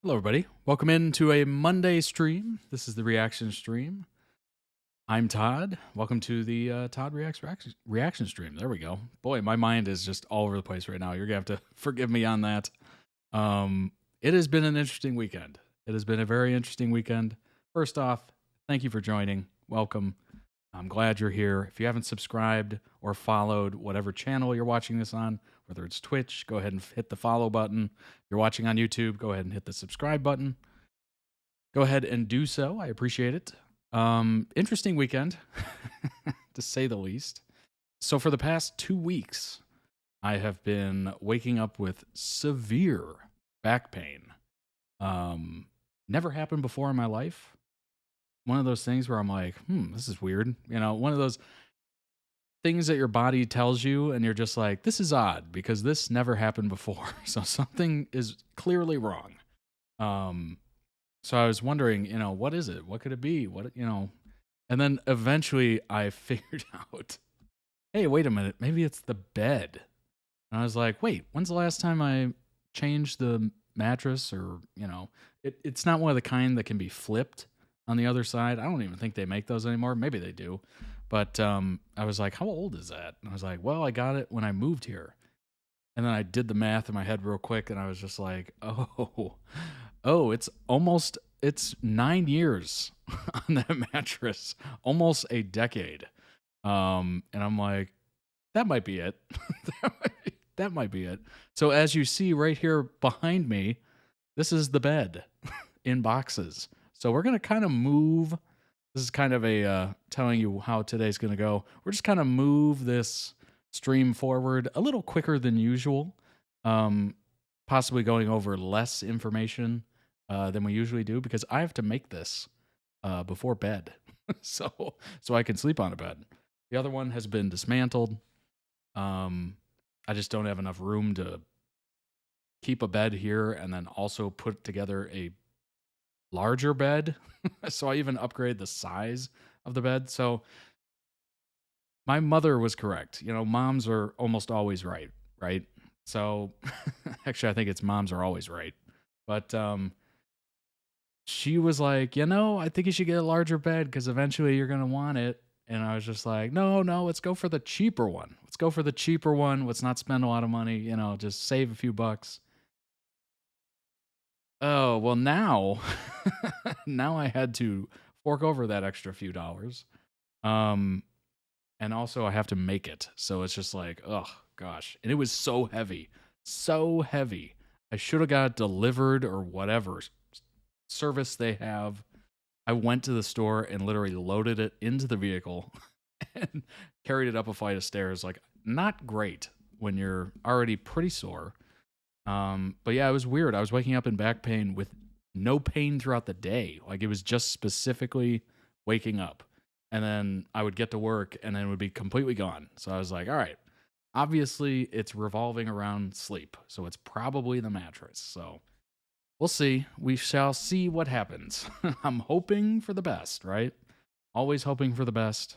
Hello, everybody. Welcome into a Monday stream. This is the reaction stream. I'm Todd. Welcome to the Todd Reacts reaction stream. There we go. Boy, my mind is just all over the place right now. You're going to have to forgive me on that. It has been an interesting weekend. It has been a very interesting weekend. First off, thank you for joining. Welcome. I'm glad you're here. If you haven't subscribed or followed whatever channel you're watching this on, whether it's Twitch, go ahead and hit the follow button. If you're watching on YouTube, go ahead and hit the subscribe button. Go ahead and do so. I appreciate it. Interesting weekend, to say the least. So for the past 2 weeks, I have been waking up with severe back pain. Never happened before in my life. One of those things where I'm like, this is weird. You know, one of those things that your body tells you and you're just like, this is odd because this never happened before. So something is clearly wrong. So I was wondering, what is it? What could it be? And then eventually I figured out, hey, wait a minute, maybe it's the bed. And I was like, wait, when's the last time I changed the mattress? Or, it's not one of the kind that can be flipped on the other side. I don't even think they make those anymore. Maybe they do. But I was like, how old is that? And I was like, well, I got it when I moved here. And then I did the math in my head real quick, and I was just like, it's 9 years on that mattress, almost a decade. And I'm like, that might be it. that might be it. So as you see right here behind me, this is the bed in boxes. So we're going to kind of move. This is kind of a telling you how today's going to go. We're just kind of move this stream forward a little quicker than usual, possibly going over less information than we usually do because I have to make this before bed so I can sleep on a bed. The other one has been dismantled. I just don't have enough room to keep a bed here and then also put together a larger bed. So I even upgrade the size of the bed. So my mother was correct. Moms are almost always right? So actually I think it's moms are always right. But she was like, I think you should get a larger bed because eventually you're going to want it. And I was just like, no, let's go for the cheaper one. Let's not spend a lot of money, just save a few bucks. Oh, well now, now I had to fork over that extra few dollars. And also I have to make it. So it's just like, oh gosh. And it was so heavy. I should have got it delivered or whatever service they have. I went to the store and literally loaded it into the vehicle and carried it up a flight of stairs. Like, not great when you're already pretty sore. But yeah, it was weird. I was waking up in back pain with no pain throughout the day. Like, it was just specifically waking up. And then I would get to work and then it would be completely gone. So I was like, all right, obviously it's revolving around sleep. So it's probably the mattress. So we'll see. We shall see what happens. I'm hoping for the best, right? Always hoping for the best.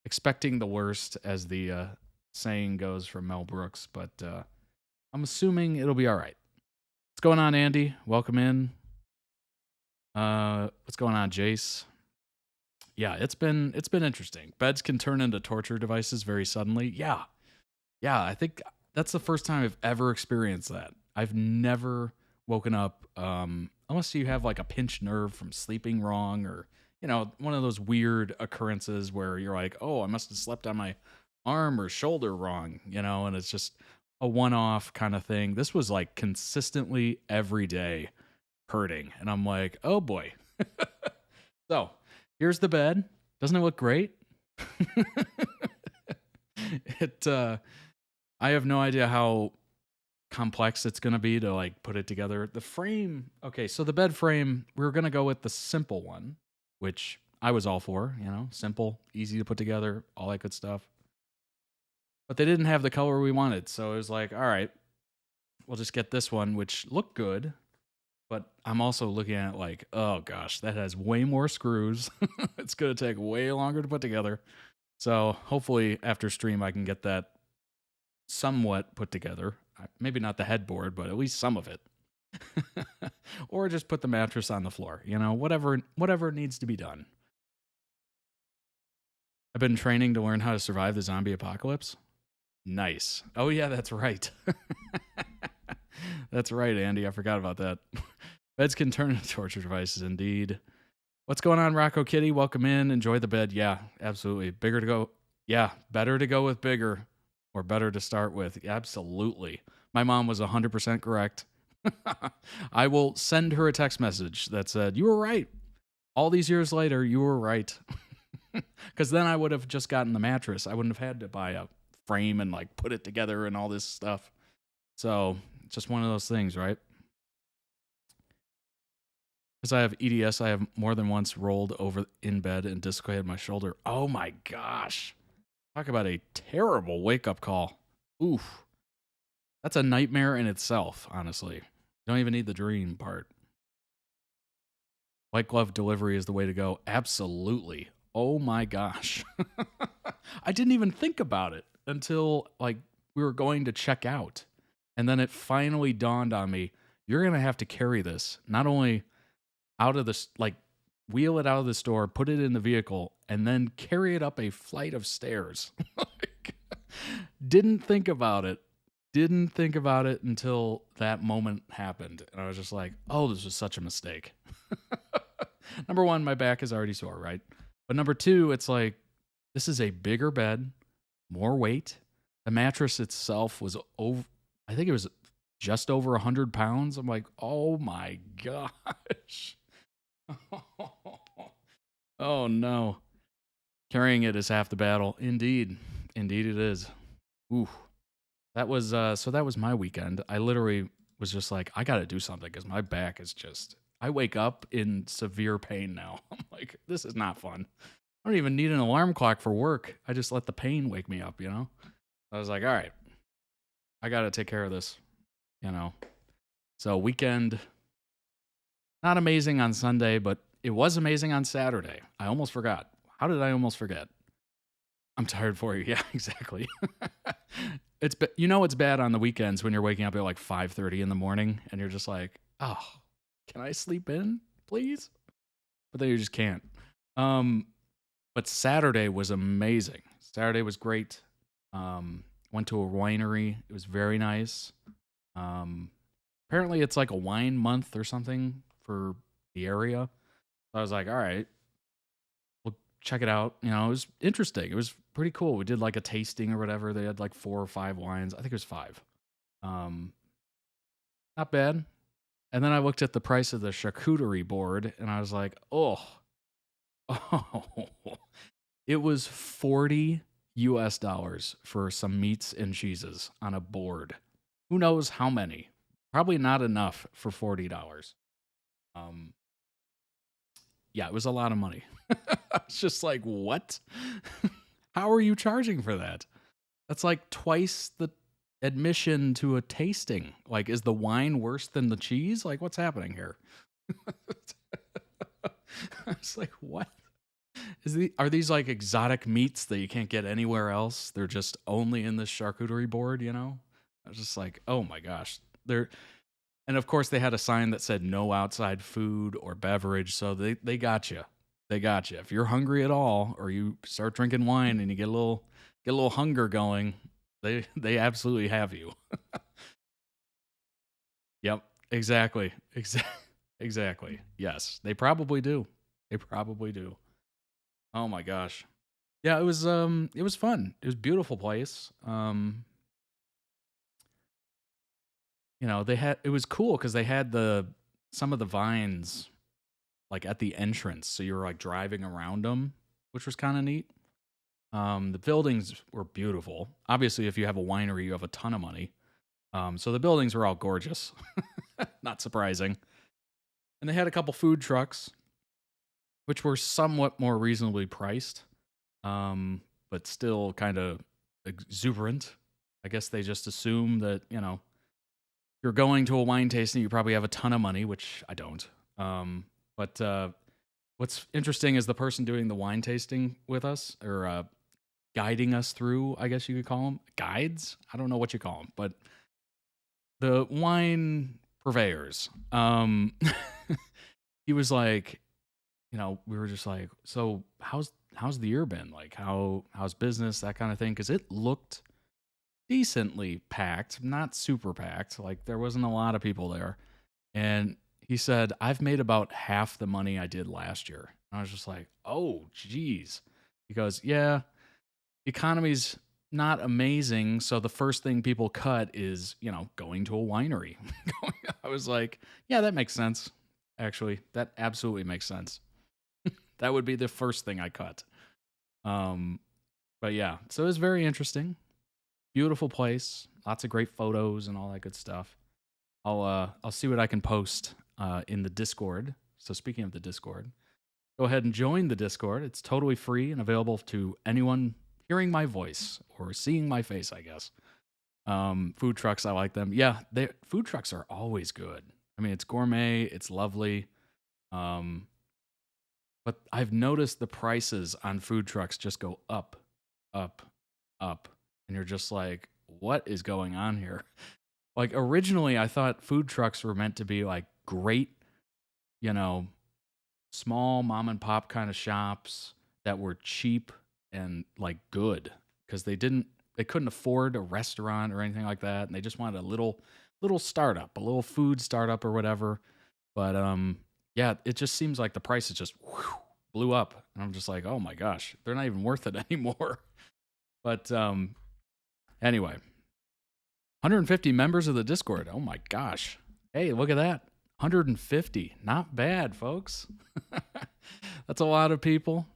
Expecting the worst, as the saying goes from Mel Brooks. But I'm assuming it'll be all right. What's going on, Andy? Welcome in. What's going on, Jace? Yeah, it's been interesting. Beds can turn into torture devices very suddenly. Yeah, I think that's the first time I've ever experienced that. I've never woken up, unless you have like a pinched nerve from sleeping wrong or, one of those weird occurrences where you're like, oh, I must have slept on my arm or shoulder wrong, and it's just a one-off kind of thing. This was like consistently every day hurting. And I'm like, oh boy. So here's the bed. Doesn't it look great? I have no idea how complex it's going to be to like put it together. The frame, okay, so the bed frame, we were going to go with the simple one, which I was all for, simple, easy to put together, all that good stuff. But they didn't have the color we wanted, so it was like, all right, we'll just get this one, which looked good. But I'm also looking at it like, oh gosh, that has way more screws. It's going to take way longer to put together. So hopefully after stream I can get that somewhat put together. Maybe not the headboard, but at least some of it. Or just put the mattress on the floor, you know, whatever needs to be done. I've been training to learn how to survive the zombie apocalypse. Nice. Oh yeah, that's right. That's right, Andy. I forgot about that. Beds can turn into torture devices, indeed. What's going on, Rocco Kitty? Welcome in. Enjoy the bed. Yeah, absolutely. Bigger to go. Yeah, better to go with bigger or better to start with. Absolutely. My mom was 100% correct. I will send her a text message that said, "You were right. All these years later, you were right." Because then I would have just gotten the mattress. I wouldn't have had to buy a frame and like put it together and all this stuff. So it's just one of those things, right? Because I have EDS, I have more than once rolled over in bed and dislocated my shoulder. Oh my gosh. Talk about a terrible wake-up call. Oof. That's a nightmare in itself, honestly. You don't even need the dream part. White glove delivery is the way to go. Absolutely. Oh my gosh. I didn't even think about it until like we were going to check out. And then it finally dawned on me, you're going to have to carry this. Not only out of the, like, wheel it out of the store, put it in the vehicle, and then carry it up a flight of stairs. Didn't think about it. Didn't think about it until that moment happened. And I was just like, oh, this was such a mistake. Number one, my back is already sore, right? But number two, it's like, this is a bigger bed, more weight. The mattress itself was over, I think it was just over 100 pounds. I'm like, oh my gosh. Oh no. Carrying it is half the battle. Indeed. Indeed it is. Ooh. That was, so that was my weekend. I literally was just like, I got to do something because my back is just, I wake up in severe pain now. I'm like, this is not fun. I don't even need an alarm clock for work. I just let the pain wake me up, you know? I was like, all right, I got to take care of this, you know? So weekend, not amazing on Sunday, but it was amazing on Saturday. I almost forgot. How did I almost forget? I'm tired for you. Yeah, exactly. It's bad on the weekends when you're waking up at like 5:30 in the morning and you're just like, oh, can I sleep in, please? But then you just can't. But Saturday was amazing. Saturday was great. Went to a winery. It was very nice. Apparently it's like a wine month or something for the area. So I was like, all right, we'll check it out. You know, it was interesting. It was pretty cool. We did like a tasting or whatever. They had like 4 or 5 wines. I think it was 5. Not bad. And then I looked at the price of the charcuterie board and I was like, oh, it was $40 for some meats and cheeses on a board. Who knows how many? Probably not enough for $40. Yeah, it was a lot of money. I was just like, what? How are you charging for that? That's like twice the admission to a tasting. Like, is the wine worse than the cheese? Like, what's happening here? I was like, what? Are these like exotic meats that you can't get anywhere else? They're just only in this charcuterie board, you know? I was just like, oh my gosh. And of course they had a sign that said no outside food or beverage, so they got you. They got you. If you're hungry at all or you start drinking wine and you get a little hunger going, they absolutely have you. Yep, exactly. Exactly. Yes, they probably do. They probably do. Oh my gosh. Yeah, it was fun. It was a beautiful place. You know, it was cool because they had some of the vines like at the entrance, so you were like driving around them, which was kind of neat. The buildings were beautiful. Obviously, if you have a winery, you have a ton of money. So the buildings were all gorgeous. Not surprising. And they had a couple food trucks, which were somewhat more reasonably priced, but still kind of exuberant. I guess they just assume that, you know, if you're going to a wine tasting, you probably have a ton of money, which I don't. But what's interesting is the person doing the wine tasting with us, or guiding us through, I guess you could call them guides. I don't know what you call them, but the wine purveyors. He was like, we were just like, so how's the year been? Like, how's business, that kind of thing? Because it looked decently packed, not super packed. Like, there wasn't a lot of people there. And he said, I've made about half the money I did last year. And I was just like, oh, geez. He goes, yeah, the economy's not amazing. So the first thing people cut is, going to a winery. I was like, yeah, that makes sense. Actually, that absolutely makes sense. That would be the first thing I cut. But yeah, so it was very interesting. Beautiful place. Lots of great photos and all that good stuff. I'll see what I can post in the Discord. So speaking of the Discord, go ahead and join the Discord. It's totally free and available to anyone hearing my voice or seeing my face, I guess. Food trucks, I like them. Yeah, food trucks are always good. I mean, it's gourmet, it's lovely. But I've noticed the prices on food trucks just go up, up, up. And you're just like, what is going on here? Like, originally, I thought food trucks were meant to be like great, small mom and pop kind of shops that were cheap and like good, because they couldn't afford a restaurant or anything like that, and they just wanted a little startup, a little food startup or whatever. But yeah, it just seems like the prices just blew up, and I'm just like, oh my gosh, they're not even worth it anymore. But anyway, 150 members of the Discord. Oh my gosh. Hey, look at that. 150. Not bad, folks. That's a lot of people.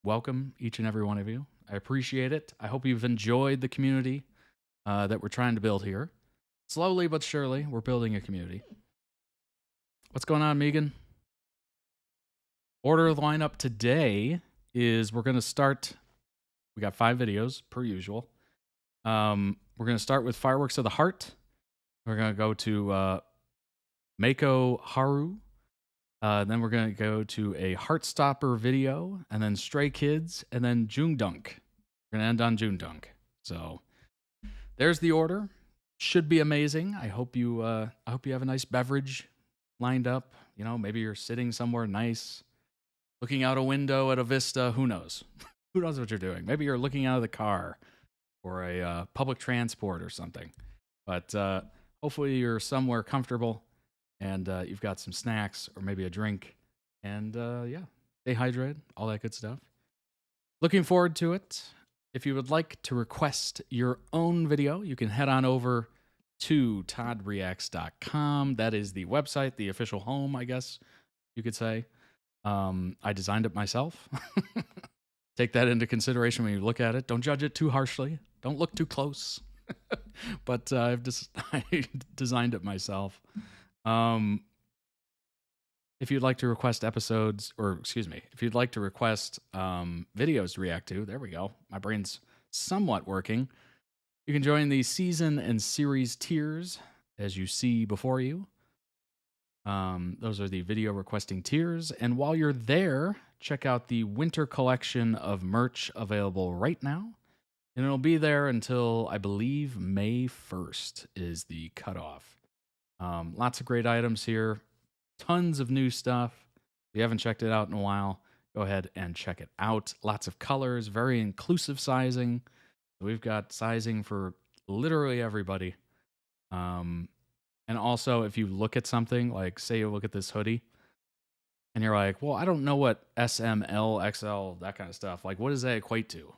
Welcome, each and every one of you. I appreciate it. I hope you've enjoyed the community that we're trying to build here. Slowly but surely, we're building a community. What's going on, Megan? Order of the lineup today is we're going to start. We got 5 videos, per usual. We're going to start with Fireworks of the Heart. We're going to go to MakoHaru. Then we're going to go to a Heartstopper video, and then Stray Kids, and then JoongDunk. We're going to end on JoongDunk. So there's the order. Should be amazing. I hope you have a nice beverage lined up. Maybe you're sitting somewhere nice, looking out a window at a vista. Who knows? Who knows what you're doing? Maybe you're looking out of the car or a public transport or something. But hopefully you're somewhere comfortable and you've got some snacks or maybe a drink. And yeah, stay hydrated, all that good stuff. Looking forward to it. If you would like to request your own video, you can head on over to toddreacts.com. That is the website, the official home, I guess you could say. I designed it myself. Take that into consideration when you look at it. Don't judge it too harshly. Don't look too close. But I designed it myself. If you'd like to request episodes, if you'd like to request videos to react to, there we go. My brain's somewhat working. You can join the season and series tiers as you see before you. Those are the video requesting tiers. And while you're there, check out the winter collection of merch available right now. And it'll be there until, I believe, May 1st is the cutoff. Lots of great items here. Tons of new stuff. If you haven't checked it out in a while, go ahead and check it out. Lots of colors, very inclusive sizing. We've got sizing for literally everybody. And also, if you look at something, like say you look at this hoodie, and you're like, well, I don't know what SML, XL, that kind of stuff. Like, what does that equate to?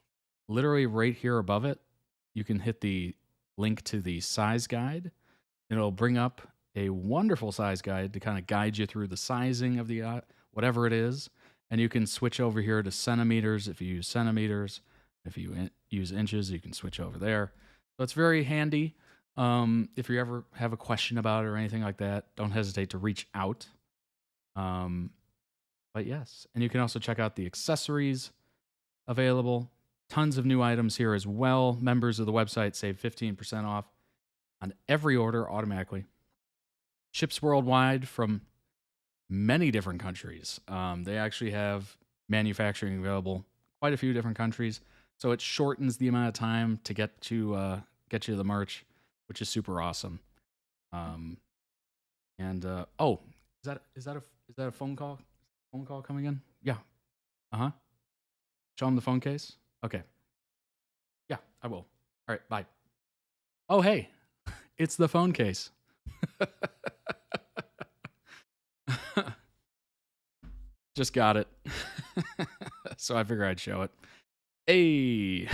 Literally right here above it, you can hit the link to the size guide. And it'll bring up a wonderful size guide to kind of guide you through the sizing of the whatever it is. And you can switch over here to centimeters if you use centimeters. If you use inches, you can switch over there. So it's very handy. If you ever have a question about it or anything like that, don't hesitate to reach out. But yes, and you can also check out the accessories available. Tons of new items here as well. Members of the website save 15% off on every order automatically. Ships worldwide from many different countries. They actually have manufacturing available quite a few different countries, so it shortens the amount of time to get you the merch, which is super awesome. Um, and oh, is that a phone call? Phone call coming in? Yeah. Uh-huh. Show him the phone case? Okay. Yeah, I will. All right, bye. Oh, hey. It's the phone case. Just got it. So I figured I'd show it. Hey.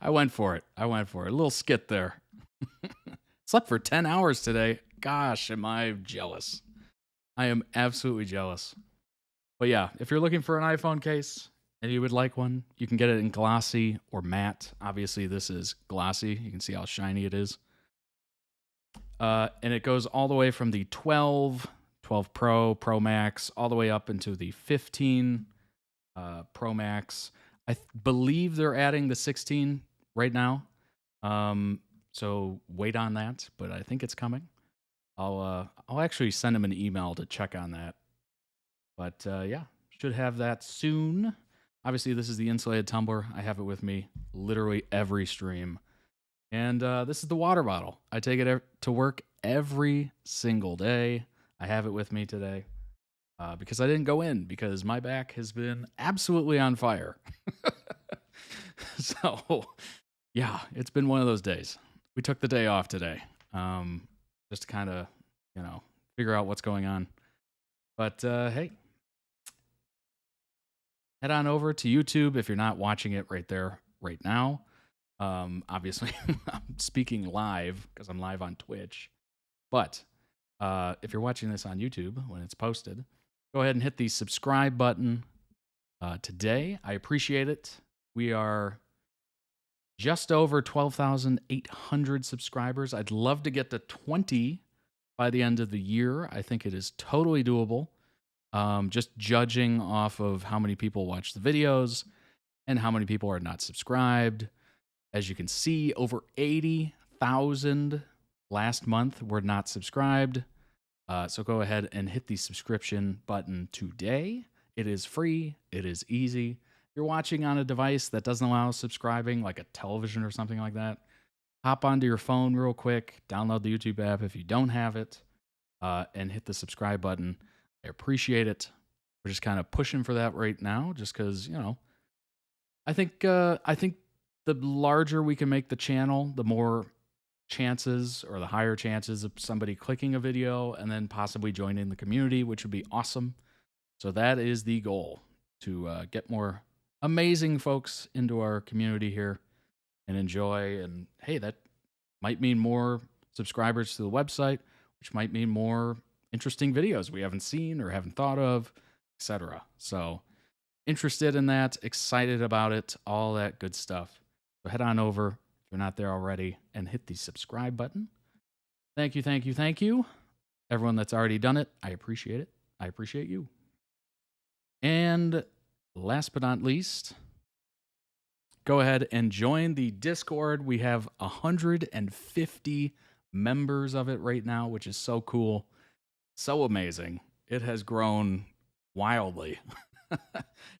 I went for it. I went for it. A little skit there. Slept for 10 hours today. Gosh, am I jealous. I am absolutely jealous. But yeah, if you're looking for an iPhone case and you would like one, you can get it in glossy or matte. Obviously, this is glossy. You can see how shiny it is. And it goes all the way from the 12 Pro, Pro Max, all the way up into the 15 Pro Max. I believe they're adding the 16 right now. So wait on that, but I think it's coming. I'll actually send him an email to check on that. But yeah, should have that soon. Obviously, this is the insulated tumbler. I have it with me literally every stream. And this is the water bottle. I take it to work every single day. I have it with me today because I didn't go in because my back has been absolutely on fire. So, yeah, it's been one of those days. We took the day off today just to kind of, figure out what's going on. But hey, head on over to YouTube if you're not watching it right there, right now. Obviously, I'm speaking live because I'm live on Twitch. But if you're watching this on YouTube when it's posted, go ahead and hit the subscribe button today. I appreciate it. We are just over 12,800 subscribers. I'd love to get to 20 by the end of the year. I think it is totally doable. Just judging off of how many people watch the videos and how many people are not subscribed. As you can see, over 80,000 last month were not subscribed. So go ahead and hit the subscription button today. It is free. It is easy. If you're watching on a device that doesn't allow subscribing, like a television or something like that, hop onto your phone real quick, download the YouTube app if you don't have it, and hit the subscribe button. I appreciate it. We're just kind of pushing for that right now, just because, I think the larger we can make the channel, the more chances or the higher chances of somebody clicking a video and then possibly joining the community, which would be awesome. So that is the goal, to get more amazing folks into our community here and enjoy. And hey, that might mean more subscribers to the website, which might mean more interesting videos we haven't seen or haven't thought of, etc. So interested in that, excited about it, all that good stuff. So head on over if you're not there already and hit the subscribe button. Thank you, thank you, thank you. Everyone that's already done it, I appreciate it. I appreciate you. And last but not least, go ahead and join the Discord. We have 150 members of it right now, which is so cool. So amazing. It has grown wildly.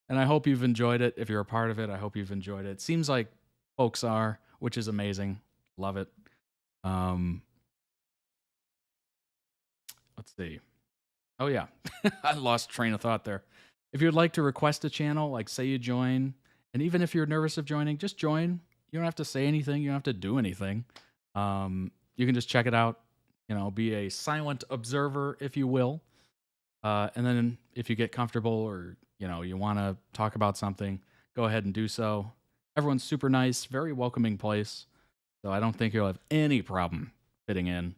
And I hope you've enjoyed it. If you're a part of it, I hope you've enjoyed it. It seems like folks are, which is amazing. Love it. Let's see. Oh, yeah. I lost train of thought there. If you'd like to request a channel, like say you join, and even if you're nervous of joining, just join. You don't have to say anything. You don't have to do anything. You can just check it out. Be a silent observer, if you will. And then if you get comfortable or, you want to talk about something, go ahead and do so. Everyone's super nice, very welcoming place. So I don't think you'll have any problem fitting in.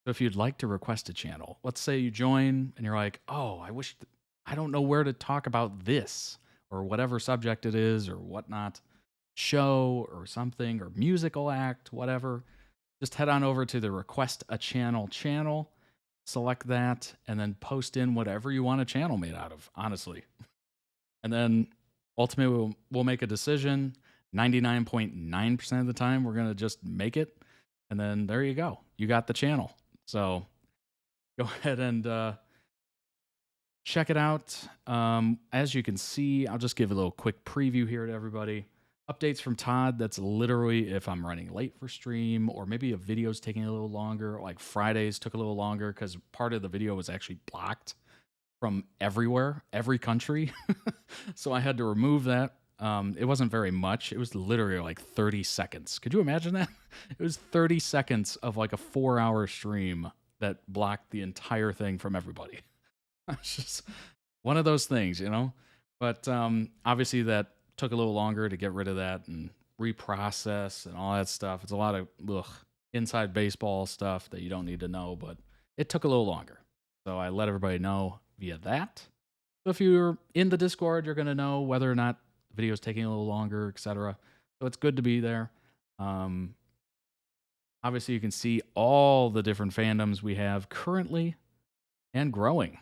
So if you'd like to request a channel, let's say you join and you're like, oh, I don't know where to talk about this or whatever subject it is or whatnot, show or something or musical act, whatever. Just head on over to the Request a Channel channel, select that, and then post in whatever you want a channel made out of, honestly. And then ultimately we'll make a decision. 99.9% of the time, we're going to just make it. And then there you go. You got the channel. So go ahead and check it out. As you can see, I'll just give a little quick preview here to everybody. Updates from Todd, that's literally if I'm running late for stream or maybe a video's taking a little longer. Like Fridays took a little longer because part of the video was actually blocked from everywhere, every country. So I had to remove that. It wasn't very much. It was literally like 30 seconds. Could you imagine that? It was 30 seconds of like a 4-hour stream that blocked the entire thing from everybody. It's just one of those things, you know? But obviously that took a little longer to get rid of that and reprocess and all that stuff. It's a lot of inside baseball stuff that you don't need to know, but it took a little longer. So I let everybody know via that. So if you're in the Discord, you're going to know whether or not the video is taking a little longer, etc. So it's good to be there. Obviously, you can see all the different fandoms we have currently and growing.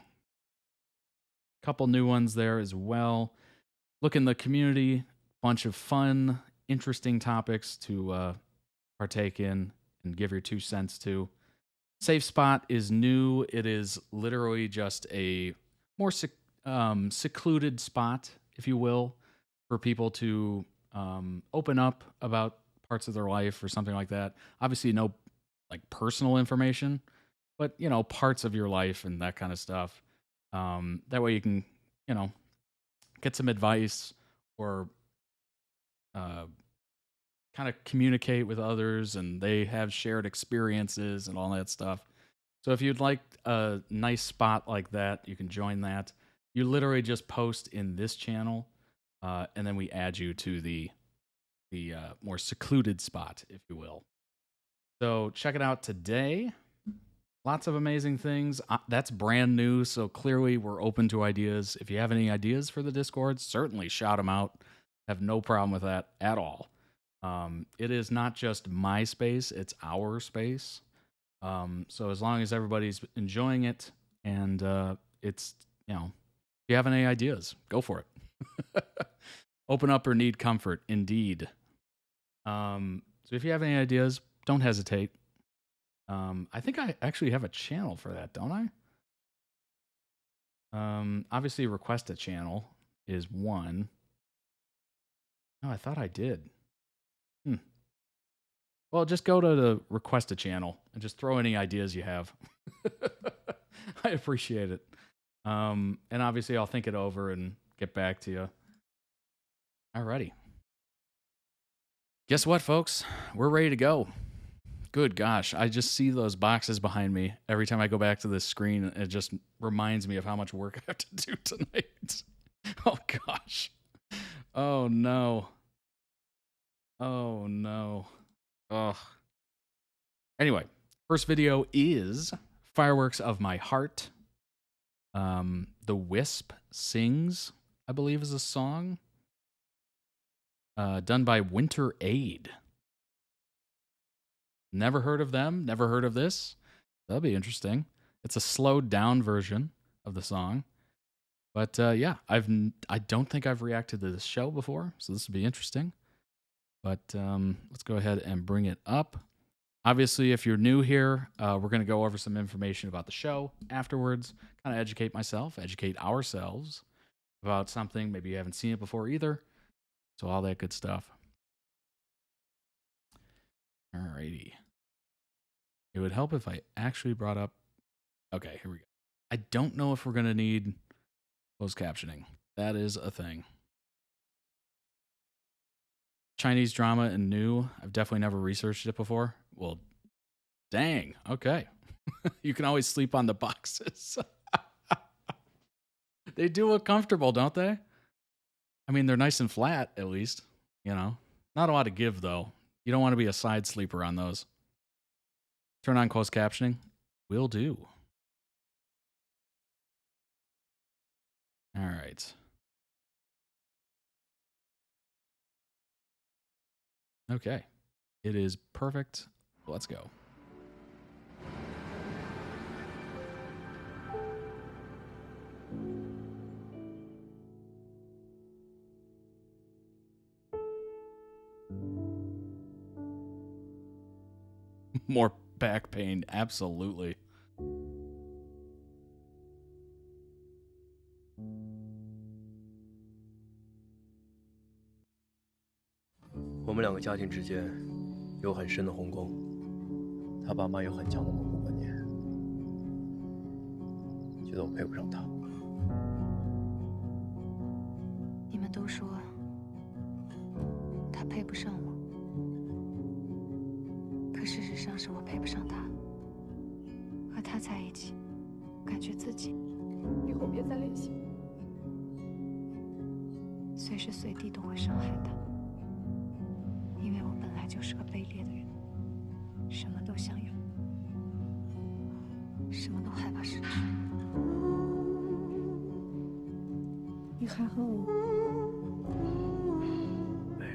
Couple new ones there as well. Look in the community, bunch of fun, interesting topics to partake in and give your 2 cents to. Safe Spot is new. It is literally just a more secluded spot, if you will, for people to open up about parts of their life or something like that. Obviously, no like personal information, but you know, parts of your life and that kind of stuff. That way you can, you know, get some advice or kind of communicate with others, and they have shared experiences and all that stuff. So if you'd like a nice spot like that, you can join that. You literally just post in this channel, and then we add you to the more secluded spot, if you will. So check it out today. Lots of amazing things. That's brand new, so clearly we're open to ideas. If you have any ideas for the Discord, certainly shout them out. Have no problem with that at all. It is not just my space, it's our space. So as long as everybody's enjoying it and it's, you know, if you have any ideas, go for it. Open up or need comfort, indeed. So if you have any ideas, don't hesitate. I think I actually have a channel for that, don't I? Obviously, request a channel is one. No, I thought I did. Well, just go to the request a channel and just throw any ideas you have. I appreciate it. And obviously, I'll think it over and get back to you. Alrighty. Guess what, folks? We're ready to go. Good gosh, I just see those boxes behind me every time I go back to this screen. It just reminds me of how much work I have to do tonight. Oh gosh. Oh no. Oh no. Ugh. Anyway, first video is Fireworks of My Heart. The Wisp Sings, I believe is a song. Done by Winter Aid. Never heard of them, never heard of this. That'll be interesting. It's a slowed down version of the song. But yeah, I don't think I've reacted to this show before, so this will be interesting. But let's go ahead and bring it up. Obviously, if you're new here, we're going to go over some information about the show afterwards, kind of educate myself, educate ourselves about something. Maybe you haven't seen it before either. So all that good stuff. Alrighty. It would help if I actually brought up... Okay, here we go. I don't know if we're going to need closed captioning. That is a thing. Chinese drama and new. I've definitely never researched it before. Well, dang. Okay. You can always sleep on the boxes. They do look comfortable, don't they? I mean, they're nice and flat, at least. You know, not a lot to give, though. You don't want to be a side sleeper on those. Turn on closed captioning. Will do. All right. Okay. It is perfect. Let's go. More back pain, absolutely. 家庭之间有很深的鸿沟，他爸妈有很强的蒙古观念，觉得我配不上他。你们都说他配不上我，可事实上是我配不上他。和他在一起，感觉自己以后别再联系我，随时随地都会伤害他，因为我本来就是个卑劣的人，什么都想要，什么都害怕失去。你还恨我？没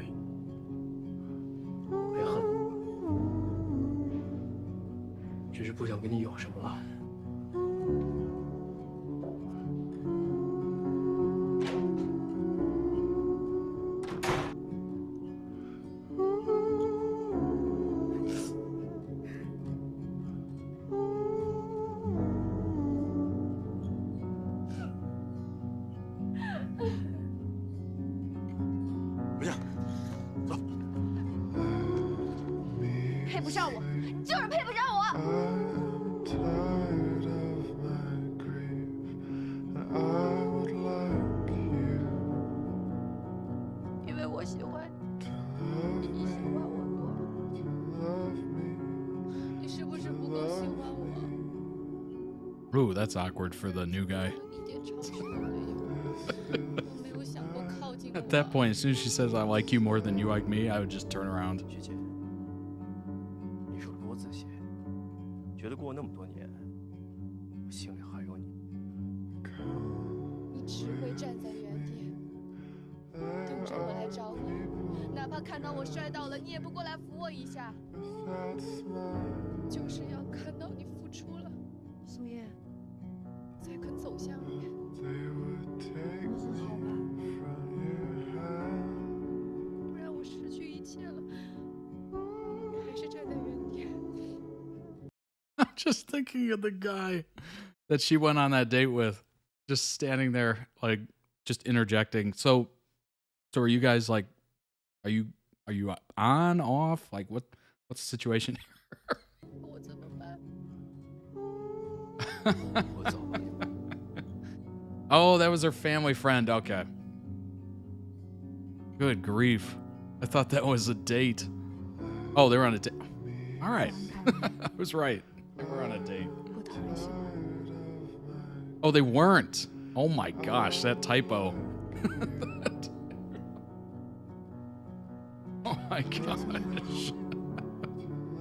恨，只是不想跟你有什么了。配不上我，就是配不上我。因为我喜欢你，你喜欢我多了，你是不是不够喜欢我？ Ooh, that's awkward for the new guy. 一点尝试都没有，我没有想过靠近我。 At that point, as soon as she says I like you more than you like me, I would just turn around. 学姐，你说的多自信，觉得过那么多年，我心里还有你。你只会站在原地，等着我来找你，哪怕看到我摔倒了，你也不过来扶我一下。就是要看到你付出了，苏叶，才肯走向你。我很好吧？不然我失去一切了，你还是站在原地。I'm just thinking of the guy that she went on that date with, just standing there, like, just interjecting. So are you guys like, are you on, off? Like, what's the situation here? 我怎么办？ 我走吧。 Oh, that was her family friend. Okay. Good grief. I thought that was a date. Oh, they were on a date. All right. I was right. They were on a date. 不讨人喜欢。 Oh, they weren't. Oh my gosh, that typo. Oh my gosh.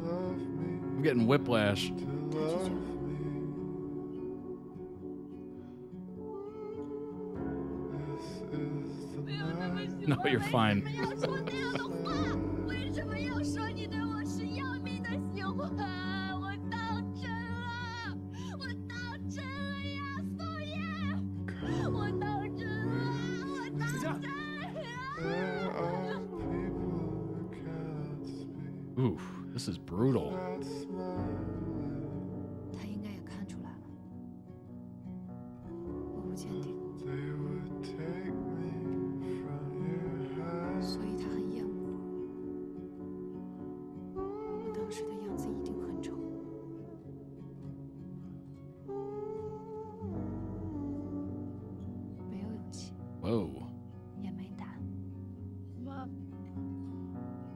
I'm getting whiplash. 他拒绝了。 No, you're fine. 为什么要说那样的话？为什么要说你对我是要命的喜欢？我当真了，我当真了呀，苏叶，我当真了，我当真了。 Oof, this is brutal. 他应该也看出来了，我不坚定，所以他很厌恶我。我当时的样子一定很丑。没有勇气， Whoa. 也没胆，妈，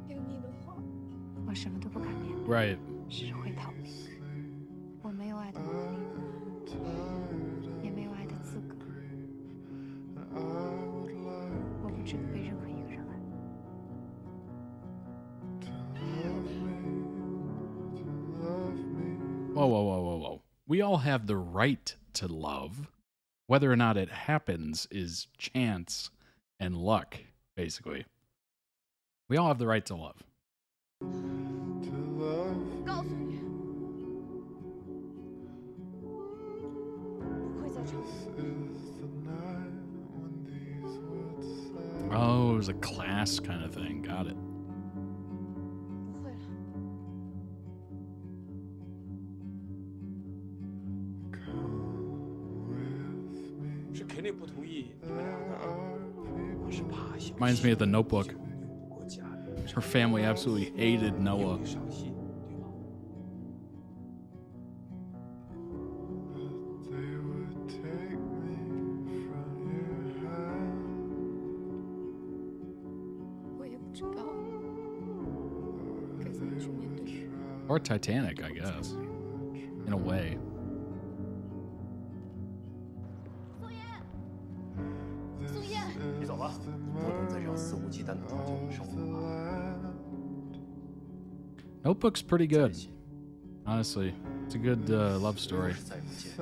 听你的话。 我什么都不敢面对， Right. 只会逃避。我没有爱的能力，也没有爱的资格。我不值得被任何一个人爱。 Whoa, whoa, whoa, whoa, whoa. We all have the right to love. Whether or not it happens is chance and luck, basically. We all have the right to love. 告诉你，不会再吵了。 Oh, it was a class kind of thing. Got it. 不会了。是肯定不同意你们俩的，我是怕小。 Reminds me of The Notebook. 国家。Her family absolutely hated Noah. 赏析，对吗？ 我也不知道该怎么去面对。 Or Titanic, I guess. In a way. 宋烨，你走吧，不能再这样肆无忌惮的闯进我的生活了。 Notebook's pretty good. Honestly. It's a good love story. 再不见，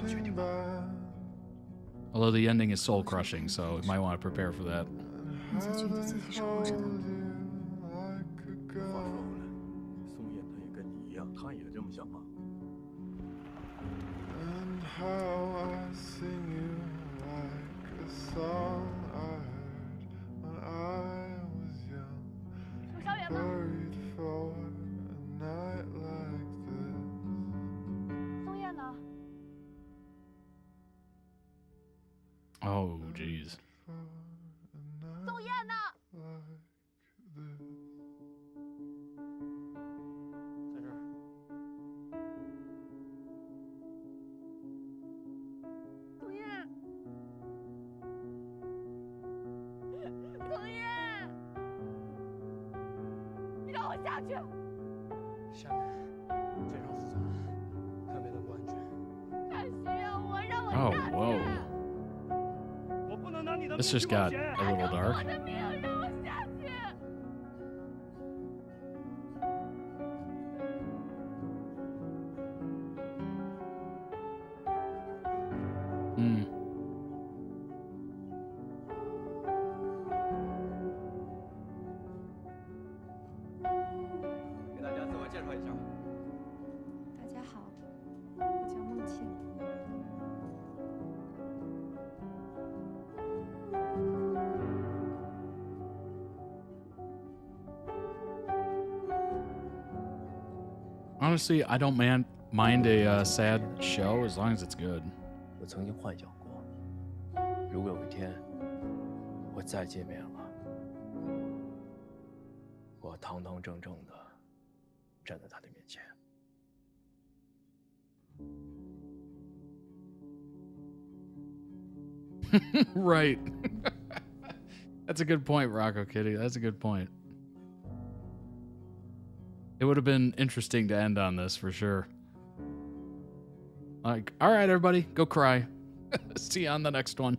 我决定吧。 Although the ending is soul crushing, so you might want to prepare for that. 你才觉得自己是活着的。话说回来，宋烨他也跟你一样，他也这么想吗？ 有伤员吗？宋烨呢？ Oh, jeez. 宋烨呢？ 在这儿。宋烨，宋烨，你让我下去。下面非常复杂，特别的不安全。他需要我，让我 Oh, 下去。 whoa. 我不能拿你的 This just got a little 我 dark. 的命，让我下去。 Hmm. 给大家自我介绍一下。 大家好，我叫梦倩。 Honestly, I don't mind a sad show as long as it's good. 我曾经幻想过，如果有一天我再见面了，我堂堂正正的站在他的面前。 Right. That's a good point, Rocco Kitty. That's a good point. It would have been interesting to end on this for sure. Like, all right, everybody, go cry. See you on the next one.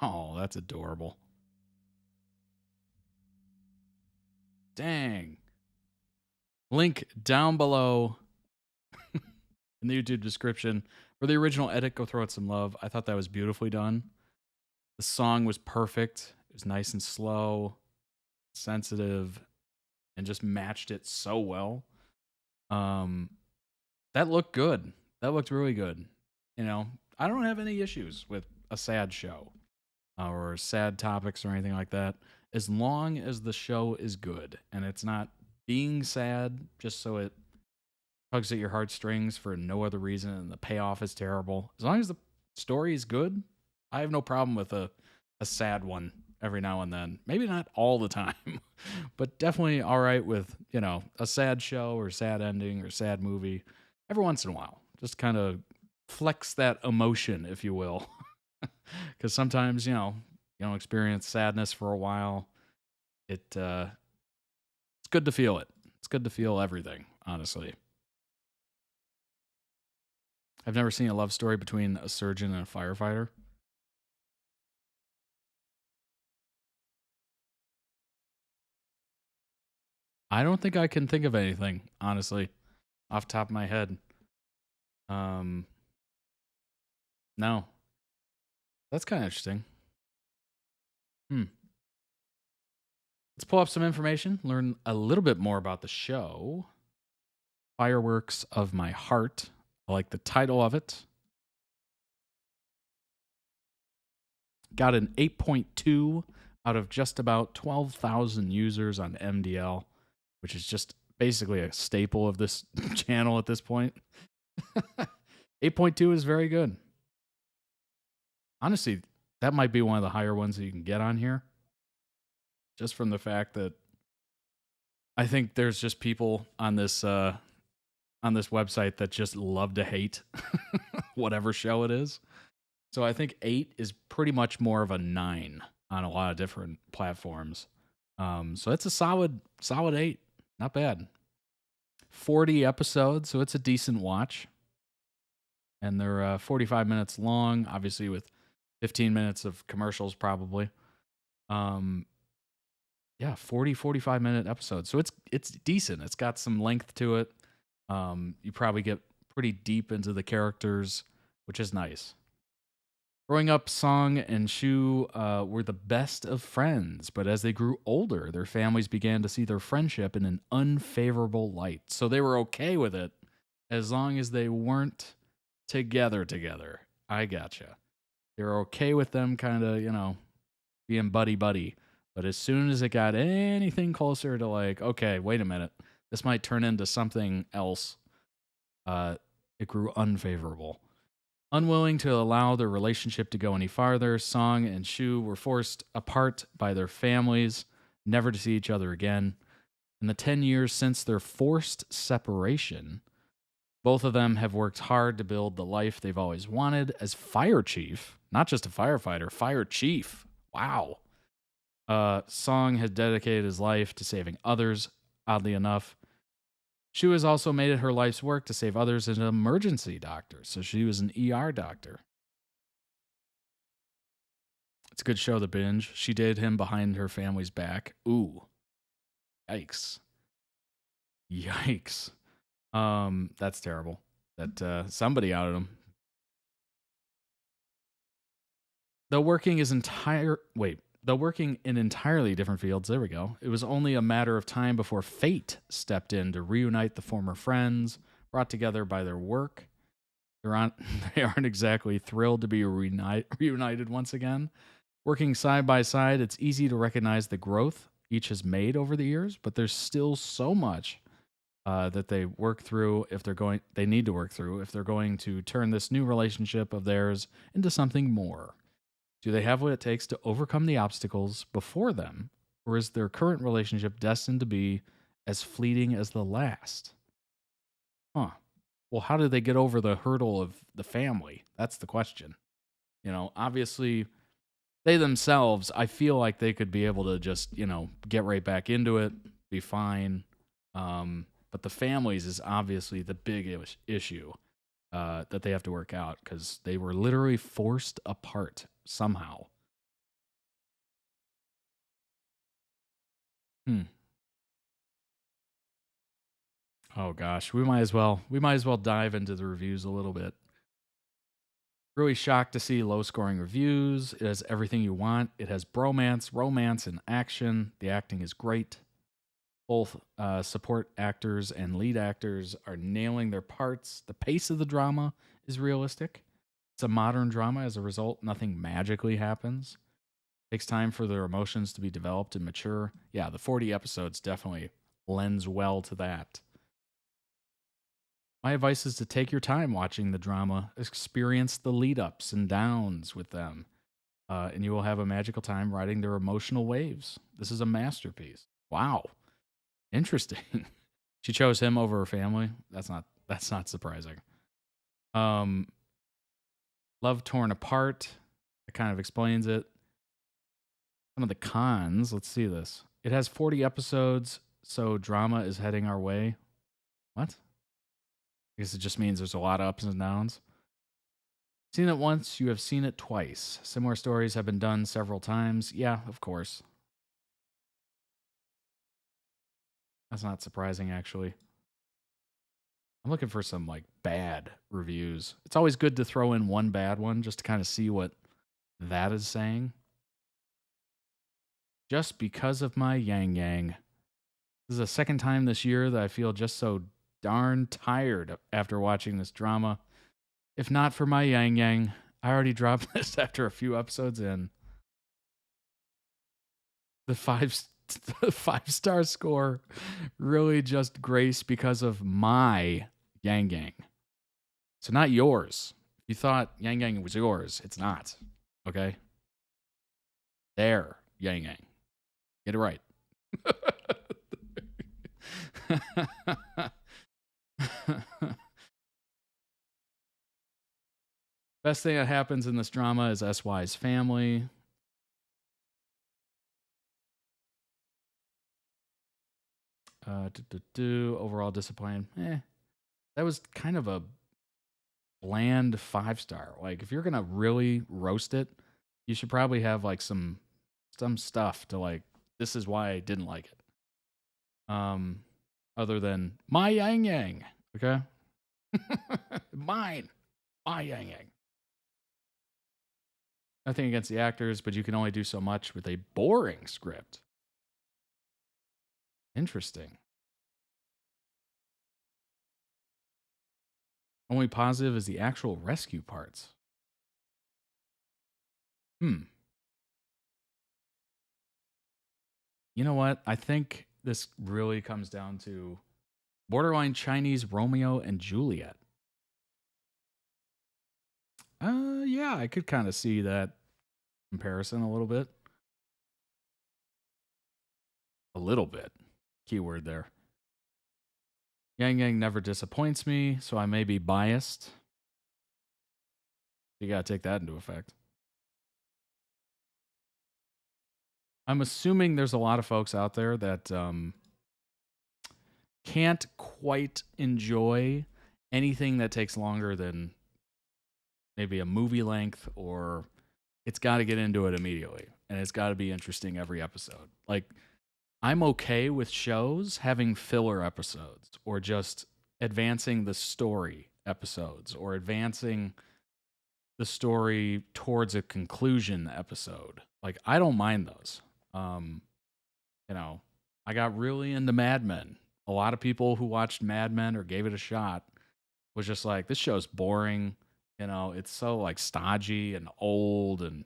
Oh, that's adorable. Dang. Link down below in the YouTube description for the original edit. Go throw it some love. I thought that was beautifully done. The song was perfect. It was nice and slow, sensitive, and just matched it so well. That looked good. That looked really good. You know, I don't have any issues with a sad show or sad topics or anything like that, as long as the show is good and it's not being sad just so it tugs at your heartstrings for no other reason and the payoff is terrible. As long as the story is good, I have no problem with a sad one every now and then. Maybe not all the time, but definitely all right with, you know, a sad show or sad ending or sad movie every once in a while. Just kind of flex that emotion, if you will. Because sometimes, you know, you don't experience sadness for a while. It's good to feel it. It's good to feel everything, honestly. I've never seen a love story between a surgeon and a firefighter. I don't think I can think of anything, honestly, off the top of my head. No. That's kind of interesting. Let's pull up some information, learn a little bit more about the show. Fireworks of My Heart. I like the title of it. Got an 8.2 out of just about 12,000 users on MDL, which is just basically a staple of this channel at this point. 8.2 is very good. Honestly, that might be one of the higher ones that you can get on here. Just from the fact that I think there's just people on this website that just love to hate whatever show it is. So I think 8 is pretty much more of a 9 on a lot of different platforms. So it's a solid 8. Not bad. 40 episodes, so it's a decent watch. And they're 45 minutes long, obviously with 15 minutes of commercials probably. Yeah, 45 minute episodes. So it's decent. It's got some length to it. You probably get pretty deep into the characters, which is nice. Growing up, Song and Shyy were the best of friends, but as they grew older, their families began to see their friendship in an unfavorable light. So they were okay with it as long as they weren't together. I gotcha. They were okay with them kind of, being buddy-buddy. But as soon as it got anything closer to like, okay, wait a minute, this might turn into something else, it grew unfavorable. Unwilling to allow their relationship to go any farther, Song and Shyy were forced apart by their families, never to see each other again. In the 10 years since their forced separation, both of them have worked hard to build the life they've always wanted as fire chief, not just a firefighter, fire chief. Wow. Song has dedicated his life to saving others, oddly enough. Shyy has also made it her life's work to save others as an emergency doctor, so she was an ER doctor. It's a good show to binge. She dated him behind her family's back. Ooh. Yikes. That's terrible. That somebody outed him. Though working in entirely different fields, there we go. It was only a matter of time before fate stepped in to reunite the former friends, brought together by their work. They aren't exactly thrilled to be reunited once again. Working side by side, it's easy to recognize the growth each has made over the years, but there's still so much that they work through they need to work through if they're going to turn this new relationship of theirs into something more. Do they have what it takes to overcome the obstacles before them, or is their current relationship destined to be as fleeting as the last? Huh. Well, how did they get over the hurdle of the family? That's the question. Obviously, they themselves, I feel like they could be able to just, get right back into it, be fine. But the families is obviously the big issue that they have to work out because they were literally forced apart somehow. Oh gosh, we might as well dive into the reviews a little bit. Really shocked to see low-scoring reviews. It has everything you want. It has bromance, romance, and action. The acting is great. Both support actors and lead actors are nailing their parts. The pace of the drama is realistic. It's a modern drama. As a result, nothing magically happens. It takes time for their emotions to be developed and mature. Yeah, the 40 episodes definitely lends well to that. My advice is to take your time watching the drama, experience the lead-ups and downs with them, and you will have a magical time riding their emotional waves. This is a masterpiece. Wow. Interesting. She chose him over her family. That's not surprising. Love torn apart. It kind of explains it. Some of the cons. Let's see this. It has 40 episodes, so drama is heading our way. What? I guess it just means there's a lot of ups and downs. Seen it once, you have seen it twice. Similar stories have been done several times. Yeah, of course. That's not surprising, actually. I'm looking for some, bad reviews. It's always good to throw in one bad one just to kind of see what that is saying. Just because of my yang. This is the second time this year that I feel just so darn tired after watching this drama. If not for my yang, I already dropped this after a few episodes in. The the 5-star score really just graced because of my Yang Yang. So not yours. You thought Yang Yang was yours. It's not. Okay? There, Yang Yang. Get it right. Best thing that happens in this drama is SY's family. Overall disappointed. That was kind of a bland 5-star. Like, if you're gonna really roast it, you should probably have like some stuff to like. This is why I didn't like it. Other than my Yang Yang, okay? My Yang Yang. Nothing against the actors, but you can only do so much with a boring script. Interesting. Only positive is the actual rescue parts. You know what? I think this really comes down to borderline Chinese Romeo and Juliet. Yeah, I could kind of see that comparison a little bit. A little bit. Keyword there. Yang Yang never disappoints me, so I may be biased. You gotta take that into effect. I'm assuming there's a lot of folks out there that can't quite enjoy anything that takes longer than maybe a movie length, or it's got to get into it immediately, and it's got to be interesting every episode. Like, I'm okay with shows having filler episodes, or just advancing the story episodes, or advancing the story towards a conclusion episode. Like, I don't mind those. You know, I got really into Mad Men. A lot of people who watched Mad Men or gave it a shot was just like, this show's boring. You know, it's so like stodgy and old and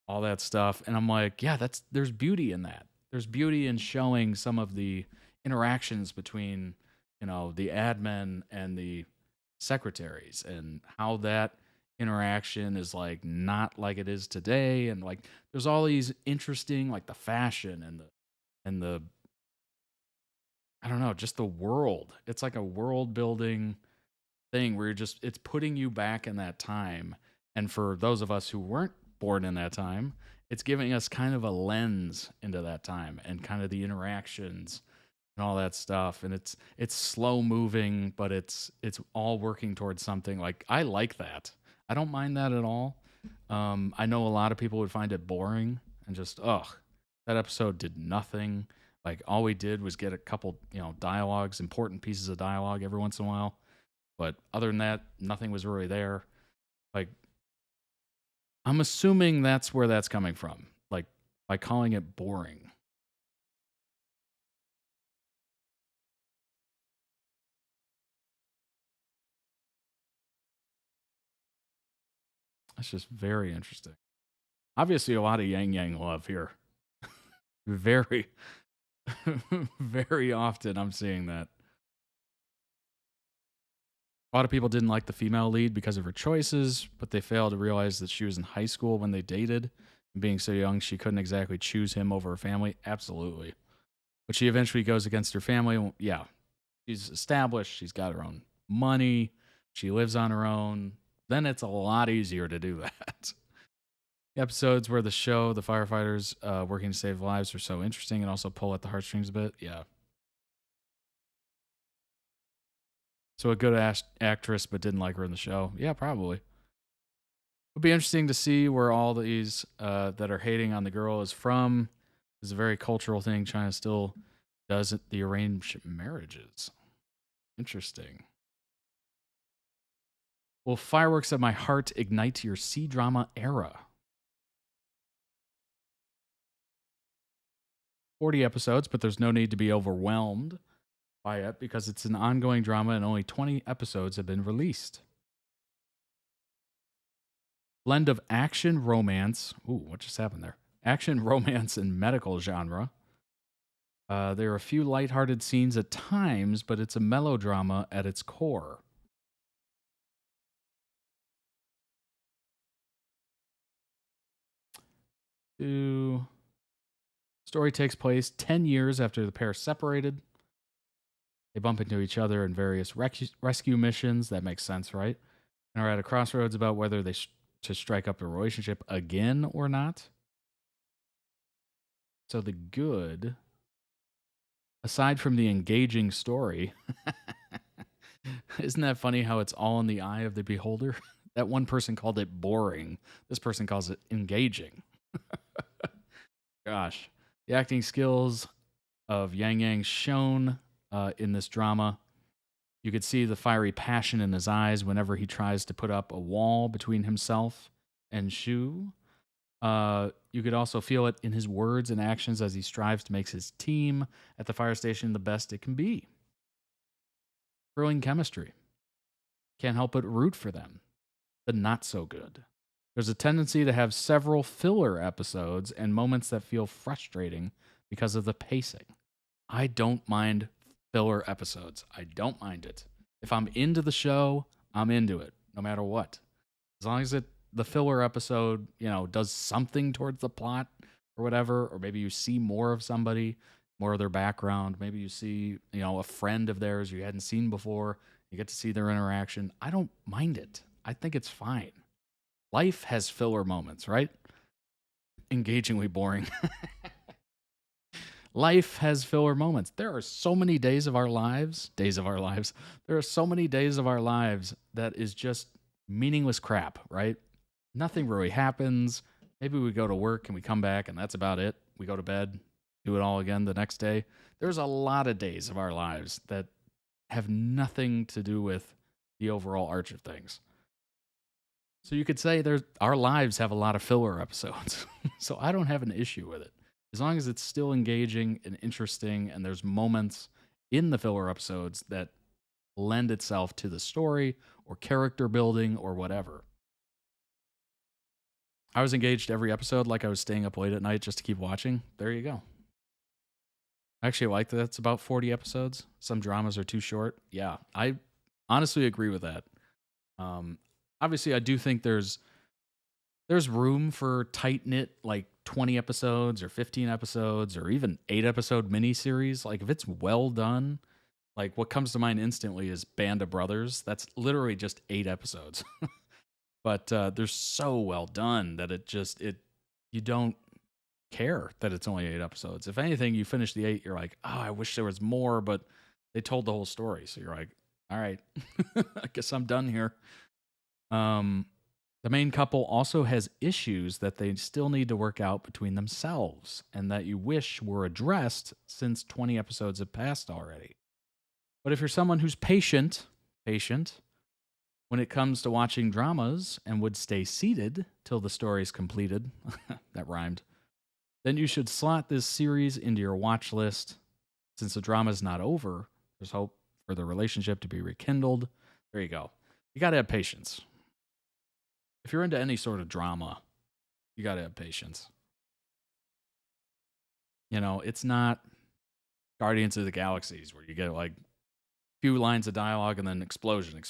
all that stuff. And I'm like, yeah, there's beauty in that. There's beauty in showing some of the interactions between, you know, the admin and the secretaries, and how that interaction is like not like it is today. And like, there's all these interesting, like the fashion and the I don't know, just the world. It's like a world building thing where it's putting you back in that time. And for those of us who weren't born in that time, it's giving us kind of a lens into that time and kind of the interactions and all that stuff. And it's slow moving, but it's all working towards something. Like, I like that. I don't mind that at all. I know a lot of people would find it boring and just, that episode did nothing. Like, all we did was get a couple, you know, dialogues, important pieces of dialogue every once in a while. But other than that, nothing was really there. Like, I'm assuming that's where that's coming from. Like, by calling it boring. That's just very interesting. Obviously, a lot of Yang Yang love here. Very, very often I'm seeing that. A lot of people didn't like the female lead because of her choices, but they failed to realize that she was in high school when they dated. And being so young, she couldn't exactly choose him over her family. Absolutely. But she eventually goes against her family. Yeah, she's established. She's got her own money. She lives on her own. Then it's a lot easier to do that. The episodes where the firefighters working to save lives are so interesting and also pull at the heartstrings a bit. Yeah. So a good actress, but didn't like her in the show. Yeah, probably. It'll be interesting to see where all these that are hating on the girl is from. It's a very cultural thing. China still does the arranged marriages. Interesting. Will fireworks of my heart ignite your C-drama era? 40 episodes, but there's no need to be overwhelmed by it because it's an ongoing drama and only 20 episodes have been released. Blend of action, romance. Ooh, what just happened there? Action, romance, and medical genre. There are a few lighthearted scenes at times, but it's a melodrama at its core. Story takes place 10 years after the pair separated. They bump into each other in various rescue missions. That makes sense, right? And are at a crossroads about whether they to strike up a relationship again or not. So the good, aside from the engaging story, isn't that funny how it's all in the eye of the beholder? That one person called it boring. This person calls it engaging. Gosh. The acting skills of Yang Yang shown in this drama. You could see the fiery passion in his eyes whenever he tries to put up a wall between himself and Shyy. You could also feel it in his words and actions as he strives to make his team at the fire station the best it can be. Thrilling chemistry. Can't help but root for them. The not so good. There's a tendency to have several filler episodes and moments that feel frustrating because of the pacing. I don't mind filler episodes. I don't mind it. If I'm into the show, I'm into it, no matter what. As long as the filler episode, does something towards the plot or whatever, or maybe you see more of somebody, more of their background. Maybe you see, a friend of theirs you hadn't seen before. You get to see their interaction. I don't mind it. I think it's fine. Life has filler moments, right? Engagingly boring. Life has filler moments. There are so many days of our lives. There are so many days of our lives that is just meaningless crap, right? Nothing really happens. Maybe we go to work and we come back and that's about it. We go to bed, do it all again the next day. There's a lot of days of our lives that have nothing to do with the overall arch of things. So you could say our lives have a lot of filler episodes. So I don't have an issue with it. As long as it's still engaging and interesting and there's moments in the filler episodes that lend itself to the story or character building or whatever. I was engaged every episode like I was staying up late at night just to keep watching. There you go. I actually like that it's about 40 episodes. Some dramas are too short. Yeah, I honestly agree with that. Obviously, I do think there's room for tight-knit, like 20 episodes or 15 episodes or even 8-episode miniseries. Like, if it's well done, like what comes to mind instantly is Band of Brothers. That's literally just 8 episodes. But they're so well done that you don't care that it's only 8 episodes. If anything, you finish the 8, you're like, oh, I wish there was more, but they told the whole story. So you're like, all right, I guess I'm done here. The main couple also has issues that they still need to work out between themselves and that you wish were addressed since 20 episodes have passed already. But if you're someone who's patient when it comes to watching dramas and would stay seated till the story's completed, that rhymed, then you should slot this series into your watch list. Since the drama's not over, there's hope for the relationship to be rekindled. There you go. You got to have patience. If you're into any sort of drama, you got to have patience. It's not Guardians of the Galaxies where you get like a few lines of dialogue and then explosion.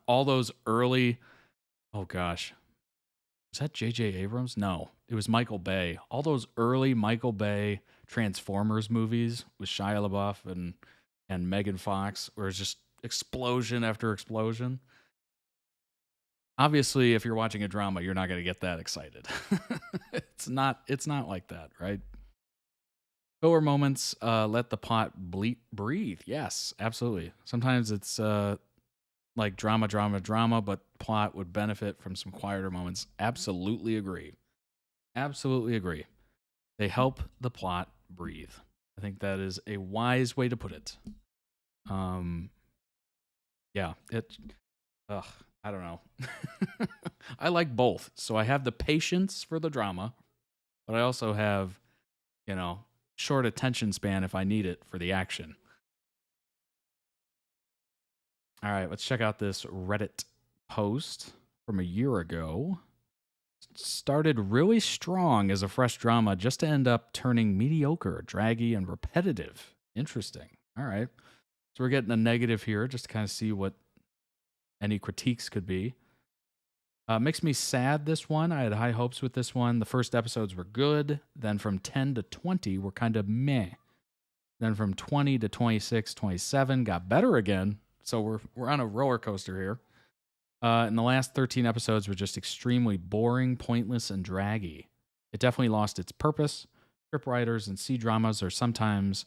All those early, oh gosh, was that J.J. Abrams? No, it was Michael Bay. All those early Michael Bay Transformers movies with Shia LaBeouf and Megan Fox, where it's just explosion after explosion. Obviously, if you're watching a drama, you're not going to get that excited. It's not like that, right? Filler moments let the plot breathe. Yes, absolutely. Sometimes it's like drama, but plot would benefit from some quieter moments. Absolutely agree. They help the plot breathe. I think that is a wise way to put it. Yeah, I don't know. I like both. So I have the patience for the drama, but I also have, short attention span if I need it for the action. All right, let's check out this Reddit post from a year ago. started really strong as a fresh drama just to end up turning mediocre, draggy, and repetitive. Interesting. All right. So we're getting a negative here just to kind of see what any critiques could be. Makes me sad, this one. I had high hopes with this one. The first episodes were good. Then from 10 to 20 were kind of meh. Then from 20 to 26, 27 got better again. So we're on a roller coaster here. And the last 13 episodes were just extremely boring, pointless, and draggy. It definitely lost its purpose. Scriptwriters and C-dramas are sometimes,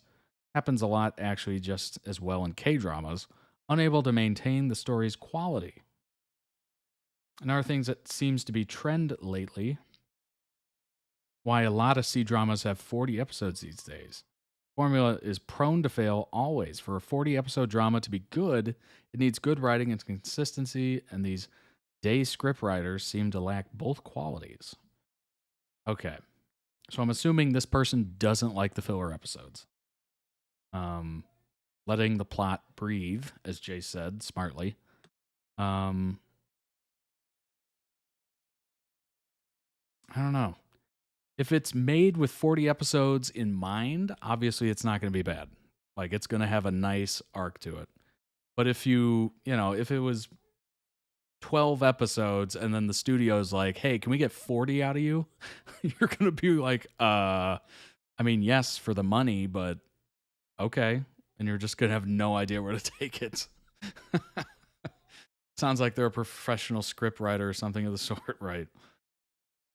happens a lot actually just as well in K-dramas, unable to maintain the story's quality. Another thing that seems to be trend lately, why a lot of C-dramas have 40 episodes these days. Formula is prone to fail always. For a 40-episode drama to be good, it needs good writing and consistency, and these day scriptwriters seem to lack both qualities. Okay, so I'm assuming this person doesn't like the filler episodes. Letting the plot breathe, as Jace said smartly. I don't know. If it's made with 40 episodes in mind, obviously it's not going to be bad. Like, it's going to have a nice arc to it. But if if it was 12 episodes and then the studio's like, hey, can we get 40 out of you? You're going to be like, I mean, yes, for the money, but okay. And you're just going to have no idea where to take it. Sounds like they're a professional script writer or something of the sort, right?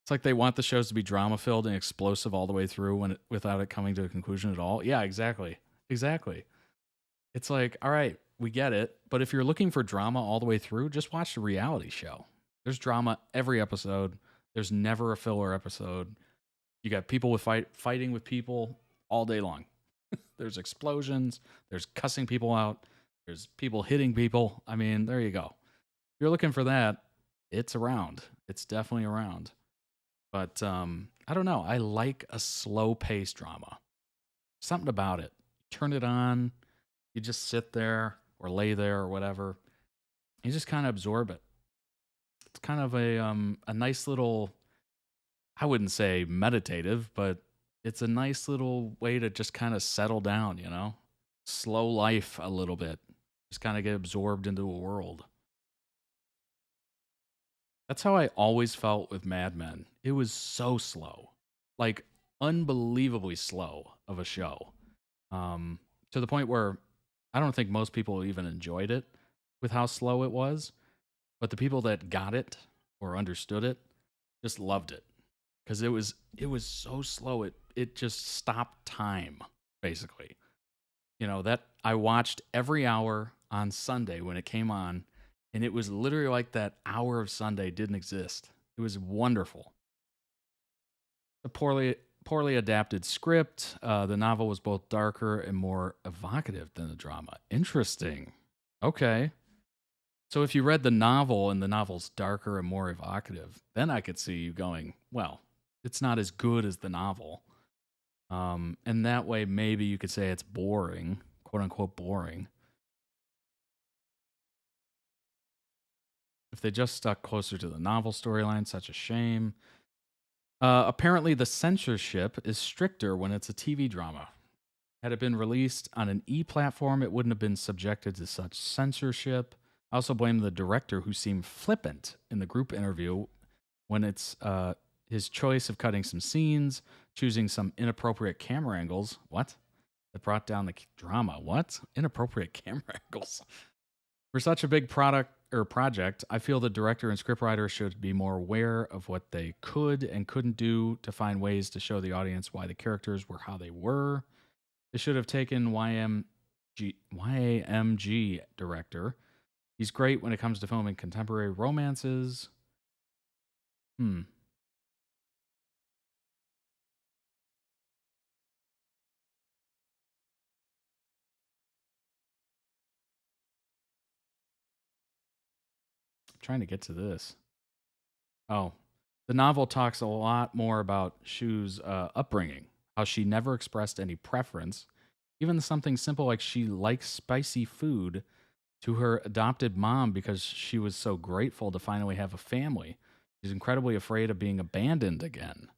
It's like they want the shows to be drama-filled and explosive all the way through without it coming to a conclusion at all. Yeah, exactly. Exactly. It's like, all right, we get it. But if you're looking for drama all the way through, just watch the reality show. There's drama every episode. There's never a filler episode. You got people with fighting with people all day long. There's explosions. There's cussing people out. There's people hitting people. I mean, there you go. If you're looking for that, it's around. It's definitely around. But I don't know. I like a slow-paced drama. Something about it. Turn it on. You just sit there or lay there or whatever. You just kind of absorb it. It's kind of a nice little, I wouldn't say meditative, but it's a nice little way to just kind of settle down, you know? Slow life a little bit. Just kind of get absorbed into a world. That's how I always felt with Mad Men. It was so slow. Like, unbelievably slow of a show. To the point where I don't think most people even enjoyed it with how slow it was. But the people that got it or understood it just loved it. Because it was so slow. It just stopped time, basically. You know, that I watched every hour on Sunday when it came on. And it was literally like that hour of Sunday didn't exist. It was wonderful. A poorly adapted script. The novel was both darker and more evocative than the drama. Interesting. Okay. So if you read the novel and the novel's darker and more evocative, then I could see you going, well, it's not as good as the novel. And that way, maybe you could say it's boring, quote unquote boring. If they just stuck closer to the novel storyline, such a shame. Apparently, the censorship is stricter when it's a TV drama. Had it been released on an e-platform, it wouldn't have been subjected to such censorship. I also blame the director, who seemed flippant in the group interview when it's his choice of cutting some scenes, choosing some inappropriate camera angles. What? That brought down the drama. What? Inappropriate camera angles. For such a big project, I feel the director and scriptwriter should be more aware of what they could and couldn't do to find ways to show the audience why the characters were how they were. They should have taken YAMG director. He's great when it comes to filming contemporary romances. Trying to get to this. Oh, the novel talks a lot more about Shy's upbringing, how she never expressed any preference, even something simple like she likes spicy food, to her adopted mom because she was so grateful to finally have a family. She's incredibly afraid of being abandoned again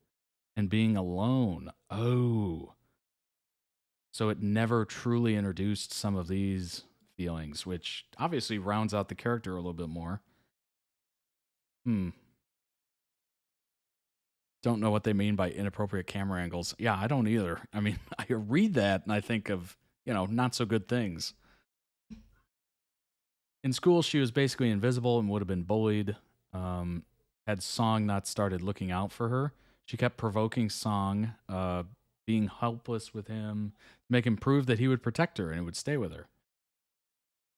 and being alone. Oh. So it never truly introduced some of these feelings, which obviously rounds out the character a little bit more. Don't know what they mean by inappropriate camera angles. Yeah, I don't either. I mean, I read that and I think of, not so good things. In school, she was basically invisible and would have been bullied. Had Song not started looking out for her, she kept provoking Song, being helpless with him, to make him prove that he would protect her and would stay with her.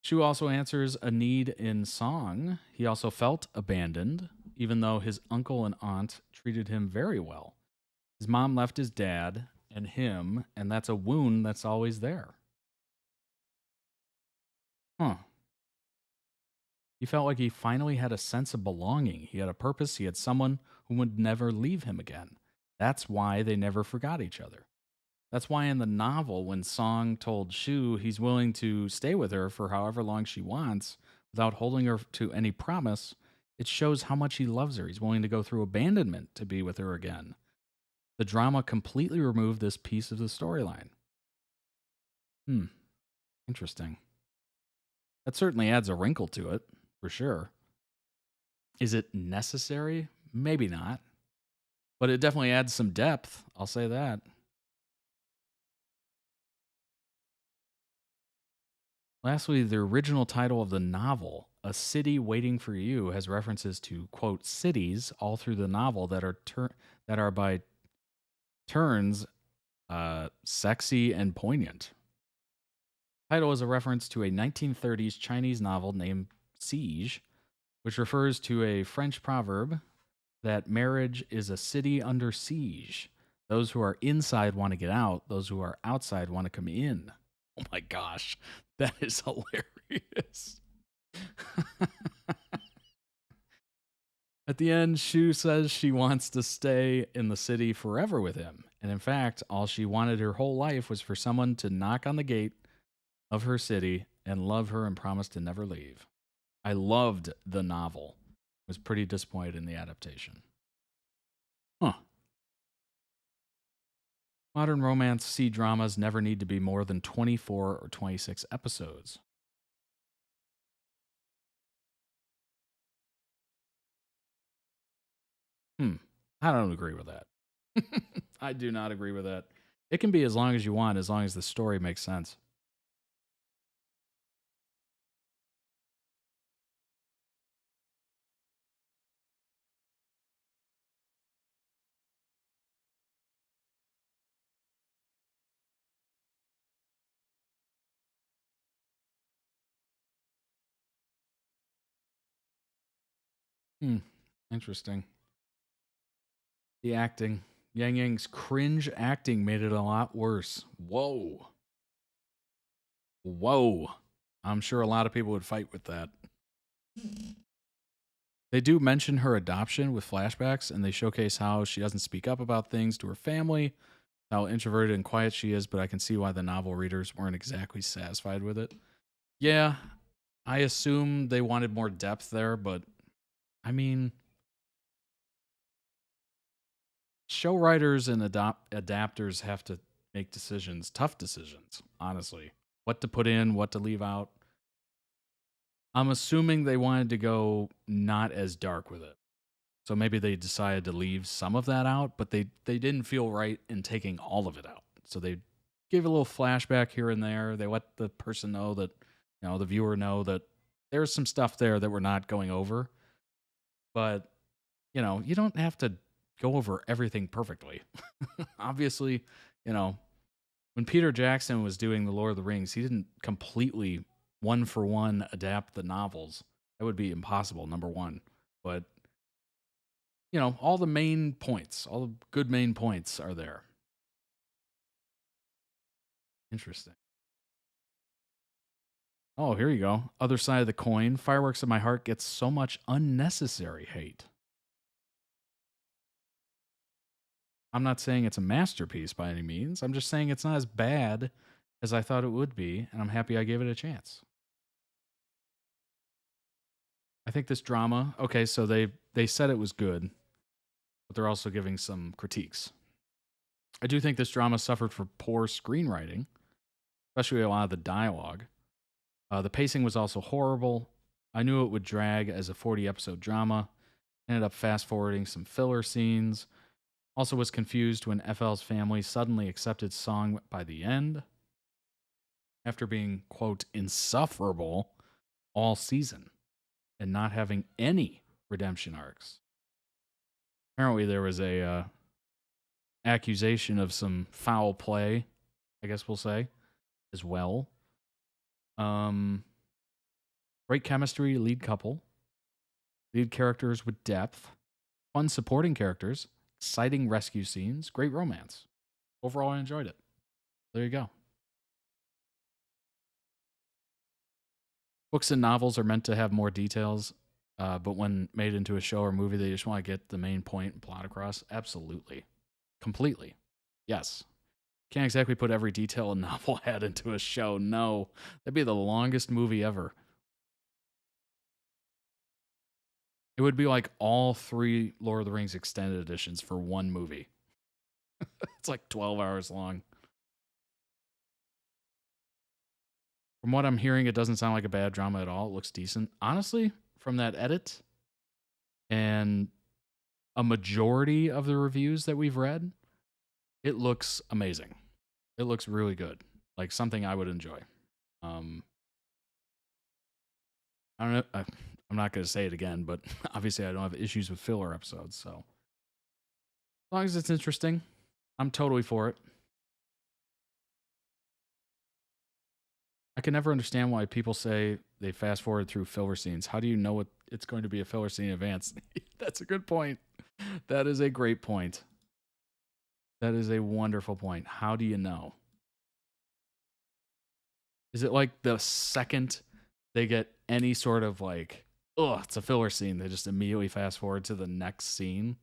Shyy also answers a need in Song. He also felt abandoned, even though his uncle and aunt treated him very well. His mom left his dad and him, and that's a wound that's always there. He felt like he finally had a sense of belonging. He had a purpose. He had someone who would never leave him again. That's why they never forgot each other. That's why in the novel, when Song told Shyy he's willing to stay with her for however long she wants without holding her to any promise, it shows how much he loves her. He's willing to go through abandonment to be with her again. The drama completely removed this piece of the storyline. Interesting. That certainly adds a wrinkle to it, for sure. Is it necessary? Maybe not. But it definitely adds some depth, I'll say that. Lastly, the original title of the novel, A City Waiting for You, has references to, quote, cities all through the novel that are by turns sexy and poignant. The title is a reference to a 1930s Chinese novel named Siege, which refers to a French proverb that marriage is a city under siege. Those who are inside want to get out. Those who are outside want to come in. Oh my gosh, that is hilarious. At the end, Shyy says she wants to stay in the city forever with him. And in fact, all she wanted her whole life was for someone to knock on the gate of her city and love her and promise to never leave. I loved the novel. Was pretty disappointed in the adaptation. Modern romance C-dramas never need to be more than 24 or 26 episodes. I don't agree with that. I do not agree with that. It can be as long as you want, as long as the story makes sense. Interesting. The acting. Yang Yang's cringe acting made it a lot worse. Whoa. I'm sure a lot of people would fight with that. They do mention her adoption with flashbacks, and they showcase how she doesn't speak up about things to her family, how introverted and quiet she is, but I can see why the novel readers weren't exactly satisfied with it. Yeah, I assume they wanted more depth there, but I mean, show writers and adapters have to make decisions, tough decisions, honestly. What to put in, what to leave out. I'm assuming they wanted to go not as dark with it. So maybe they decided to leave some of that out, but they didn't feel right in taking all of it out. So they gave a little flashback here and there. They let the person know that, the viewer know that there's some stuff there that we're not going over. But, you don't have to go over everything perfectly. Obviously, when Peter Jackson was doing The Lord of the Rings, he didn't completely one-for-one adapt the novels. That would be impossible, number one. But, all the main points, all the good main points are there. Interesting. Oh, here you go. Other side of the coin. Fireworks in My Heart gets so much unnecessary hate. I'm not saying it's a masterpiece by any means. I'm just saying it's not as bad as I thought it would be, and I'm happy I gave it a chance. I think this drama, okay, so they said it was good, but they're also giving some critiques. I do think this drama suffered for poor screenwriting, especially a lot of the dialogue. The pacing was also horrible. I knew it would drag as a 40-episode drama. Ended up fast-forwarding some filler scenes. Also was confused when FL's family suddenly accepted Song by the end, after being, quote, insufferable all season and not having any redemption arcs. Apparently there was a accusation of some foul play, I guess we'll say, as well. Great chemistry, lead couple. Lead characters with depth. Fun supporting characters. Exciting rescue scenes. Great romance. Overall, I enjoyed it. There you go. Books and novels are meant to have more details, but when made into a show or movie, they just want to get the main point and plot across. Absolutely. Completely. Yes. Can't exactly put every detail a novel had into a show. No. That'd be the longest movie ever. It would be like all 3 Lord of the Rings extended editions for one movie. It's like 12 hours long. From what I'm hearing, it doesn't sound like a bad drama at all. It looks decent. Honestly, from that edit and a majority of the reviews that we've read, it looks amazing. It looks really good. Like something I would enjoy. I don't know. I'm not going to say it again, but obviously I don't have issues with filler episodes. So as long as it's interesting, I'm totally for it. I can never understand why people say they fast forward through filler scenes. How do you know it's going to be a filler scene in advance? That's a good point. That is a great point. That is a wonderful point. How do you know? Is it like the second they get any sort of like, oh, it's a filler scene, they just immediately fast forward to the next scene?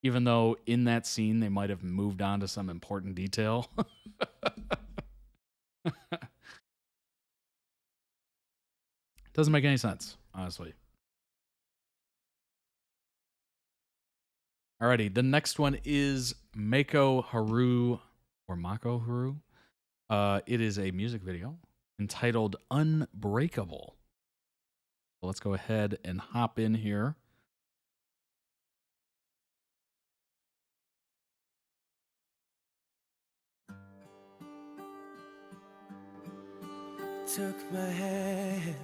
Even though in that scene they might have moved on to some important detail. Doesn't make any sense, honestly. Alrighty, the next one is MakoHaru, or MakoHaru. It is a music video entitled Unbreakable. So let's go ahead and hop in here. Took my hand,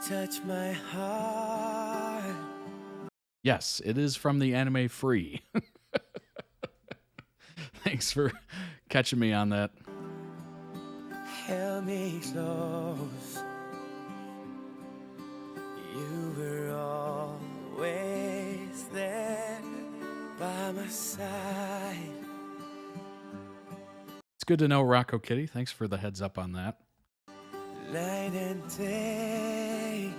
touch my heart. Yes, it is from the anime Free. Thanks for catching me on that. Held me close. You were always there by my side. It's good to know, Rocco Kitty. Thanks for the heads up on that. Night and day,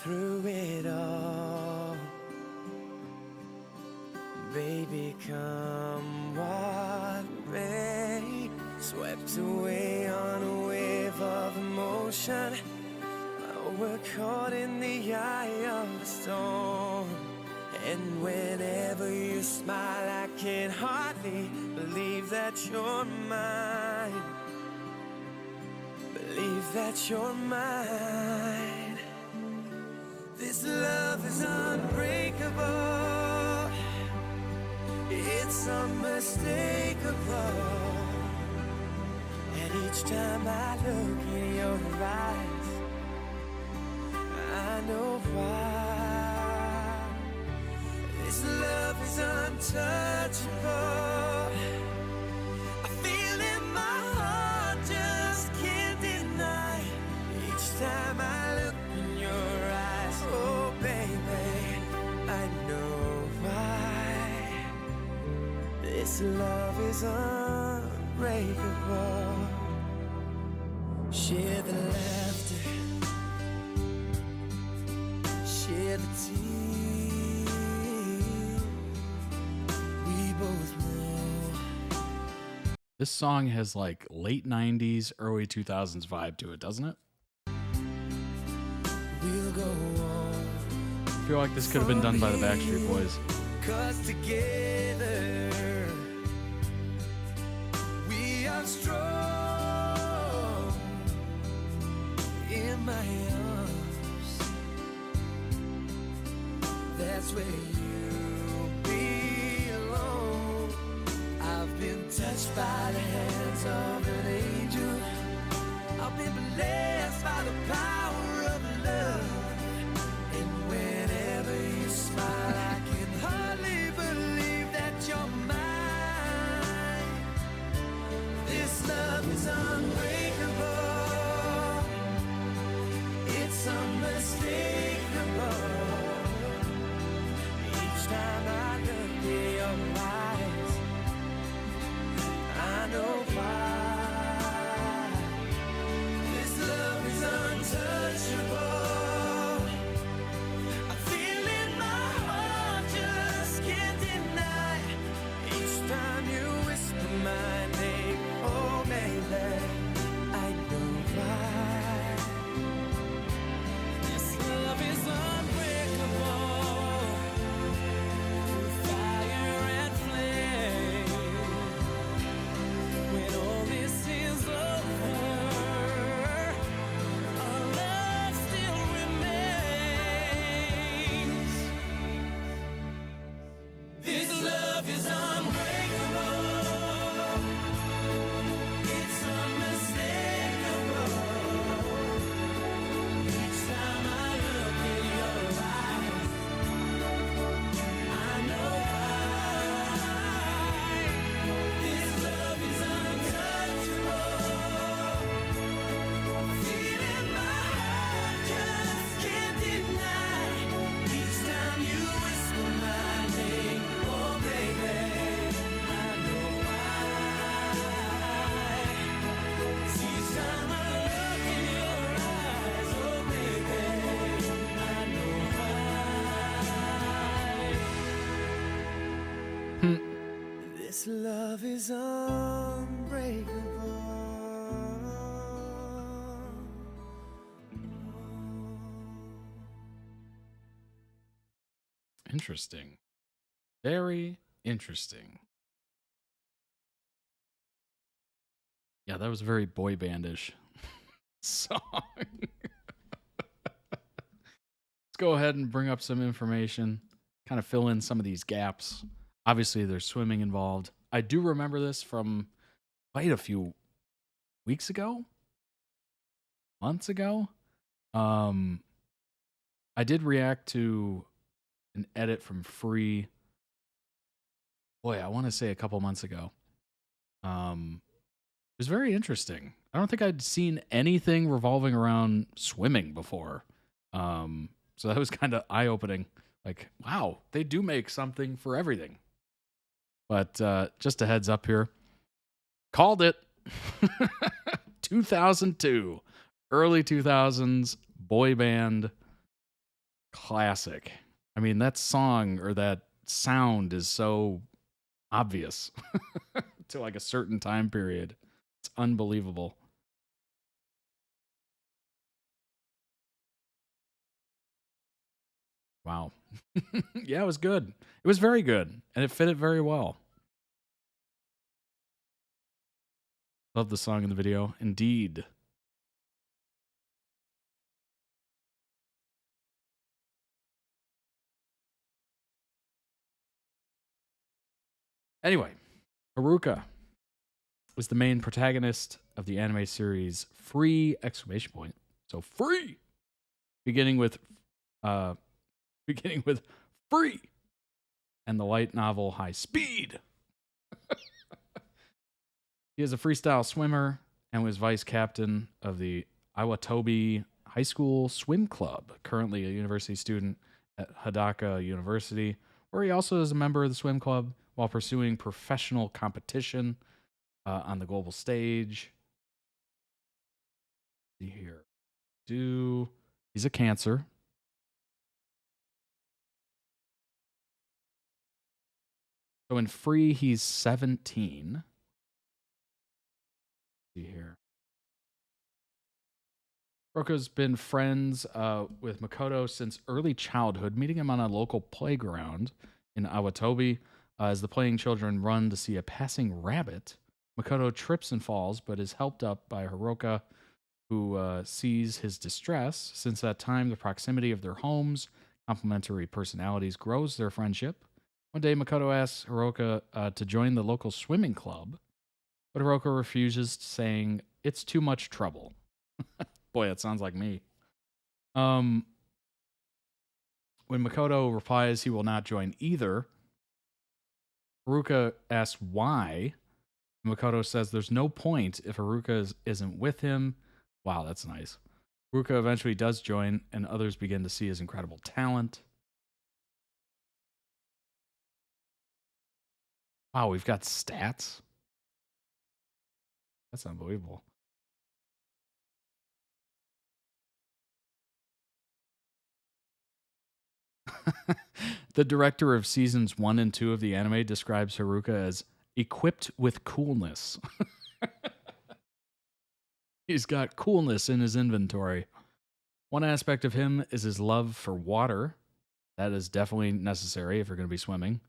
through it all, baby, come what may. Swept away on a wave of emotion. We're caught in the eye of the storm. And whenever you smile, I can hardly believe that you're mine. Believe that you're mine. This love is unbreakable. It's unmistakable. And each time I look in your eyes, I know why. This love is untouchable. I feel in my heart, just can't deny. Each time I look in your eyes, oh baby, I know why. This love is unbreakable. Share the laughter, share the tears. We both know. This song has like late 90s, early 2000s vibe to it, doesn't it? We'll go on. I feel like this could have been done by the Backstreet Boys. 'Cause together we are strong in my arms. That's where you belong. I've been touched by the hands of an angel. I've been blessed by the power of love. And whenever you smile, I can hardly believe that you're mine. This love is unbreakable. It's unmistakable. Each time I look in your eyes, I know why. This love is untouchable. I feel in my heart, just can't deny. Each time you whisper my name, oh baby, I know why. This love is unbreakable. Through fire and flame. When all this is over, our love still remains. This love is unbreakable. It's unmistakable. Each time I look in your eyes, I know why. This love is untouchable. Feel in my heart, just can't deny. Each time you whisper my name, oh baby, I know why. Each time I look in your eyes, oh baby, I know why. This love is unbreakable. Interesting. Very interesting. Yeah, that was very boy bandish song. Let's go ahead and bring up some information, kind of fill in some of these gaps. Obviously, there's swimming involved. I do remember this from quite a few weeks ago, months ago. I did react to an edit from Free. Boy, I want to say a couple months ago. It was very interesting. I don't think I'd seen anything revolving around swimming before. So that was kind of eye-opening. Like, wow, they do make something for everything. But just a heads up here. Called it. 2002. Early 2000s boy band classic. I mean, that song or that sound is so obvious to like a certain time period. It's unbelievable. Wow. Yeah, it was good. It was very good, and it fit it very well. Love the song in the video. Indeed. Anyway, Haruka was the main protagonist of the anime series Free! Exclamation point. So free! Beginning with Free! And the light novel High Speed. He is a freestyle swimmer and was vice captain of the Iwatobi High School Swim Club, currently a university student at Hadaka University, where he also is a member of the swim club while pursuing professional competition on the global stage. Let's see here. He's a Cancer. So in Free, he's 17. Haruka's been friends with Makoto since early childhood, meeting him on a local playground in Awatobi. As the playing children run to see a passing rabbit, Makoto trips and falls, but is helped up by Haruka, who sees his distress. Since that time, the proximity of their homes, complementary personalities, grows their friendship. One day, Makoto asks Haruka to join the local swimming club, but Haruka refuses, saying it's too much trouble. Boy, that sounds like me. When Makoto replies he will not join either, Haruka asks why. Makoto says there's no point if Haruka isn't with him. Wow, that's nice. Haruka eventually does join, and others begin to see his incredible talent. Wow, we've got stats? That's unbelievable. The director of seasons 1 and 2 of the anime describes Haruka as equipped with coolness. He's got coolness in his inventory. One aspect of him is his love for water. That is definitely necessary if you're going to be swimming.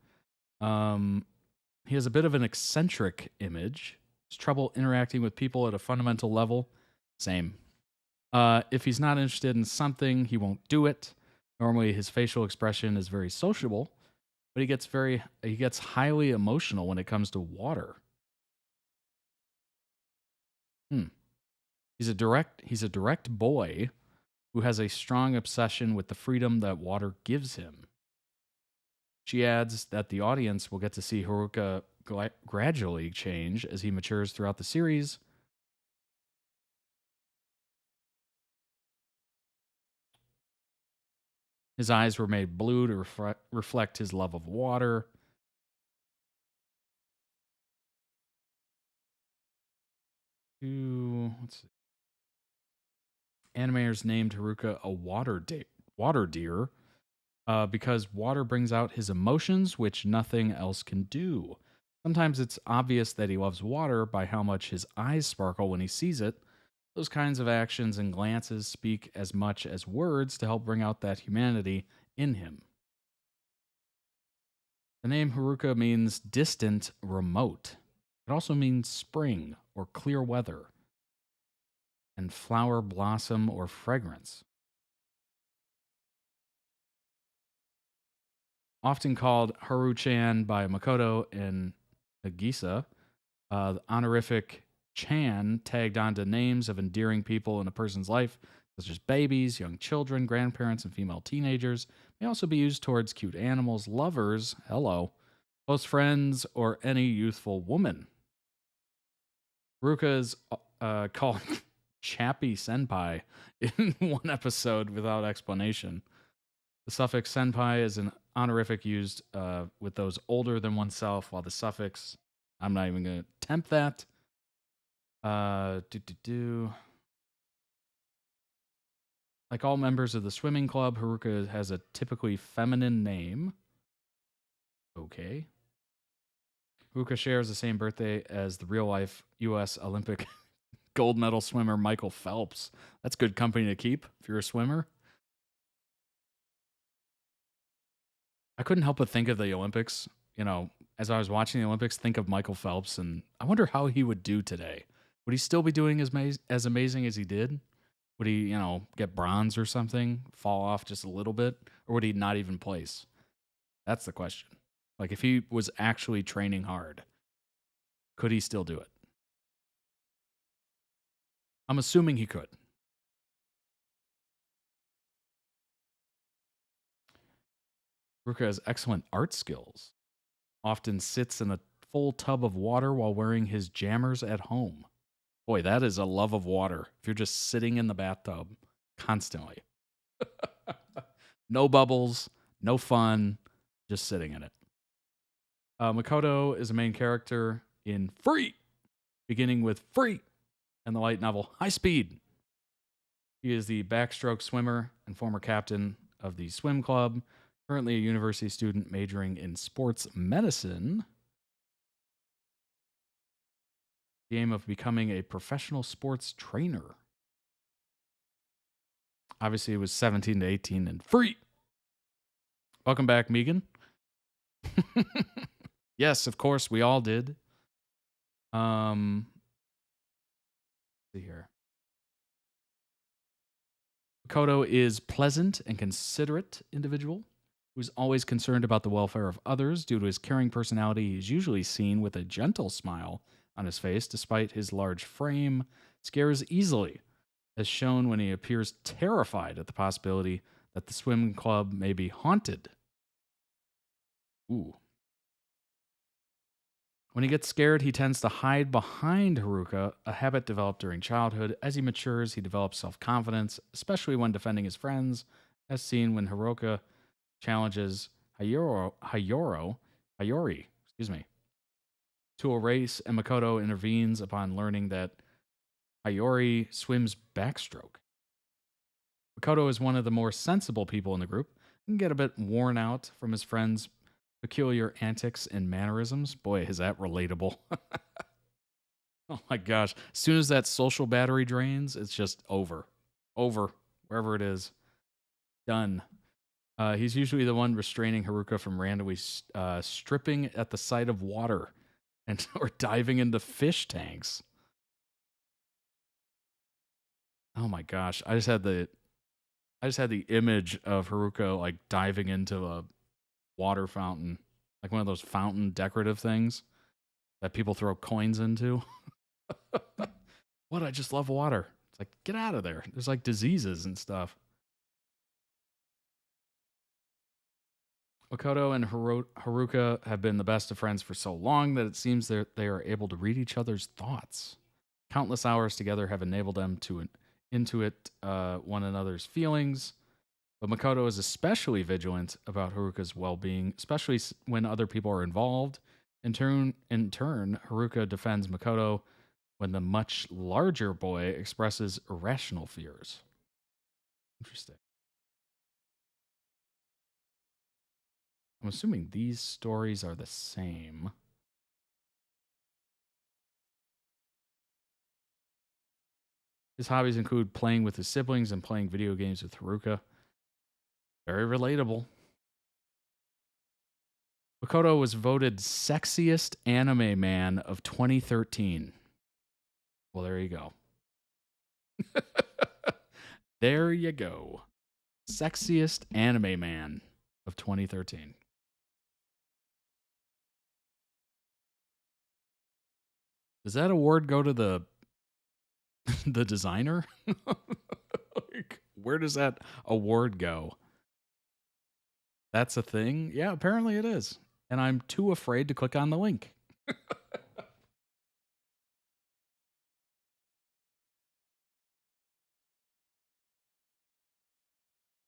He has a bit of an eccentric image. Has trouble interacting with people at a fundamental level. Same. If he's not interested in something, he won't do it. Normally, his facial expression is very sociable, but he gets highly emotional when it comes to water. He's a direct boy who has a strong obsession with the freedom that water gives him. She adds that the audience will get to see Haruka gradually change as he matures throughout the series. His eyes were made blue to reflect his love of water. Let's see. Animators named Haruka a water deer because water brings out his emotions, which nothing else can do. Sometimes it's obvious that he loves water by how much his eyes sparkle when he sees it. Those kinds of actions and glances speak as much as words to help bring out that humanity in him. The name Haruka means distant, remote. It also means spring or clear weather, and flower, blossom, or fragrance. Often called Haru-chan by Makoto and Nagisa, the honorific Chan tagged onto names of endearing people in a person's life, such as babies, young children, grandparents, and female teenagers, may also be used towards cute animals, lovers, close friends, or any youthful woman. Haruka is called Chappy Senpai in one episode without explanation. The suffix senpai is an honorific used with those older than oneself, while the suffix, I'm not even going to attempt that. Like all members of the swimming club, Haruka has a typically feminine name. Okay. Haruka shares the same birthday as the real-life U.S. Olympic gold medal swimmer Michael Phelps. That's good company to keep if you're a swimmer. I couldn't help but think of the Olympics. As I was watching the Olympics, think of Michael Phelps, and I wonder how he would do today. Would he still be doing as amazing as he did? Would he, get bronze or something, fall off just a little bit, or would he not even place? That's the question. Like, if he was actually training hard, could he still do it? I'm assuming he could. Haruka has excellent art skills. Often sits in a full tub of water while wearing his jammers at home. Boy, that is a love of water. If you're just sitting in the bathtub constantly. No bubbles, no fun, just sitting in it. Makoto is a main character in Free, beginning with Free and the light novel High Speed. He is the backstroke swimmer and former captain of the swim club, currently a university student majoring in sports medicine. The aim of becoming a professional sports trainer. Obviously, it was 17 to 18 and free. Welcome back, Megan. Yes, of course, we all did. Let's see here. Makoto is pleasant and considerate individual who's always concerned about the welfare of others. Due to his caring personality, he's usually seen with a gentle smile on his face, despite his large frame. Scares easily, as shown when he appears terrified at the possibility that the swim club may be haunted. Ooh. When he gets scared, he tends to hide behind Haruka, a habit developed during childhood. As he matures, he develops self-confidence, especially when defending his friends, as seen when Haruka challenges Hayori, to a race, and Makoto intervenes upon learning that Hayori swims backstroke. Makoto is one of the more sensible people in the group and get a bit worn out from his friends' peculiar antics and mannerisms. Boy, is that relatable. Oh my gosh. As soon as that social battery drains, it's just over, wherever it is. Done. He's usually the one restraining Haruka from randomly stripping at the sight of water or diving into fish tanks. Oh my gosh. I just had the image of Haruka like diving into a water fountain, like one of those fountain decorative things that people throw coins into. What? I just love water. It's like, get out of there. There's like diseases and stuff. Makoto and Haruka have been the best of friends for so long that it seems that they are able to read each other's thoughts. Countless hours together have enabled them to intuit one another's feelings. But Makoto is especially vigilant about Haruka's well-being, especially when other people are involved. In turn, Haruka defends Makoto when the much larger boy expresses irrational fears. Interesting. I'm assuming these stories are the same. His hobbies include playing with his siblings and playing video games with Haruka. Very relatable. Makoto was voted sexiest anime man of 2013. Well, there you go. There you go. Sexiest anime man of 2013. Does that award go to the designer? Like, where does that award go? That's a thing? Yeah, apparently it is. And I'm too afraid to click on the link.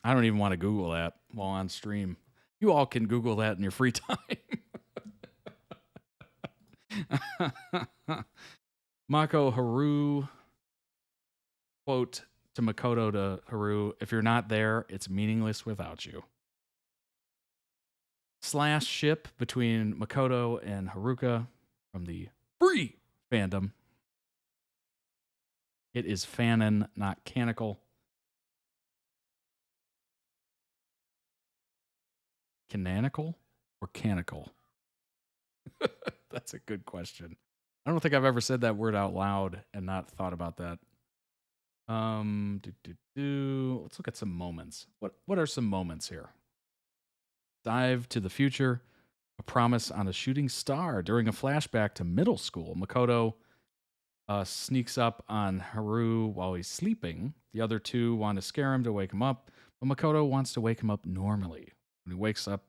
I don't even want to Google that while on stream. You all can Google that in your free time. MakoHaru, quote to Makoto to Haru, if you're not there, it's meaningless without you. Slash ship between Makoto and Haruka from the free fandom. It is fanon, not canonical. Canonical or canonical? That's a good question. I don't think I've ever said that word out loud and not thought about that. Let's look at some moments. What are some moments here? Dive to the future. A promise on a shooting star during a flashback to middle school. Makoto sneaks up on Haru while he's sleeping. The other two want to scare him to wake him up, but Makoto wants to wake him up normally. When he wakes up,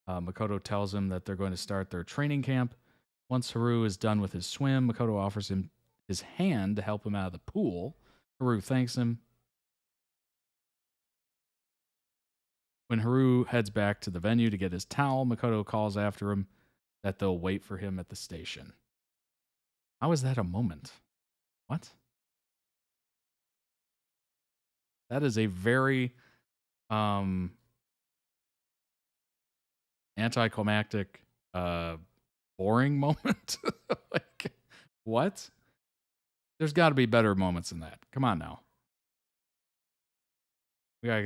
Makoto tells him that they're going to start their training camp. Once Haru is done with his swim, Makoto offers him his hand to help him out of the pool. Haru thanks him. When Haru heads back to the venue to get his towel, Makoto calls after him that they'll wait for him at the station. How is that a moment? What? That is a very anticlimactic, boring moment. Like, what? There's got to be better moments than that. Come on now. We gotta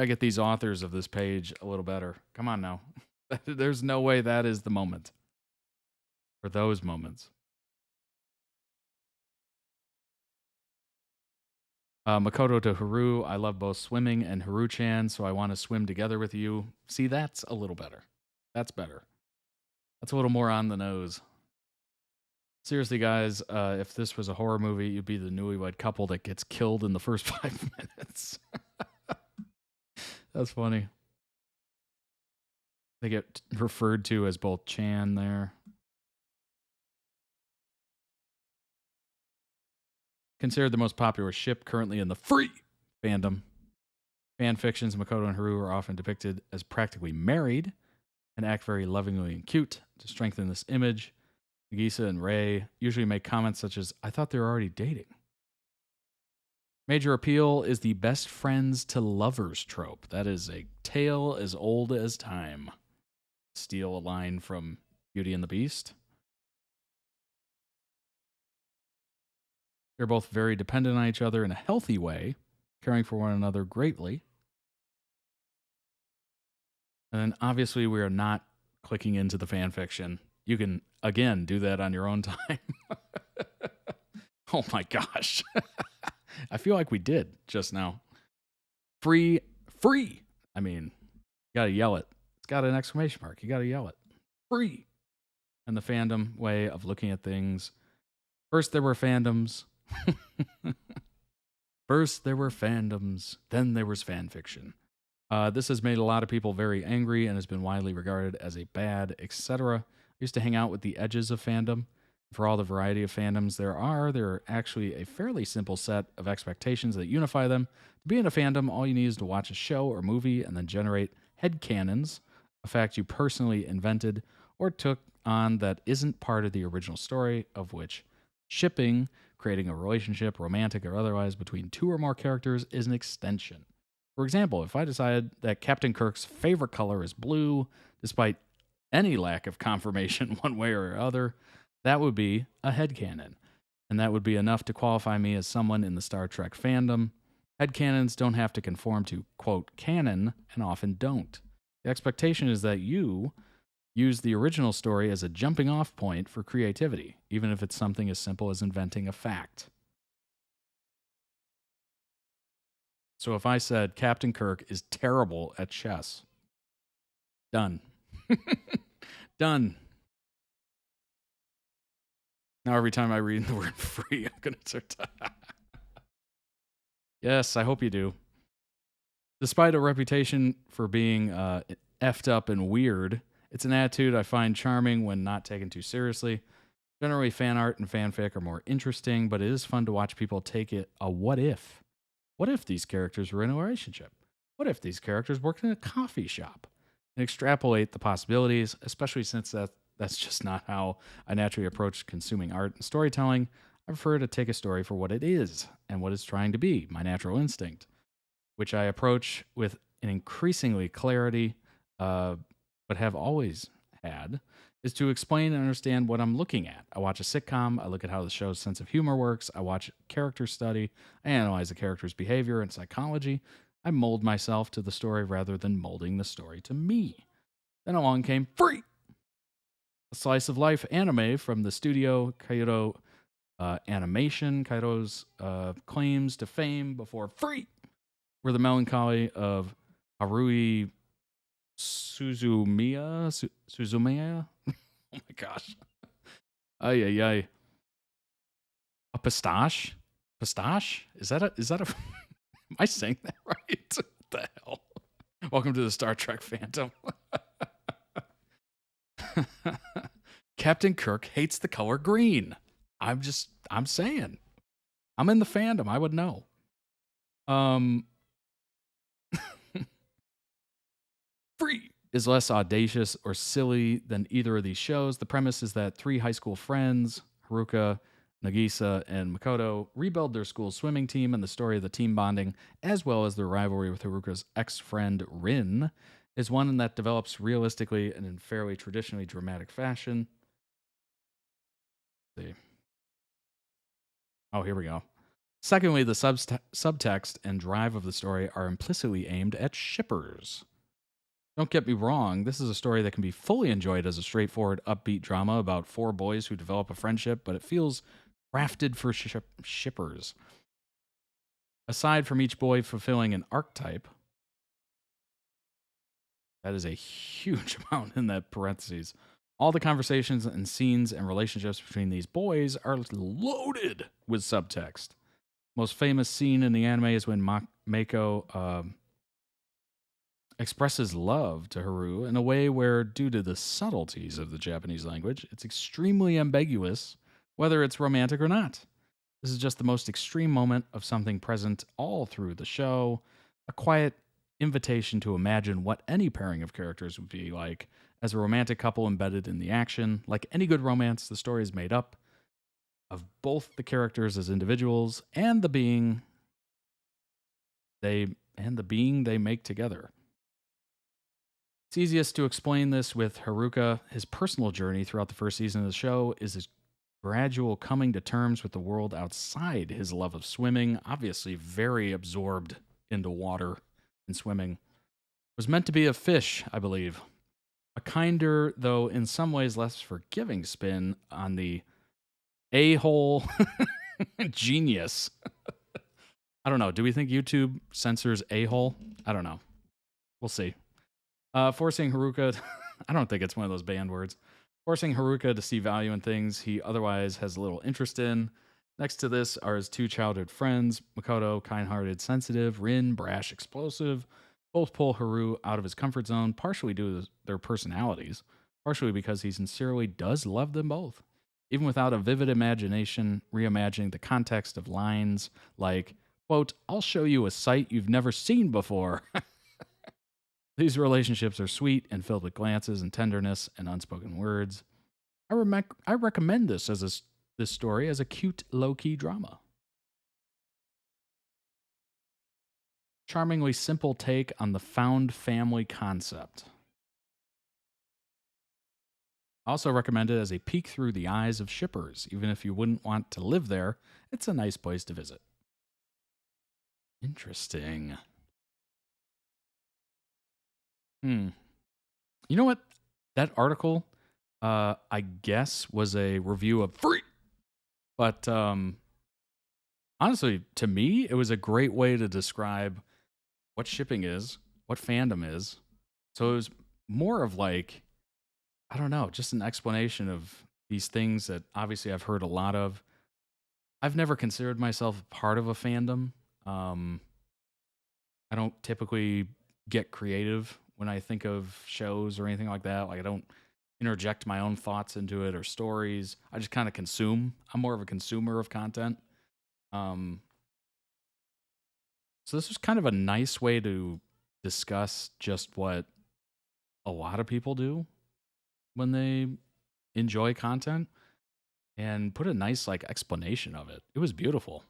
get these authors of this page a little better. Come on now. There's no way that is the moment. For those moments. Makoto to Haru, I love both swimming and Haru-chan, so I want to swim together with you. See, that's a little better. That's better. That's a little more on the nose. Seriously, guys, if this was a horror movie, you'd be the newlywed couple that gets killed in the first 5 minutes. That's funny. They get referred to as both Chan there. Considered the most popular ship currently in the free fandom. Fan fictions, Makoto and Haru are often depicted as practically married and act very lovingly and cute. To strengthen this image, Nagisa and Rei usually make comments such as, I thought they were already dating. Major appeal is the best friends to lovers trope. That is a tale as old as time. Steal a line from Beauty and the Beast. They're both very dependent on each other in a healthy way, caring for one another greatly. And then obviously we are not clicking into the fan fiction. You can, again, do that on your own time. Oh my gosh. I feel like we did just now. Free. I mean, you gotta yell it. It's got an exclamation mark. You gotta yell it. Free. And the fandom way of looking at things. First there were fandoms. First there were fandoms. Then there was fan fiction. This has made a lot of people very angry and has been widely regarded as a bad, etc. I used to hang out with the edges of fandom. For all the variety of fandoms there are actually a fairly simple set of expectations that unify them. To be in a fandom, all you need is to watch a show or movie and then generate headcanons, a fact you personally invented or took on that isn't part of the original story, of which shipping, creating a relationship, romantic or otherwise, between 2 or more characters is an extension. For example, if I decided that Captain Kirk's favorite color is blue, despite any lack of confirmation one way or other, that would be a headcanon. And that would be enough to qualify me as someone in the Star Trek fandom. Headcanons don't have to conform to, quote, canon, and often don't. The expectation is that you use the original story as a jumping off point for creativity, even if it's something as simple as inventing a fact. So if I said Captain Kirk is terrible at chess, done. Done. Now every time I read the word free, I'm going to start Yes, I hope you do. Despite a reputation for being effed up and weird, it's an attitude I find charming when not taken too seriously. Generally, fan art and fanfic are more interesting, but it is fun to watch people take it a what if. What if these characters were in a relationship? What if these characters worked in a coffee shop? And extrapolate the possibilities, especially since that's just not how I naturally approach consuming art and storytelling. I prefer to take a story for what it is and what it's trying to be, my natural instinct, which I approach with an increasingly clarity, but have always had, is to explain and understand what I'm looking at. I watch a sitcom, I look at how the show's sense of humor works, I watch character study, I analyze the character's behavior and psychology, I mold myself to the story rather than molding the story to me. Then along came Free! A slice of life anime from the studio Kyoto Animation. Kyoto's claims to fame before Free were the melancholy of Haruhi Suzumiya? Suzumiya? Oh my gosh. Ay, ay, ay. A pistache? Pistache? Is that a am I saying that right? What the hell? Welcome to the Star Trek Phantom. Captain Kirk hates the color green. I'm saying. I'm in the fandom. I would know. Free is less audacious or silly than either of these shows. The premise is that 3 high school friends, Haruka, Nagisa, and Makoto, rebuild their school's swimming team, and the story of the team bonding, as well as their rivalry with Haruka's ex-friend Rin, is one that develops realistically and in fairly traditionally dramatic fashion. Let's see. Oh, here we go. Secondly, the subtext and drive of the story are implicitly aimed at shippers. Don't get me wrong, this is a story that can be fully enjoyed as a straightforward, upbeat drama about 4 boys who develop a friendship, but it feels crafted for shippers. Aside from each boy fulfilling an archetype, that is a huge amount in that parentheses. All the conversations and scenes and relationships between these boys are loaded with subtext. Most famous scene in the anime is when Mako expresses love to Haru in a way where, due to the subtleties of the Japanese language, it's extremely ambiguous whether it's romantic or not. This is just the most extreme moment of something present all through the show, a quiet invitation to imagine what any pairing of characters would be like as a romantic couple embedded in the action. Like any good romance, the story is made up of both the characters as individuals and the being they make together. It's easiest to explain this with Haruka. His personal journey throughout the first season of the show is his gradual coming to terms with the world outside his love of swimming, obviously very absorbed into water and swimming. It was meant to be a fish, I believe. A kinder, though in some ways less forgiving spin on the a-hole genius. I don't know. Do we think YouTube censors a-hole? I don't know. We'll see. Forcing Haruka... I don't think it's one of those banned words. Forcing Haruka to see value in things he otherwise has little interest in. Next to this are his 2 childhood friends, Makoto, kind-hearted, sensitive, Rin, brash, explosive. Both pull Haru out of his comfort zone, partially due to their personalities, partially because he sincerely does love them both. Even without a vivid imagination, reimagining the context of lines like, quote, "I'll show you a sight you've never seen before." These relationships are sweet and filled with glances and tenderness and unspoken words. I recommend this story as a cute, low-key drama. Charmingly simple take on the found family concept. I also recommend it as a peek through the eyes of shippers. Even if you wouldn't want to live there, it's a nice place to visit. Interesting. You know what? That article, I guess, was a review of Free. But honestly, to me, it was a great way to describe what shipping is, what fandom is. So it was more of like, I don't know, just an explanation of these things that obviously I've heard a lot of. I've never considered myself part of a fandom. I don't typically get creative when I think of shows or anything like that. Like, I don't interject my own thoughts into it or stories. I just kind of consume. I'm more of a consumer of content. So this was kind of a nice way to discuss just what a lot of people do when they enjoy content and put a nice like explanation of it. It was beautiful.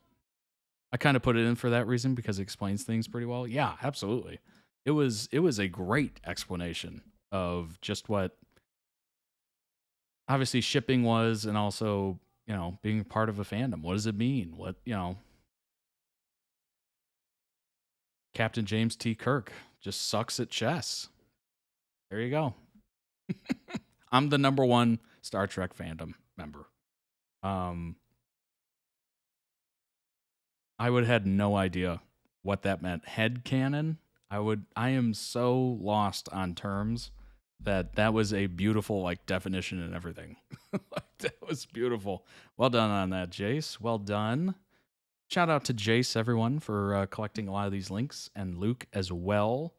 I kind of put it in for that reason because it explains things pretty well. Yeah, absolutely. It was a great explanation of just what obviously shipping was, and also, you know, being part of a fandom. What does it mean? What, you know, Captain James T. Kirk just sucks at chess. There you go. I'm the #1 Star Trek fandom member. I would have had no idea what that meant. Headcanon? I am so lost on terms that was a beautiful like definition and everything. Like, that was beautiful. Well done on that, Jace. Well done. Shout out to Jace, everyone, for collecting a lot of these links, and Luke as well.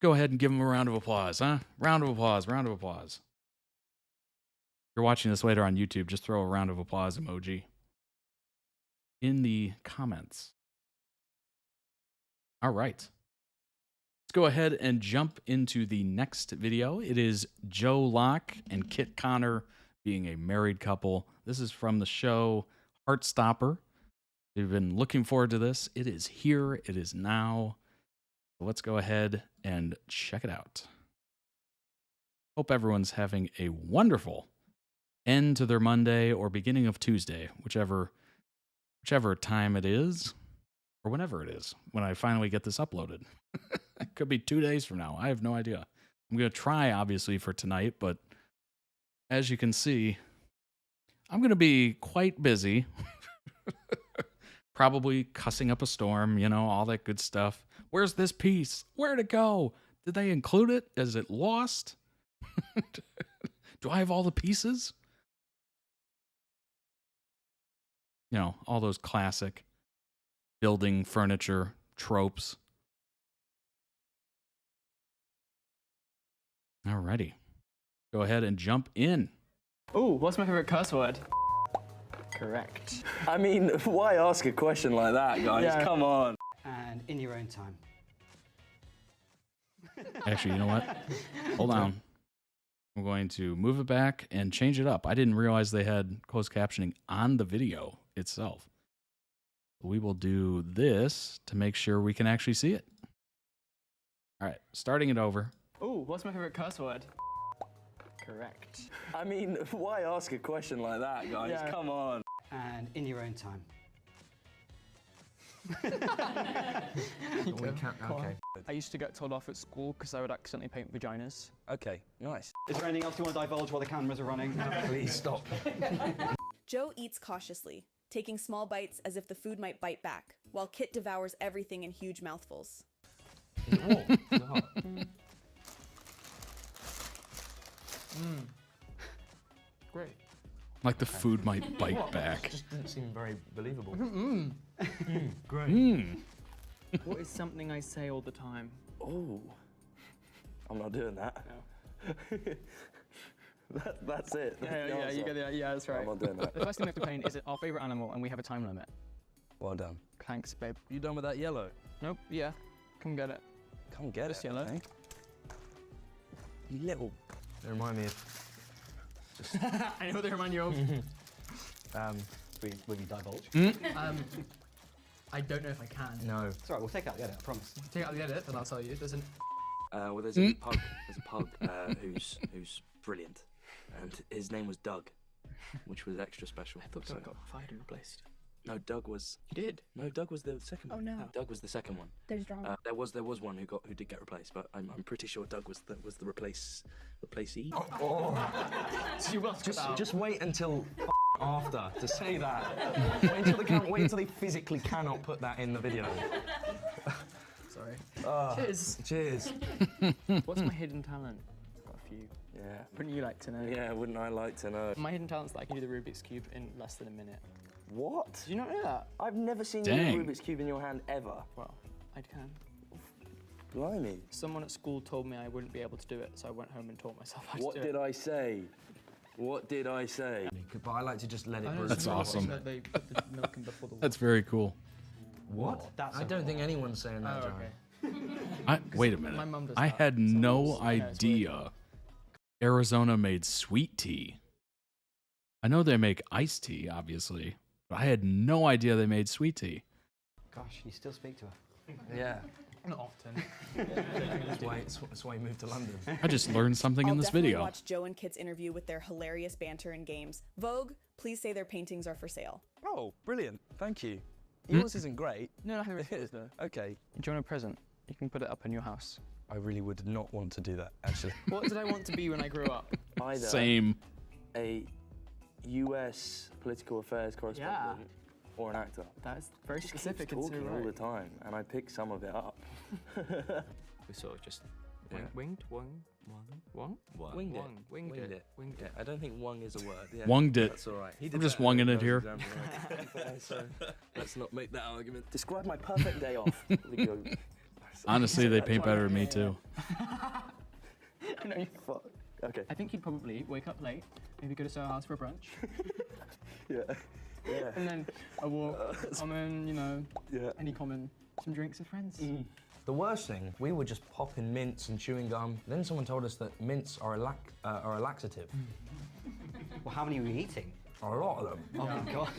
Go ahead and give him a round of applause, huh? Round of applause, round of applause. If you're watching this later on YouTube, just throw a round of applause emoji in the comments. All right. Let's go ahead and jump into the next video. It is Joe Locke and Kit Connor being a married couple. This is from the show Heartstopper. We've been looking forward to this. It is here. It is now. So let's go ahead and check it out. Hope everyone's having a wonderful end to their Monday or beginning of Tuesday, whichever whichever time it is, or whenever it is, when I finally get this uploaded. It could be 2 days from now. I have no idea. I'm going to try, obviously, for tonight, but as you can see, I'm going to be quite busy. Probably cussing up a storm, you know, all that good stuff. Where's this piece? Where'd it go? Did they include it? Is it lost? Do I have all the pieces? You know, all those classic building furniture tropes. Alrighty. Go ahead and jump in. Oh, what's my favorite curse word? Correct. I mean, why ask a question like that, guys? Yeah. Come on. And in your own time. Actually, you know what? Hold on. I'm going to move it back and change it up. I didn't realize they had closed captioning on the video itself. We will do this to make sure we can actually see it. All right, starting it over. Oh, what's my favorite curse word? Correct. I mean, why ask a question like that, guys? Yeah. Come on. And in your own time. Okay. I used to get told off at school because I would accidentally paint vaginas. Okay, nice. Is there anything else you want to divulge while the cameras are running? Please stop. Joe eats cautiously, taking small bites as if the food might bite back, while Kit devours everything in huge mouthfuls. Great. Like the food might bite back. Just didn't seem very believable. Great. Mm. What is something I say all the time? Oh, I'm not doing that. No. That's it. That's the Yeah, answer. you get it. Yeah, that's right. I'm not doing that. The first thing we have to paint is our favorite animal, and we have a time limit. Well done. Thanks, babe. You done with that yellow? Nope. Yeah. Come get it. Come get This it. yellow. Okay? You little. They remind me of. I know what they remind you of. Will you divulge? I don't know if I can. No. It's all right, we'll take out the edit, I promise. Take out the edit, and I'll tell you. There's an. Well, there's a pug. There's a pug who's brilliant, and his name was Doug, which was extra special. I thought So- Doug got fired and replaced. No, Doug was. He did. No, Doug was the second Oh, one. no. Doug was the second one. There's drama. There was one who did get replaced, but I'm pretty sure Doug was the replacee. So you will skip out. Just wait until after to say that. Wait until they physically cannot put that in the video. Sorry. Cheers. Cheers. What's my hidden talent? I've got a few. Yeah. Wouldn't you like to know? Yeah, wouldn't I like to know? My hidden talent's that I can do the Rubik's Cube in less than a minute. What? Did you not know that? I've never seen Dang. a Rubik's Cube in your hand ever. Well, I can. Blimey. Someone at school told me I wouldn't be able to do it, so I went home and taught myself how What to do did it. I say? What did I say? But I like to just let it I know, brew. That's someone awesome. said They put the milk in before the water. That's very cool. What? I don't think anyone's saying that, Oh, John. okay. Wait a minute. My mum does I that, had so no it's- yeah, it's weird. idea Arizona made sweet tea. I know they make iced tea, obviously, but I had no idea they made sweet tea. Gosh, you still speak to her. Yeah. Not often. That's why he moved to London. I just learned something I'll in this definitely video. watch Joe and Kit's interview with their hilarious banter and games. Vogue, please say their paintings are for sale. Oh, brilliant. Thank you. Yours isn't great. No, I think it's though. Okay. Do you want a present? You can put it up in your house. I really would not want to do that, actually. What did I want to be when I grew up? Either Same. a US political affairs correspondent or an actor. That's very Just specific keeps and so talking all the right. time, and I pick some of it up. We sort of just Yeah. winged it. Winged it. Winged Yeah, it. I don't think wung is a word. Yeah, Wunged it. That's all right. He I'm did just that wunging in it here. those exams, so let's not make that argument. Describe my perfect day off. We go. Honestly, they paint better than me too. I know you- Fuck. Okay. I think you'd probably wake up late, maybe go to Soho House for a brunch, Yeah. Yeah. and then a walk, common, you know, Yeah. any common, some drinks with friends. The worst thing, we were just popping mints and chewing gum. Then someone told us that mints are a laxative. Well, how many were you eating? A lot of them. Oh my god.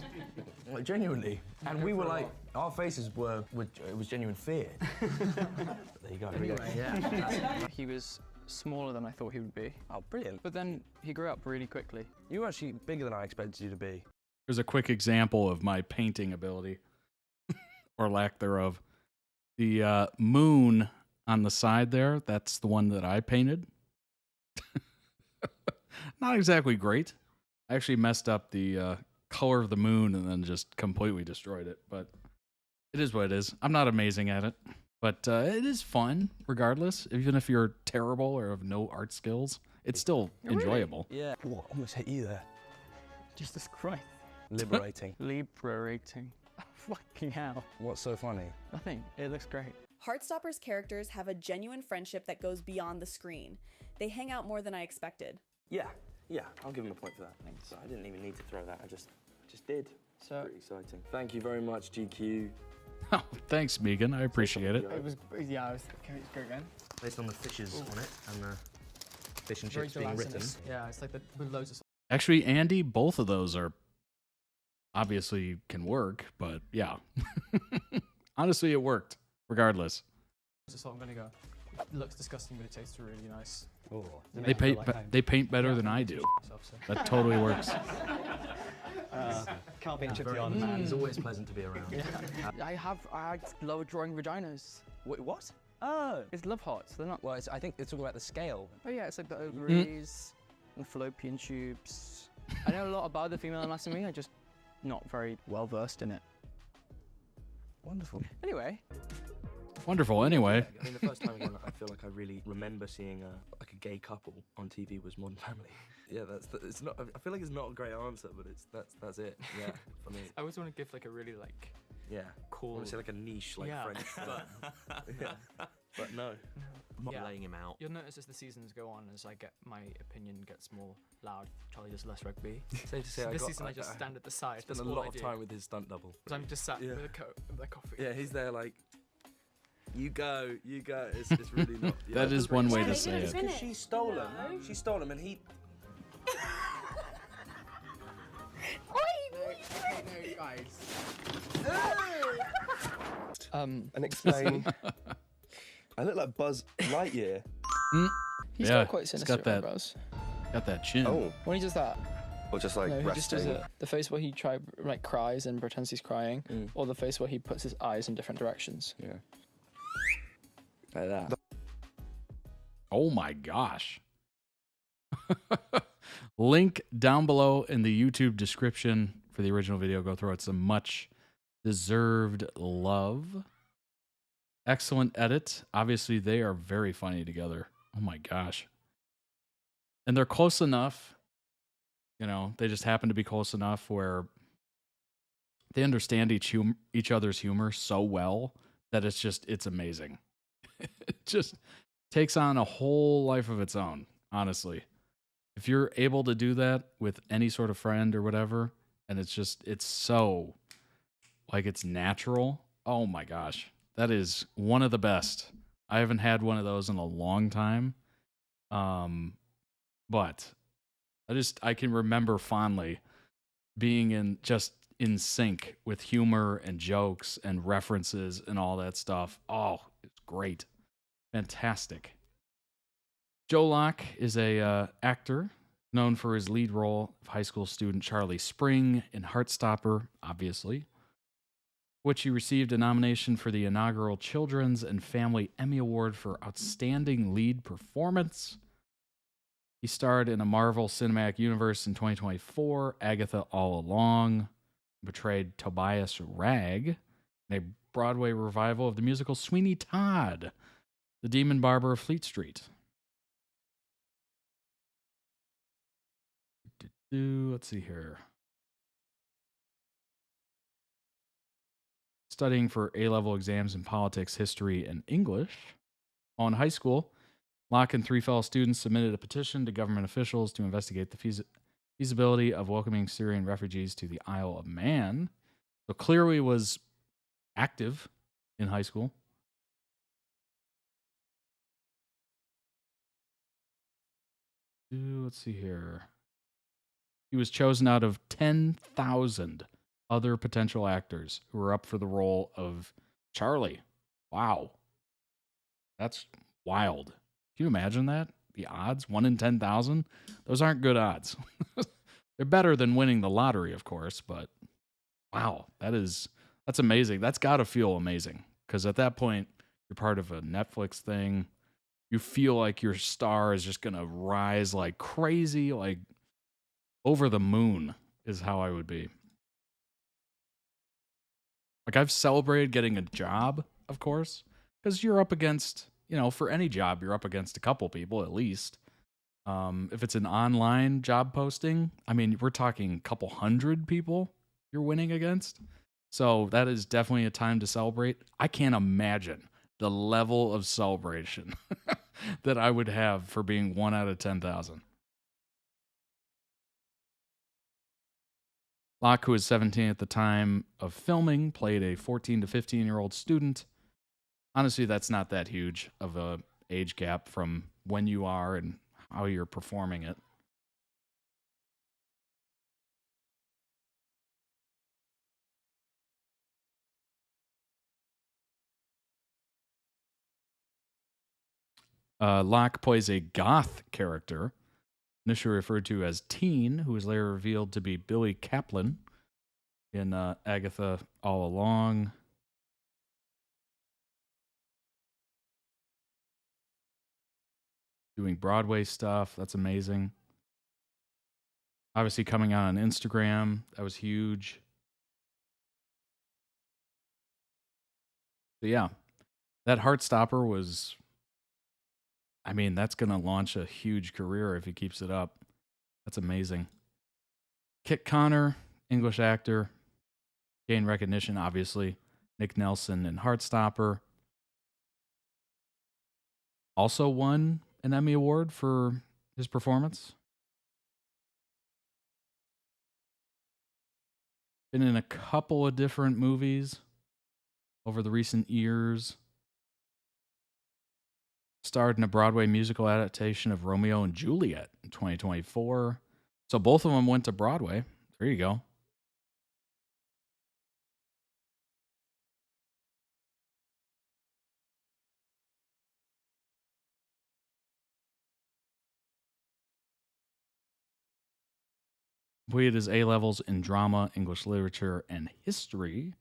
Like, genuinely. And we were like, our faces were it was genuine fear. There you go. Yeah. He was smaller than I thought he would be, Oh, brilliant. but then he grew up really quickly. You were actually bigger than I expected you to be. Here's a quick example of my painting ability, or lack thereof. The moon on the side there, that's the one that I painted. Not exactly great. I actually messed up the color of the moon and then just completely destroyed it, but it is what it is. I'm not amazing at it, but it is fun regardless. Even if you're terrible or have no art skills, it's still enjoyable. Yeah. What? Almost hit you there. Jesus Christ. Liberating. Liberating. Fucking hell. What's so funny? Nothing. It looks great. Heartstopper's characters have a genuine friendship that goes beyond the screen. They hang out more than I expected. Yeah, I'll give him a point for that. Thanks. I didn't even need to throw that. I just did. So pretty exciting. Thank you very much, GQ. Oh, thanks, Megan. I appreciate it. it was can we go again? Based on the fishes on it and the fish and Very chips being written. gelatinous. Yeah, it's like with loads of Actually, Andy, both of those are obviously can work, but yeah. Honestly, it worked regardless. So I'm gonna go. It looks disgusting, but it tastes really nice. Oh. They paint better than I do. That totally works. Can't be chippy on. It's always pleasant to be around. I love drawing vaginas. Wait, what? Oh, it's love hearts. They're not. Well, I think it's all about the scale. Oh yeah, it's like the ovaries and fallopian tubes. I know a lot about the female anatomy. I'm just not very well versed in it. Wonderful. Anyway. Wonderful. Anyway. I mean, the first time again, I feel like I really remember seeing like a gay couple on TV was Modern Family. Yeah, it's not. I feel like it's not a great answer, but that's it. Yeah, for me. I always want to give like a really like. Yeah. Cool. I want to say like a niche like French. But no. I'm not laying him out. You'll notice as the seasons go on, as my opinion gets more loud, Charlie does less rugby. Safe to say, this season I just stand at the side. Spent a lot of time with his stunt double. So I'm just sat with a coat and a coffee. Yeah, he's there like, you go. It's really not. That is one way to say it. Because she stole him. She stole him, and he. No, guys. And explain. I look like Buzz Lightyear. He's got quite sinister eyebrows. Got that chin. Oh. When he does that. Or just like no, he just does resting. the face where he cries and pretends he's crying, or the face where he puts his eyes in different directions. Yeah. Like that. Oh my gosh. Link down below in the YouTube description for the original video. Go throw it some much deserved love. Excellent edit. Obviously, they are very funny together. Oh my gosh. And they're close enough. You know, they just happen to be close enough where they understand each other's humor so well that it's amazing. It just takes on a whole life of its own, honestly. If you're able to do that with any sort of friend or whatever, and it's so like it's natural. Oh my gosh. That is one of the best. I haven't had one of those in a long time. But I can remember fondly being in sync with humor and jokes and references and all that stuff. Oh, it's great. Fantastic. Joe Locke is a actor known for his lead role of high school student Charlie Spring in Heartstopper, obviously, which he received a nomination for the inaugural Children's and Family Emmy Award for Outstanding Lead Performance. He starred in a Marvel Cinematic Universe in 2024, Agatha All Along, portrayed Tobias Ragg in a Broadway revival of the musical Sweeney Todd, the Demon Barber of Fleet Street. Let's see here. Studying for A-level exams in politics, history, and English. While in high school, Locke and three fellow students submitted a petition to government officials to investigate the feasibility of welcoming Syrian refugees to the Isle of Man. So clearly was active in high school. Let's see here. He was chosen out of 10,000 other potential actors who were up for the role of Charlie. Wow. That's wild. Can you imagine that? The odds? 1 in 10,000? Those aren't good odds. They're better than winning the lottery, of course, but wow, that's amazing. That's got to feel amazing because at that point, you're part of a Netflix thing. You feel like your star is just going to rise like crazy, like over the moon is how I would be. Like I've celebrated getting a job, of course, because you're up against, for any job, you're up against a couple people at least. If it's an online job posting, I mean, we're talking a couple hundred people you're winning against. So that is definitely a time to celebrate. I can't imagine the level of celebration that I would have for being 1 out of 10,000. Locke, who was 17 at the time of filming, played a 14 to 15-year-old student. Honestly, that's not that huge of a age gap from when you are and how you're performing it. Locke plays a goth character, initially referred to as Teen, who was later revealed to be Billy Kaplan in Agatha All Along. Doing Broadway stuff. That's amazing. Obviously coming out on Instagram. That was huge. So yeah, that Heartstopper was, I mean, that's going to launch a huge career if he keeps it up. That's amazing. Kit Connor, English actor. Gained recognition, obviously. Nick Nelson in Heartstopper. Also won an Emmy Award for his performance. Been in a couple of different movies over the recent years. Starred in a Broadway musical adaptation of Romeo and Juliet in 2024. So both of them went to Broadway. There you go. Completed his A-levels in drama, English literature, and history.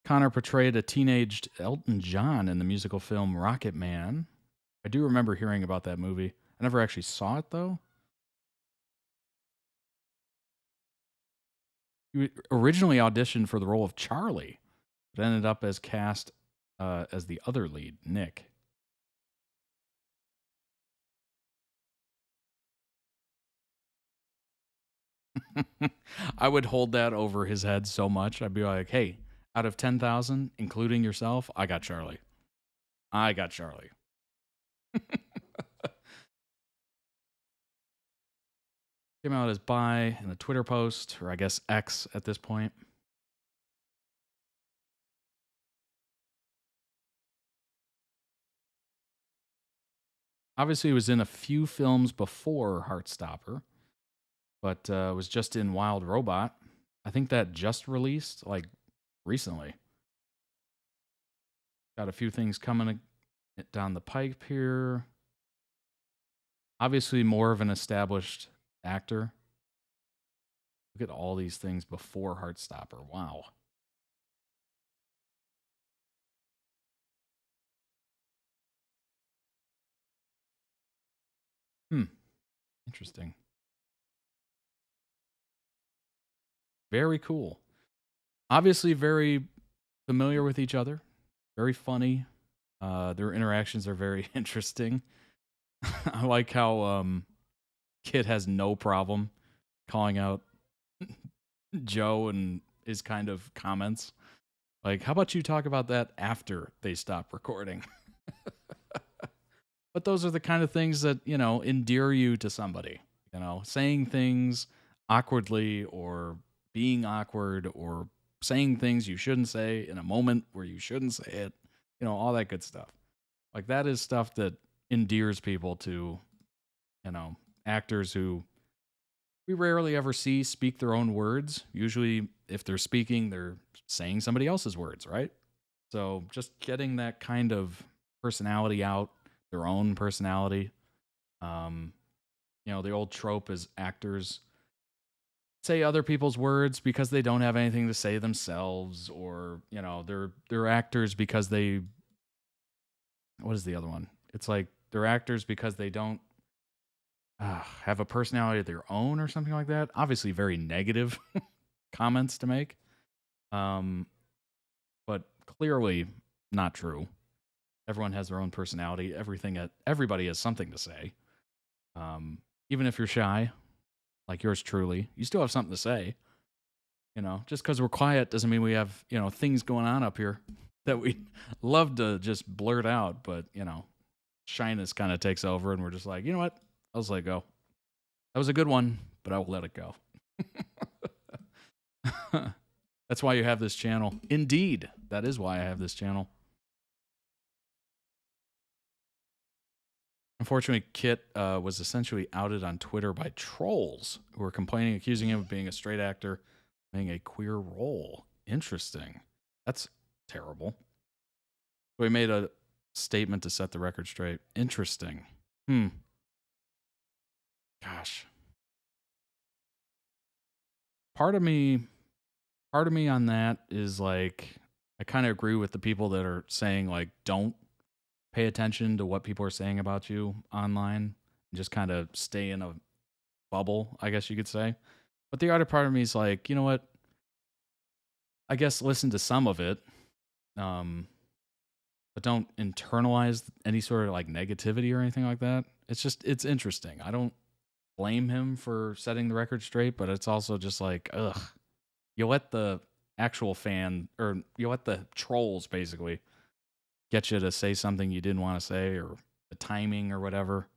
Connor portrayed a teenaged Elton John in the musical film Rocket Man. I do remember hearing about that movie. I never actually saw it, though. He originally auditioned for the role of Charlie, but ended up as cast as the other lead, Nick. I would hold that over his head so much. I'd be like, hey, out of 10,000, including yourself, I got Charlie. I got Charlie. Came out as bi in a Twitter post, or I guess X at this point. Obviously, he was in a few films before Heartstopper, but was just in Wild Robot. I think that just released, like, recently. Got a few things coming down the pipe here. Obviously, more of an established actor. Look at all these things before Heartstopper. Wow. Interesting. Very cool. Obviously, very familiar with each other. Very funny. Their interactions are very interesting. I like how Kit has no problem calling out Joe and his kind of comments. Like, how about you talk about that after they stop recording? But those are the kind of things that, endear you to somebody. Saying things awkwardly or being awkward or saying things you shouldn't say in a moment where you shouldn't say it. All that good stuff. Like, that is stuff that endears people to, actors who we rarely ever see speak their own words. Usually, if they're speaking, they're saying somebody else's words, right? So just getting that kind of personality out, their own personality. The old trope is actors say other people's words because they don't have anything to say themselves, or they're actors because they. What is the other one? It's like they're actors because they don't have a personality of their own or something like that. Obviously, very negative comments to make, but clearly not true. Everyone has their own personality. Everybody has something to say. Even if you're shy, like yours truly, you still have something to say. Just because we're quiet doesn't mean we have, things going on up here that we love to just blurt out. But, shyness kind of takes over and we're just like, you know what? I'll just let it go. That was a good one, but I will let it go. That's why you have this channel. Indeed, that is why I have this channel. Unfortunately, Kit was essentially outed on Twitter by trolls who were complaining, accusing him of being a straight actor, playing a queer role. Interesting. That's terrible. So he made a statement to set the record straight. Interesting. Gosh. Part of me on that is like, I kind of agree with the people that are saying like, don't pay attention to what people are saying about you online and just kind of stay in a bubble, I guess you could say. But the other part of me is like, you know what? I guess listen to some of it, but don't internalize any sort of like negativity or anything like that. It's interesting. I don't blame him for setting the record straight, but it's also just like, ugh. You let the actual fan, or you let the trolls basically get you to say something you didn't want to say, or the timing or whatever.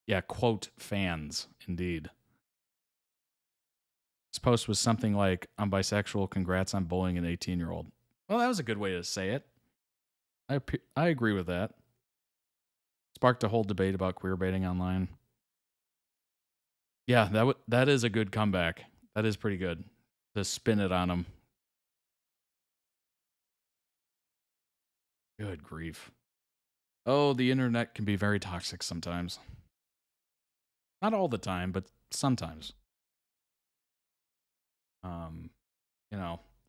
Yeah, quote fans, indeed. This post was something like, I'm bisexual, congrats on bullying an 18-year-old. Well, that was a good way to say it. I agree with that. Sparked a whole debate about queer baiting online. Yeah, that is a good comeback. That is pretty good. To spin it on him. Good grief. Oh, the internet can be very toxic sometimes. Not all the time, but sometimes.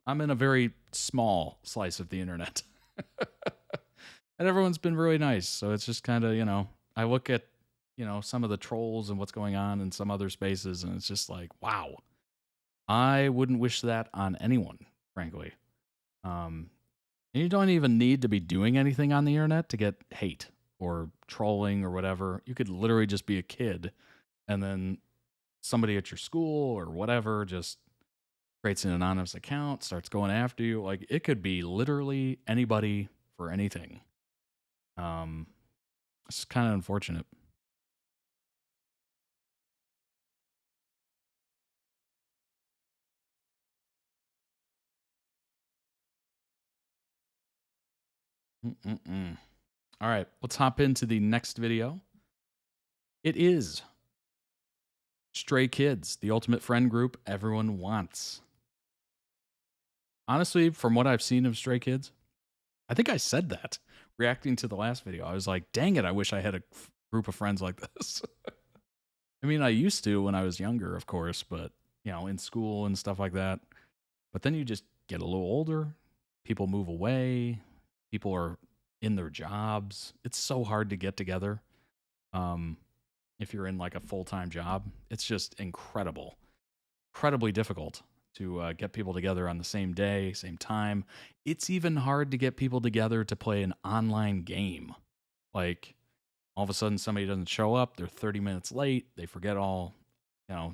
I'm in a very small slice of the internet. And everyone's been really nice. So it's just kind of, I look at, some of the trolls and what's going on in some other spaces, and it's just like, wow. I wouldn't wish that on anyone, frankly. And you don't even need to be doing anything on the internet to get hate or trolling or whatever. You could literally just be a kid, and then somebody at your school or whatever just creates an anonymous account, starts going after you. Like, it could be literally anybody for anything. It's kind of unfortunate. All right, let's hop into the next video. It is Stray Kids, the ultimate friend group everyone wants. Honestly, from what I've seen of Stray Kids, I think I said that reacting to the last video. I was like, dang it, I wish I had a group of friends like this. I mean, I used to when I was younger, of course, but, in school and stuff like that. But then you just get a little older, people move away, people are in their jobs. It's so hard to get together. If you're in like a full-time job, it's just incredibly difficult to get people together on the same day, same time. It's even hard to get people together to play an online game. Like, all of a sudden somebody doesn't show up, they're 30 minutes late, they forget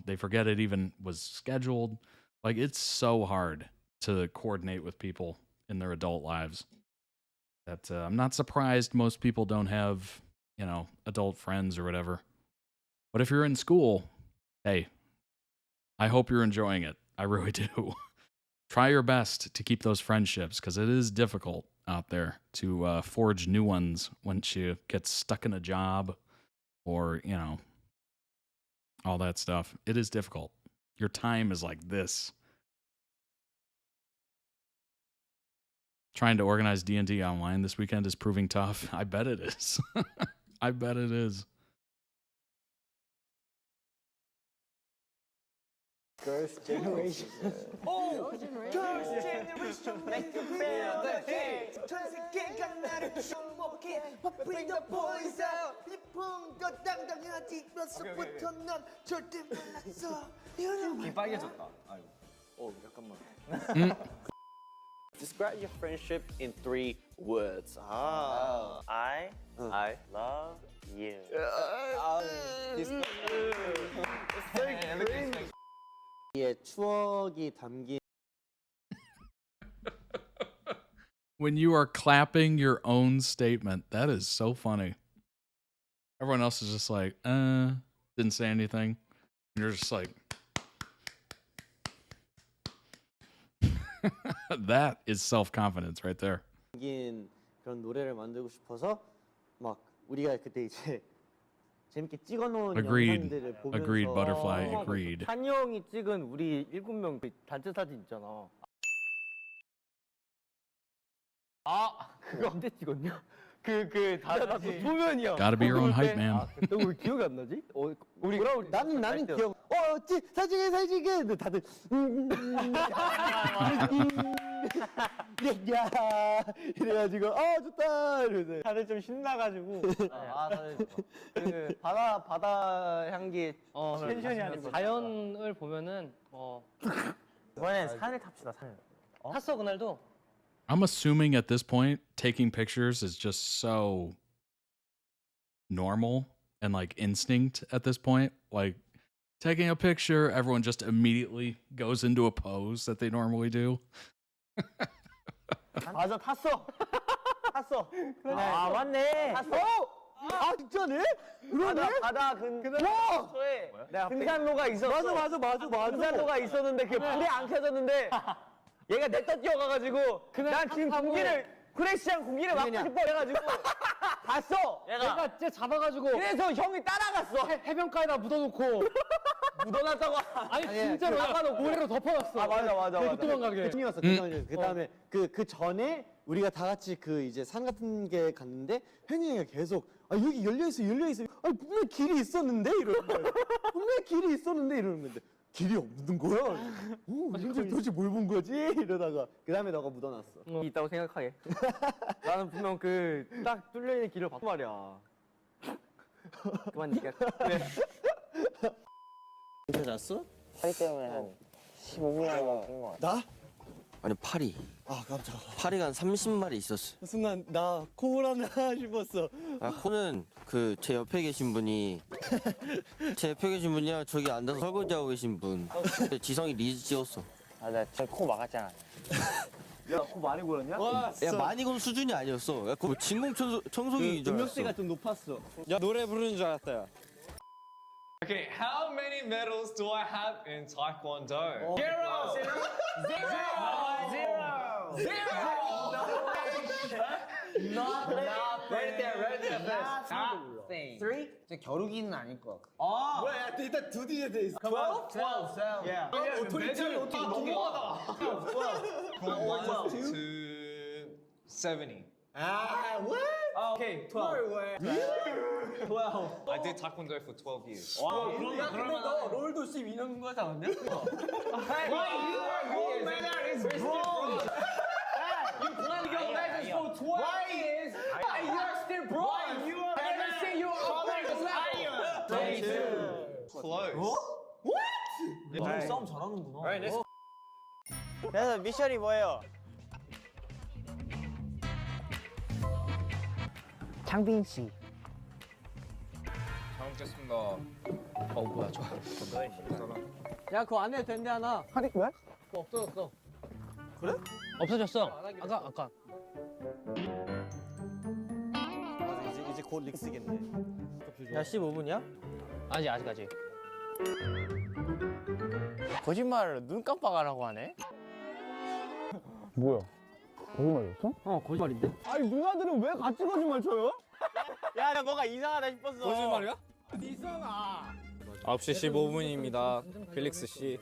they forget it even was scheduled. Like, it's so hard to coordinate with people in their adult lives that I'm not surprised most people don't have, adult friends or whatever. But if you're in school, hey, I hope you're enjoying it. I really do. Try your best to keep those friendships, because it is difficult out there to forge new ones once you get stuck in a job or, all that stuff. It is difficult. Your time is like this. Trying to organize D&D online this weekend is proving tough. I bet it is. I bet it is. Girls' generation. Oh, girls' generation make you feel the heat. 전 세계가 나를 주목해. Bring the boys out. 리풍도 당당하지. 벌써부터 넌 절대 몰랐어. 귀 빨개졌다. 아이고. 잠깐만. Describe your friendship in 3 words. I love you. 의 추억이 담긴. When you are clapping your own statement, that is so funny. Everyone else is just like, didn't say anything. And you're just like, that is self-confidence right there. 그런 노래를 만들고 싶어서 막 우리가 그때 이제 재밌게 찍어놓은 영상들을 보면서 Agreed, Butterfly, agreed. 한이 형이 찍은 우리 7명 단체 사진 있잖아. 그거 언제 찍었냐? 다 소면이야. Gotta be your own hype, man. 너 왜 기억이 안 나지? 우리 나는 기억. 사진에 근데 다들 야 이래가지고 좋다 이러면서 다들 좀 신나가지고 다들 그 바다 향기 텐션이 아니고 자연을 보면은 이번엔 산을 탑시다. 산을. 탔어 그날도. I'm assuming at this point, taking pictures is just so normal and like instinct at this point. Like taking a picture, everyone just immediately goes into a pose that they normally do. 맞아 탔어. 맞네. 탔어. 진짜네? 그러네? 바다 근처에 등산로가 있었어. 맞아. 등산로가 있었는데 그게 불이 안 켜졌는데 얘가 냅다 뛰어가가지고 난 지금 프레시한 공기를 막고 싶어 해가지고 갔어. 얘가 진짜 잡아가지고 그래서 형이 따라갔어. 해변가에다 묻어놓고 묻어놨다고. 아니 진짜로 나가놓고 모래로 덮어놨어. 맞아. 못 도망가게. 그다음에 그 전에 우리가 다 같이 그 이제 산 같은 게 갔는데 현영이가 계속 여기 열려 있어. 분명 길이 있었는데 이러는 거야. 분명 길이 있었는데 이러는 건데 길이 없는 거야. 도대체 뭘 본 거지? 이러다가 그다음에 너가 묻어놨어. 있다고 생각하게. 나는 분명 그 딱 뚫려 있는 길을 봤단 말이야. 그만 얘기해. 진짜 잤어? 파리 때문에 한 15분 정도 뛴것 같아. 나? 아니 파리. 깜짝아. 파리가 한 30마리 있었어. 그 순간 나 코라나 싶었어. 코는 제 옆에 계신 분이 랑 저기 앉아서 설거지하고 계신 분. 지성이 리즈 찍었어. 나 코 막았잖아. 야, 코 많이 골았냐? 야 많이 건 수준이 아니었어. 야 그 진공 청소기인 줄 알았어. 음역대가 좀 높았어. 야 노래 부르는 줄 알았다. 야. Okay, how many medals do I have in Taekwondo? Zero. Right there first. Nothing. 3? 겨루기는 아닐 것 같고. 뭐야? 일단 두 뒤에 돼 있어. 12. Yeah. 메달이 어떻게 너무하다. 1 to 70. what? Okay, 12. 12. I did Taekwondo for 12 years. 그러면 너 롤도 12년 거지 않았냐? Your medal is bronze. You played your medals for 12 years. And you're still bronze. I never say you're up there. 22. Close. 너 싸움 잘하는구나. Right, let's 그래서 미션이 뭐예요? 장빈 씨. 잘 먹겠습니다. 뭐야, 좋아. 야, 그거 안 해도 된대 하나. 아니 왜? 그거 없어졌어. 그래? 없어졌어. 아까. 맞아, 이제 곧 릭스겠네. 야, 15분이야? 아직. 거짓말을 눈 깜빡하라고 하네. 뭐야? 거짓말이었어? 거짓말인데? 아니 누나들은 왜 같이 거짓말 쳐요? 야, 나 뭔가 이상하다 싶었어. 거짓말이야? 이상아. 9시 15분입니다. 필릭스 씨.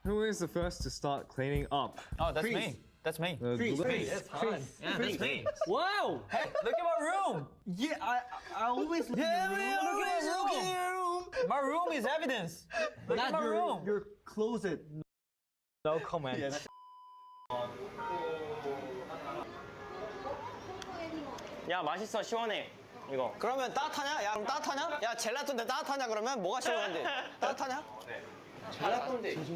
Who is the first to start cleaning up? Oh, that's me. That's me. That's hot. Yeah, that's me. Wow! Hey, look at my room. Yeah, I always look at my room. My room is evidence. Look at my room. Your closet. No comment. 야, 맛있어, 시원해. 이거. 그러면 따뜻하냐? 야, 그럼 따뜻하냐? 야, 젤라또인데 따뜻하냐? 그러면 뭐가 시원한데? 따뜻하냐? 네.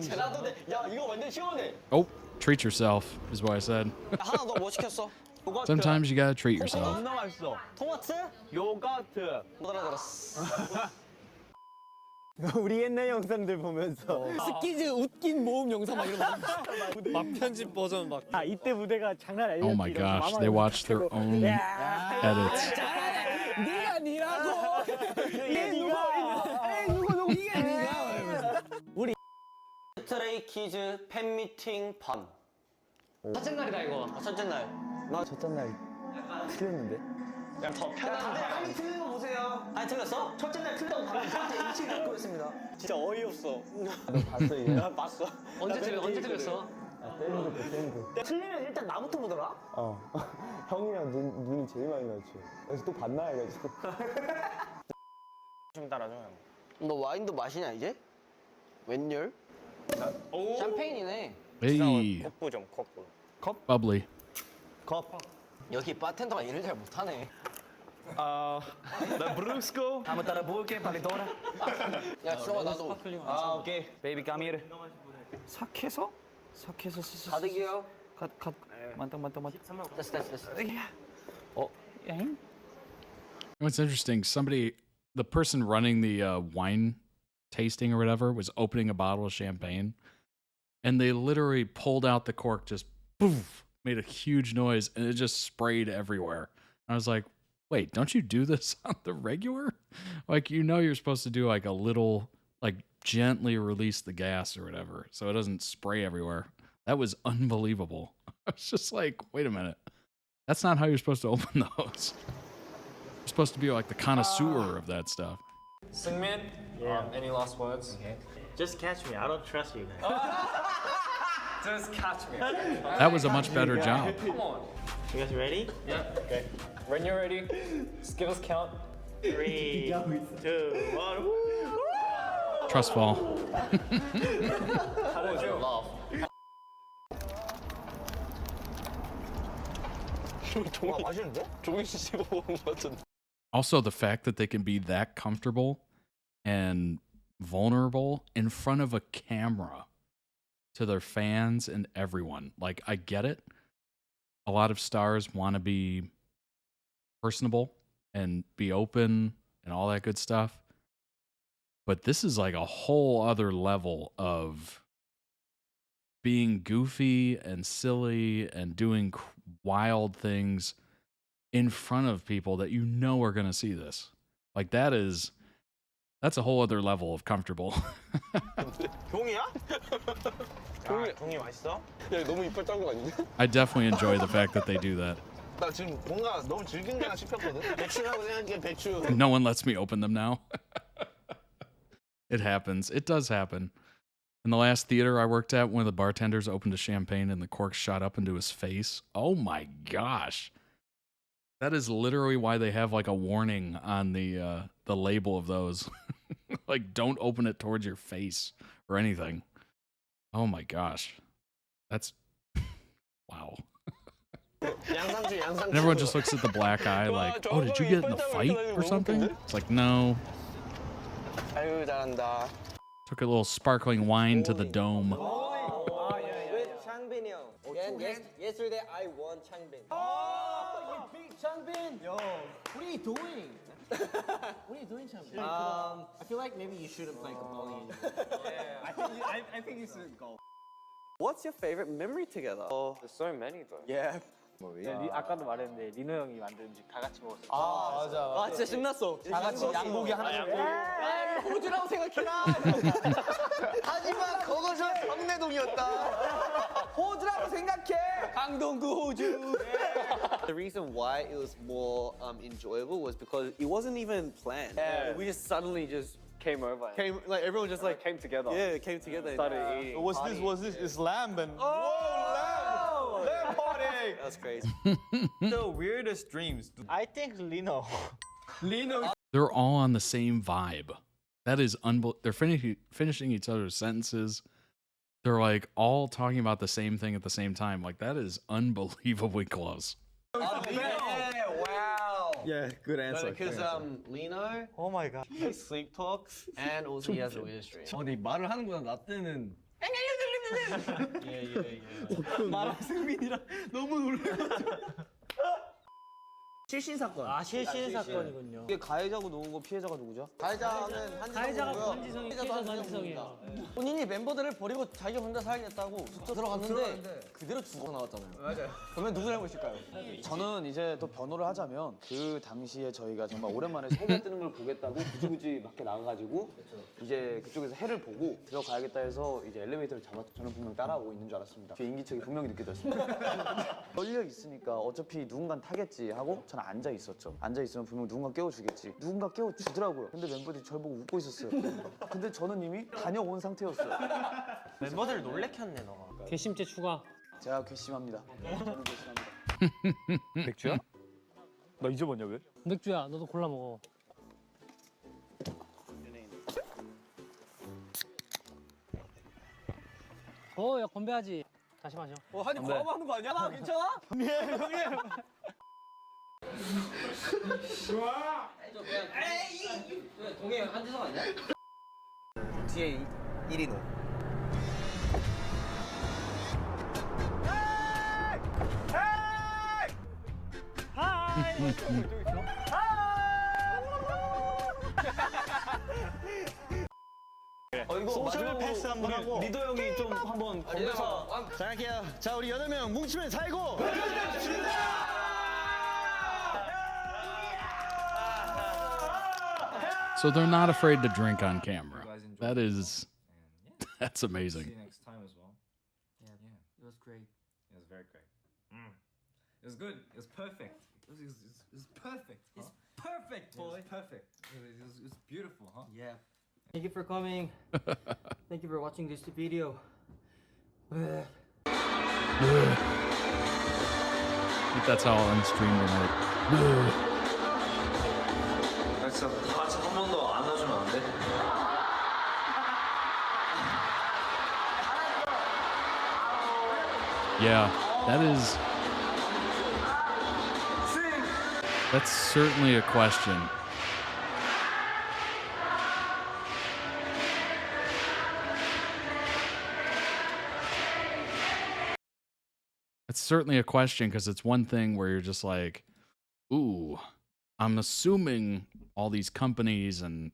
젤라또인데. 야, 이거 완전 시원해. Oh, treat yourself is what I said. 하나 더 뭐 시켰어? Sometimes you gotta treat yourself. 겁나 맛있어. 토마토? 요거트. 못 알아들었어. 우리 옛날 영상들 보면서 스키즈 웃긴 모음 영상 막 이런 거. 막 편집 버전 막. 아 이때 무대가 장난 아니었지. Oh my gosh, they watched their own edits. 네가 니라고. 이게 누가 이게 네가. 우리 스트레이 키즈 팬미팅 밤. 첫째 날이다 이거. 첫째 날. 나 첫째 날 틀렸는데. 그냥 더 편한데. 아니 틀린 거 보세요. 아니 틀렸어? 첫째 날 틀렸다고 방금 저한테 인식 갖고 있습니다. 진짜 어이없어. 너 봤어 이거? 나 봤어. 언제 틀렸어? 땡그. 틀리면 일단 나부터 보더라. 형이랑 눈이 제일 많이 났지. 그래서 또 봤나 해가지고. 좀 따라줘 형. 너 와인도 마시냐 이제? 웬열? 샴페인이네. Hey, 컵부 좀 컵부. bubbly. 컵. 여기 바텐더가 일을 잘 못하네. 나 브루스코. 한번 따라볼게 빨리 돌아. 야 지성아 나도. 아 오케이. 베이비 까미르. sak해서 가득이요. 갓 많다. 됐어. What's interesting, the person running the wine tasting or whatever was opening a bottle of champagne, and they literally pulled out the cork, just poof, made a huge noise, and it just sprayed everywhere. I was like, wait, don't you do this on the regular? Like, you're supposed to do like a little, like gently release the gas or whatever, so it doesn't spray everywhere. That was unbelievable. I was just like, wait a minute. That's not how you're supposed to open those. You're supposed to be like the connoisseur of that stuff. Sungmin, any last words? Okay. Just catch me. I don't trust you guys. Just catch me. That was a much better job. Come on. You guys ready? Yeah. Okay. When you're ready, just give us count. 3, 2, 1. Trust fall. How was your laugh? 와 맛있는데? 종이 씹어먹은 것 같은데. Also, the fact that they can be that comfortable and vulnerable in front of a camera to their fans and everyone. Like, I get it. A lot of stars want to be personable and be open and all that good stuff. But this is like a whole other level of being goofy and silly and doing wild things in front of people that you know are going to see this. Like, that's a whole other level of comfortable. 종이야? 종이 맛있어? 야 너무 이빨 짠 거 아니냐? I definitely enjoy the fact that they do that. 나 지금 뭔가 너무 질긴 게나 씹혔거든? 배추라고 생각해 배추. No one lets me open them now. It happens. It does happen. In the last theater I worked at, one of the bartenders opened a champagne and the cork shot up into his face. Oh my gosh. That is literally why they have like a warning on the label of those. Like, don't open it towards your face or anything. Oh my gosh. That's wow. And everyone just looks at the black eye like, oh, did you get in a fight or something? It's like, no. 아유 잘한다. Took a little sparkling wine to the dome. With Changbin 형. Yesterday I won Changbin. Oh, you beat Changbin. Yo, what are you doing? What are you doing, Changbin? I feel like maybe you shouldn't play bowling anymore. Yeah, I think you should go. What's your favorite memory together? There's so many though. Yeah. 아까도 말했는데 리노 형이 만든 음식 다 같이 먹었어. 아 맞아. 아 진짜 신났어. 다 같이 양고기 하나. 호주라고 생각해라. 하지만 그것은 성내동이었다. 호주라고 생각해. 강동구 호주. The reason why it was more enjoyable was because it wasn't even planned. Yeah. We just suddenly just came over. Came like everyone just like came together. Yeah, it came together. Started eating. What's this? What's this? It's lamb and lamb party. That's crazy. The weirdest dreams. I think Lino. They're all on the same vibe. That is they're finishing each other's sentences. They're like all talking about the same thing at the same time. Like that is unbelievably close. Wow. Yeah, good answer. Because Lino. Oh my god. He sleep talks and also he has a weird stream. 근데 말을 하는구나. 나 때는. 말하는 승민이랑 너무 놀래가지고. 실신 사건. 아 실신 사건이군요. 이게 가해자고 누구고 피해자가 누구죠? 가해자는 가해자가 한지성이고요. 피해자도 한지성이에요. 본인이 멤버들을 버리고 자기 혼자 살겠다고 숙소 들어갔는데 그대로 죽어 나왔잖아요. 맞아요. 그러면 누구 잘못일까요? 저는 이제 또 변호를 하자면 그 당시에 저희가 정말 오랜만에 소개 뜨는 걸 보겠다고 굳이 밖에 나가가지고 이제 그쪽에서 해를 보고 들어가야겠다 해서 이제 엘리베이터를 잡았죠. 저는 분명 따라오고 있는 줄 알았습니다. 제 인기척이 분명히 느껴졌습니다. 열려 있으니까 어차피 누군간 타겠지 하고 저는 앉아 있었죠. 앉아 있으면 분명 누군가 깨워주겠지. 누군가 깨워주더라고요. 근데 멤버들이 저를 보고 웃고 있었어요. 근데 저는 이미 다녀온 상태였어요. 멤버들 놀래켰네 너가. 괘씸죄 추가. 제가 괘씸합니다. 저는 괘씸합니다. 맥주야? 나 잊어봤냐 왜? 맥주야 너도 골라 먹어. 야 건배하지. 다시 마셔. 한입 과거 하는 거 아니야? 나 괜찮아? 형님. 좋아. 동해 한지성 아니야? 뒤에 1인호. 이거 소셜 패스 한번 하고 리더 형이 좀 한번 건배사. 자 할게요. 자 우리 8명 뭉치면 살고. So they're not afraid to drink on camera. That's amazing. See you next time as well. Yeah, it was great. It was very great. It was good. It was perfect. It was perfect. Huh? It's perfect, boy. It was perfect. It was beautiful, huh? Yeah. Thank you for coming. Thank you for watching this video. I think that's how I'll end stream tonight. 진짜 다 같이 한 번 더 안아주면 안 돼? Yeah, that's certainly a question. It's certainly a question because it's one thing where you're just like, ooh, I'm assuming all these companies and,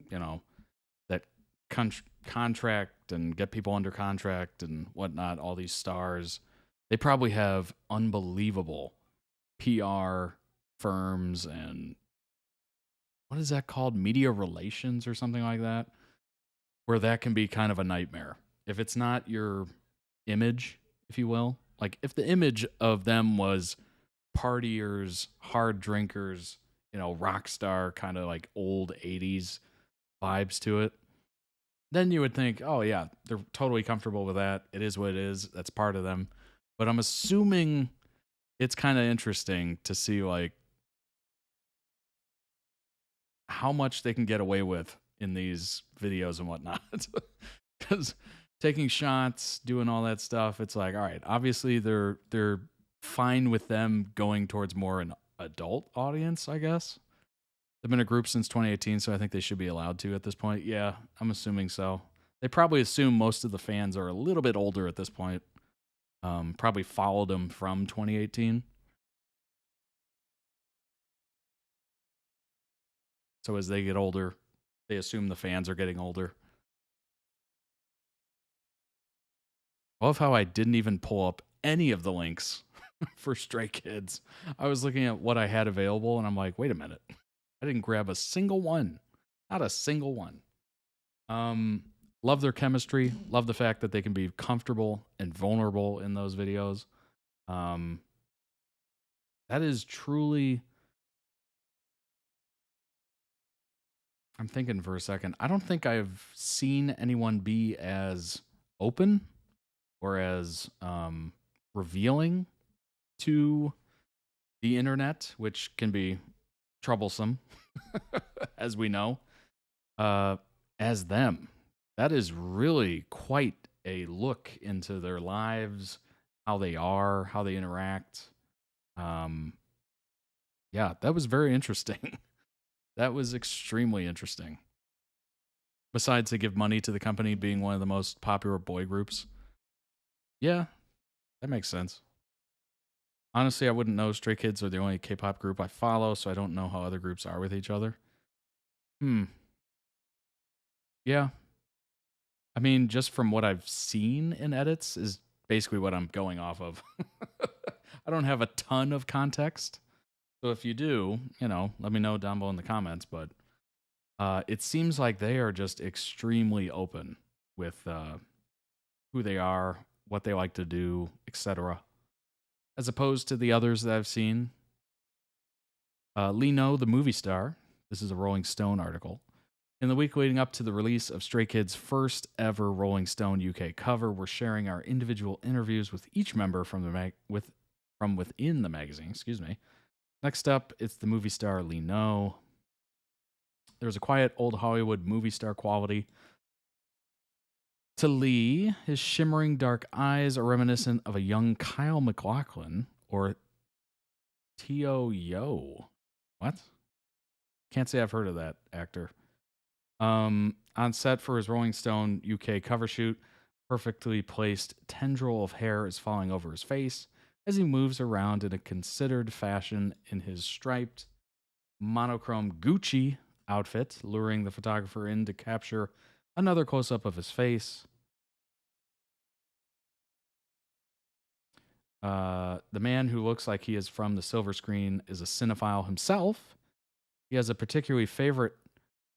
that contract and get people under contract and whatnot, all these stars, they probably have unbelievable PR firms and what is that called? Media relations or something like that, where that can be kind of a nightmare. If it's not your image, if you will, like if the image of them was partiers, hard drinkers, rock star, kind of like old 80s vibes to it, then you would think, oh yeah, they're totally comfortable with that. It is what it is. That's part of them. But I'm assuming it's kind of interesting to see like how much they can get away with in these videos and whatnot. Because taking shots, doing all that stuff, it's like, all right, obviously they're fine with them going towards more an adult audience, I guess. They've been a group since 2018, so I think they should be allowed to at this point. Yeah, I'm assuming so. They probably assume most of the fans are a little bit older at this point. Probably followed them from 2018. So as they get older, they assume the fans are getting older. I love how I didn't even pull up any of the links for Stray Kids. I was looking at what I had available, and I'm like, wait a minute. I didn't grab a single one. Not a single one. Love their chemistry. Love the fact that they can be comfortable and vulnerable in those videos. That is truly... I'm thinking for a second. I don't think I've seen anyone be as open or as revealing to the internet, which can be troublesome, as we know, as them. That is really quite a look into their lives, how they are, how they interact. Yeah, that was very interesting. That was extremely interesting. Besides, they give money to the company being one of the most popular boy groups. Yeah, that makes sense. Honestly, I wouldn't know. Stray Kids are the only K-pop group I follow, so I don't know how other groups are with each other. Yeah. I mean, just from what I've seen in edits is basically what I'm going off of. I don't have a ton of context. So if you do, let me know down below in the comments. But it seems like they are just extremely open with who they are, what they like to do, etc. As opposed to the others that I've seen. Lee No, the movie star. This is a Rolling Stone article. In the week leading up to the release of Stray Kids' first ever Rolling Stone UK cover, we're sharing our individual interviews with each member from within the magazine. Excuse me. Next up, it's the movie star Lee No. There's a quiet old Hollywood movie star quality to Lee. His shimmering dark eyes are reminiscent of a young Kyle MacLachlan or Tio Yo. What? Can't say I've heard of that actor. On set for his Rolling Stone UK cover shoot, perfectly placed tendril of hair is falling over his face as he moves around in a considered fashion in his striped monochrome Gucci outfit, luring the photographer in to capture another close-up of his face. The man who looks like he is from the silver screen is a cinephile himself. He has a particularly favorite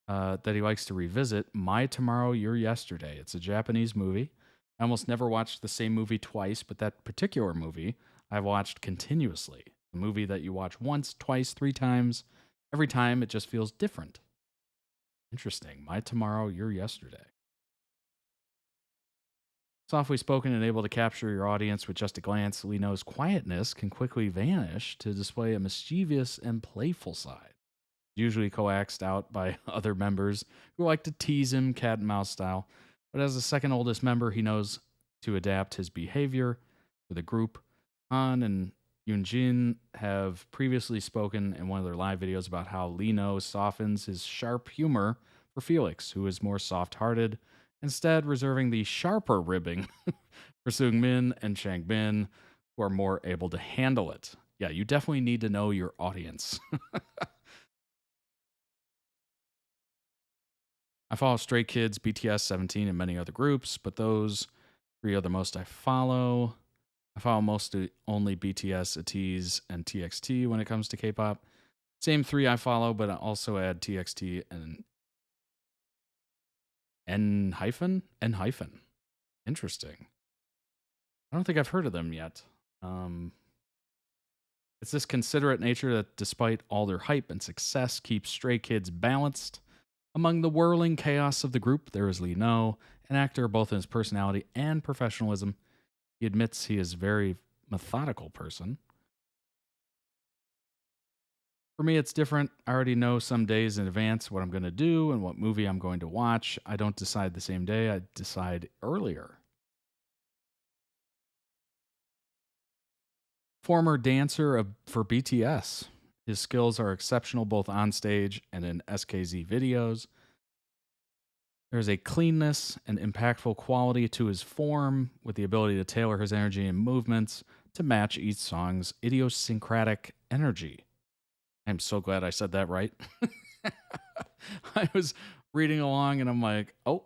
that he likes to revisit, My Tomorrow, Your Yesterday. It's a Japanese movie. I almost never watched the same movie twice, but that particular movie I've watched continuously. A movie that you watch once, twice, 3 times. Every time it just feels different. Interesting. My Tomorrow, Your Yesterday. Softly spoken and able to capture your audience with just a glance, Lee No's quietness can quickly vanish to display a mischievous and playful side. Usually coaxed out by other members who like to tease him cat and mouse style, but as the second oldest member, he knows to adapt his behavior for the group. Han and Yoonjin have previously spoken in one of their live videos about how Lee No softens his sharp humor for Felix, who is more soft-hearted, instead reserving the sharper ribbing for Seungmin and Changbin, who are more able to handle it. Yeah, you definitely need to know your audience. I follow Stray Kids, BTS, 17, and many other groups, but those 3 are the most I follow. I follow mostly only BTS, ATEEZ, and TXT when it comes to K-pop. Same 3 I follow, but I also add TXT and N-hyphen. Interesting. I don't think I've heard of them yet. It's this considerate nature that, despite all their hype and success, keeps Stray Kids balanced. Among the whirling chaos of the group, there is Lee No, an actor both in his personality and professionalism. He admits he is a very methodical person. For me, it's different. I already know some days in advance what I'm going to do and what movie I'm going to watch. I don't decide the same day. I decide earlier. Former dancer for BTS. His skills are exceptional both on stage and in SKZ videos. There's a cleanness and impactful quality to his form, with the ability to tailor his energy and movements to match each song's idiosyncratic energy. I'm so glad I said that right. I was reading along and I'm like, oh,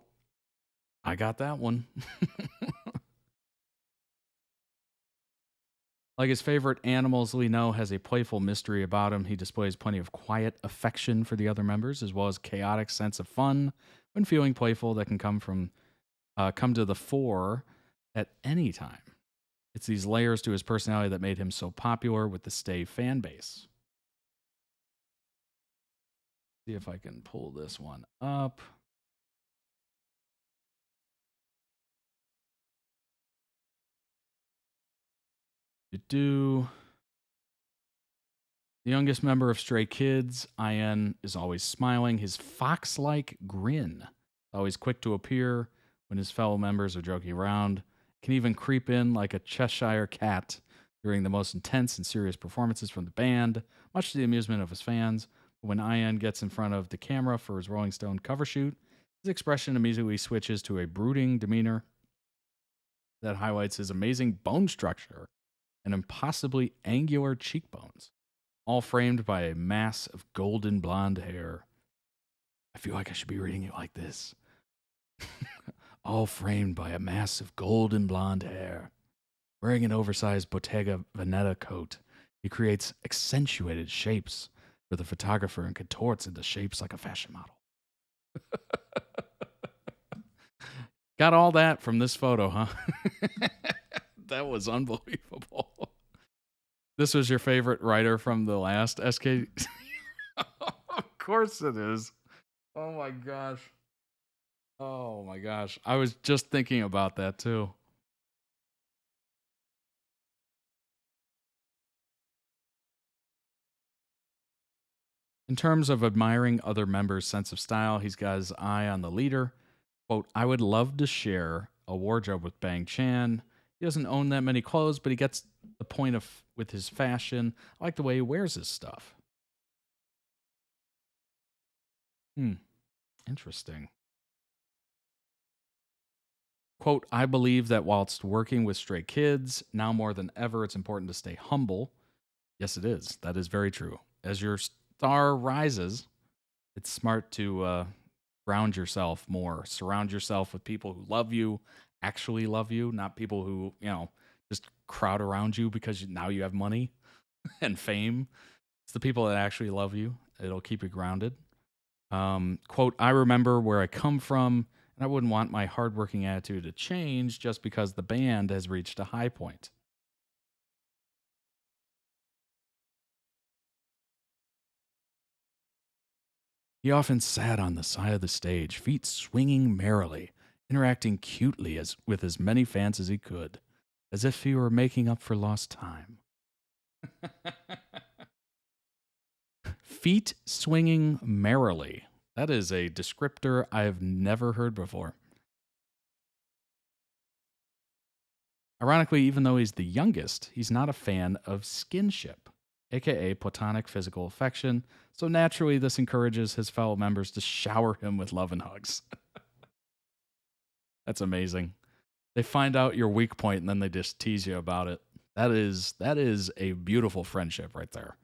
I got that one. Like his favorite animals, Lee No has a playful mystery about him. He displays plenty of quiet affection for the other members, as well as chaotic sense of fun when feeling playful that can come to the fore at any time. It's these layers to his personality that made him so popular with the Stay fan base. See if I can pull this one up. The youngest member of Stray Kids, IN, is always smiling. His fox-like grin, always quick to appear when his fellow members are joking around, can even creep in like a Cheshire cat during the most intense and serious performances from the band, much to the amusement of his fans. When IN gets in front of the camera for his Rolling Stone cover shoot, his expression immediately switches to a brooding demeanor that highlights his amazing bone structure and impossibly angular cheekbones, all framed by a mass of golden blonde hair. I feel like I should be reading it like this. All framed by a mass of golden blonde hair. Wearing an oversized Bottega Veneta coat, he creates accentuated shapes for the photographer and contorts into shapes like a fashion model. Got all that from this photo, huh? That was unbelievable. This was your favorite writer from the last SK? Of course it is. Oh my gosh. Oh my gosh. I was just thinking about that too. In terms of admiring other members' sense of style, he's got his eye on the leader. Quote, I would love to share a wardrobe with Bang Chan. He doesn't own that many clothes, but he gets the point of with his fashion. I like the way he wears his stuff. Interesting. Quote, I believe that whilst working with Stray Kids, now more than ever, it's important to stay humble. Yes, it is. That is very true. As your star rises, it's smart to ground yourself more. Surround yourself with people who love you, actually love you, not people who, just crowd around you because now you have money and fame. It's the people that actually love you. It'll keep you grounded. Quote, I remember where I come from, and I wouldn't want my hardworking attitude to change just because the band has reached a high point. He often sat on the side of the stage, feet swinging merrily, interacting cutely with as many fans as he could, as if he were making up for lost time. Feet swinging merrily. That is a descriptor I have never heard before. Ironically, even though he's the youngest, he's not a fan of skinship, aka platonic physical affection, so naturally this encourages his fellow members to shower him with love and hugs. That's amazing. They find out your weak point and then they just tease you about it. That is a beautiful friendship right there.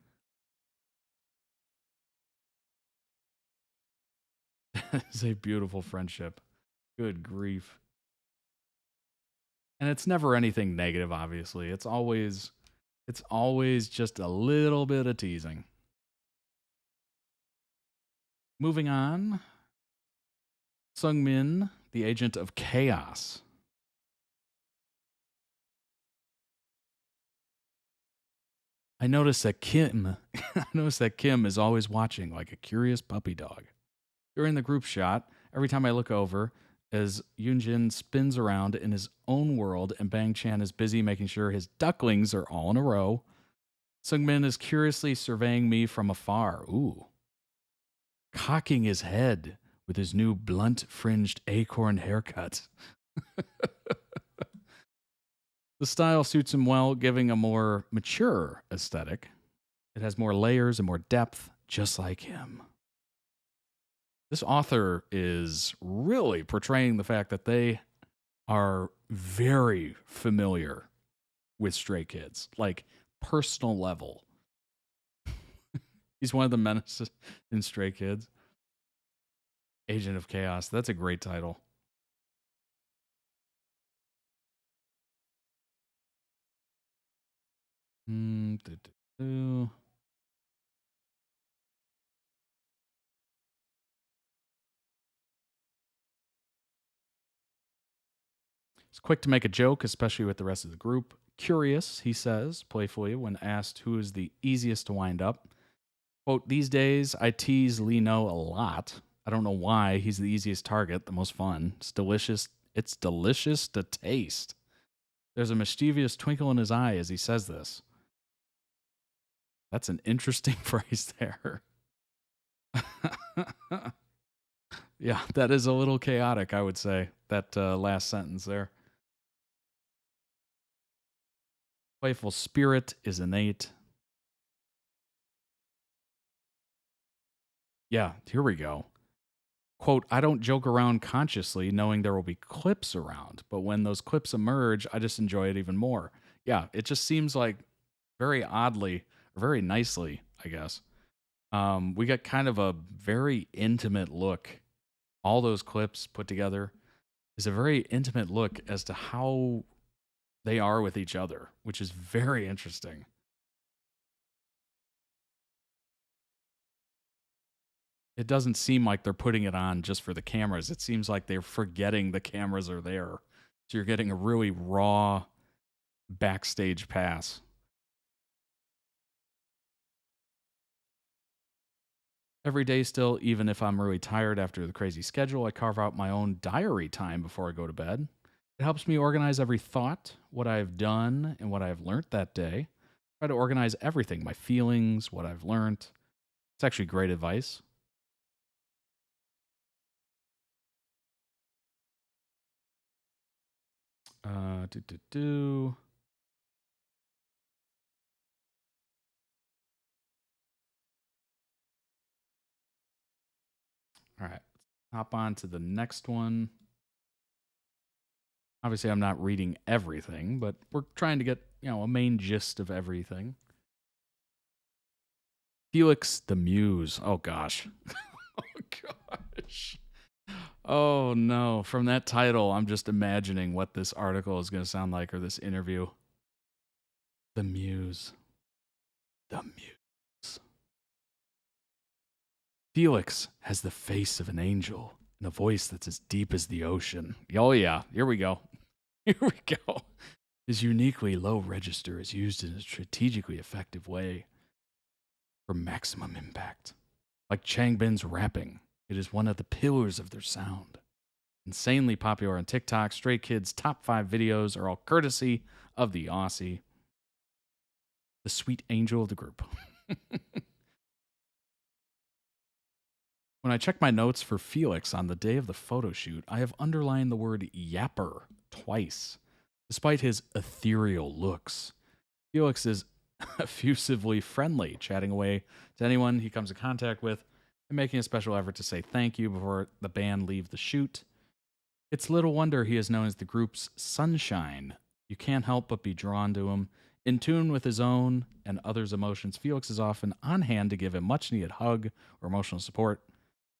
That is a beautiful friendship. Good grief. And it's never anything negative, obviously. It's always just a little bit of teasing. Moving on. Sungmin, the agent of chaos. I noticed that Kim is always watching like a curious puppy dog. During the group shot, every time I look over, as Yoonjin spins around in his own world and Bang Chan is busy making sure his ducklings are all in a row, Sungmin is curiously surveying me from afar. Ooh. Cocking his head with his new blunt-fringed acorn haircut. The style suits him well, giving a more mature aesthetic. It has more layers and more depth, just like him. This author is really portraying the fact that they are very familiar with Stray Kids, like personal level. He's one of the menaces in Stray Kids. Agent of Chaos. That's a great title. He's quick to make a joke, especially with the rest of the group. Curious, he says, playfully, when asked who is the easiest to wind up. Quote, these days, I tease Lino a lot. I don't know why. He's the easiest target, the most fun. It's delicious. It's delicious to taste. There's a mischievous twinkle in his eye as he says this. That's an interesting phrase there. Yeah, that is a little chaotic, I would say, that last sentence there. Playful spirit is innate. Yeah, here we go. Quote, I don't joke around consciously knowing there will be clips around, but when those clips emerge, I just enjoy it even more. Yeah, it just seems like very oddly, or very nicely, I guess. We got kind of a very intimate look. All those clips put together is a very intimate look as to how they are with each other, which is very interesting. It doesn't seem like they're putting it on just for the cameras. It seems like they're forgetting the cameras are there. So you're getting a really raw backstage pass. Every day still, even if I'm really tired after the crazy schedule, I carve out my own diary time before I go to bed. It helps me organize every thought, what I've done, and what I've learned that day. Try to organize everything, my feelings, what I've learned. It's actually great advice. All right, hop on to the next one. Obviously, I'm not reading everything, but we're trying to get, a main gist of everything. Felix the Muse. Oh, gosh. Oh, gosh. Oh, no. From that title, I'm just imagining what this article is going to sound like, or this interview. The Muse. The Muse. Felix has the face of an angel and a voice that's as deep as the ocean. Oh, yeah. Here we go. Here we go. His uniquely low register is used in a strategically effective way for maximum impact. Like Changbin's rapping, it is one of the pillars of their sound. Insanely popular on TikTok, Stray Kids' top 5 videos are all courtesy of the Aussie, the sweet angel of the group. When I check my notes for Felix on the day of the photo shoot, I have underlined the word yapper twice. Despite his ethereal looks, Felix is effusively friendly, chatting away to anyone he comes in contact with and making a special effort to say thank you before the band leave the shoot. It's little wonder he is known as the group's sunshine. You can't help but be drawn to him. In tune with his own and others' emotions, Felix is often on hand to give a much-needed hug or emotional support.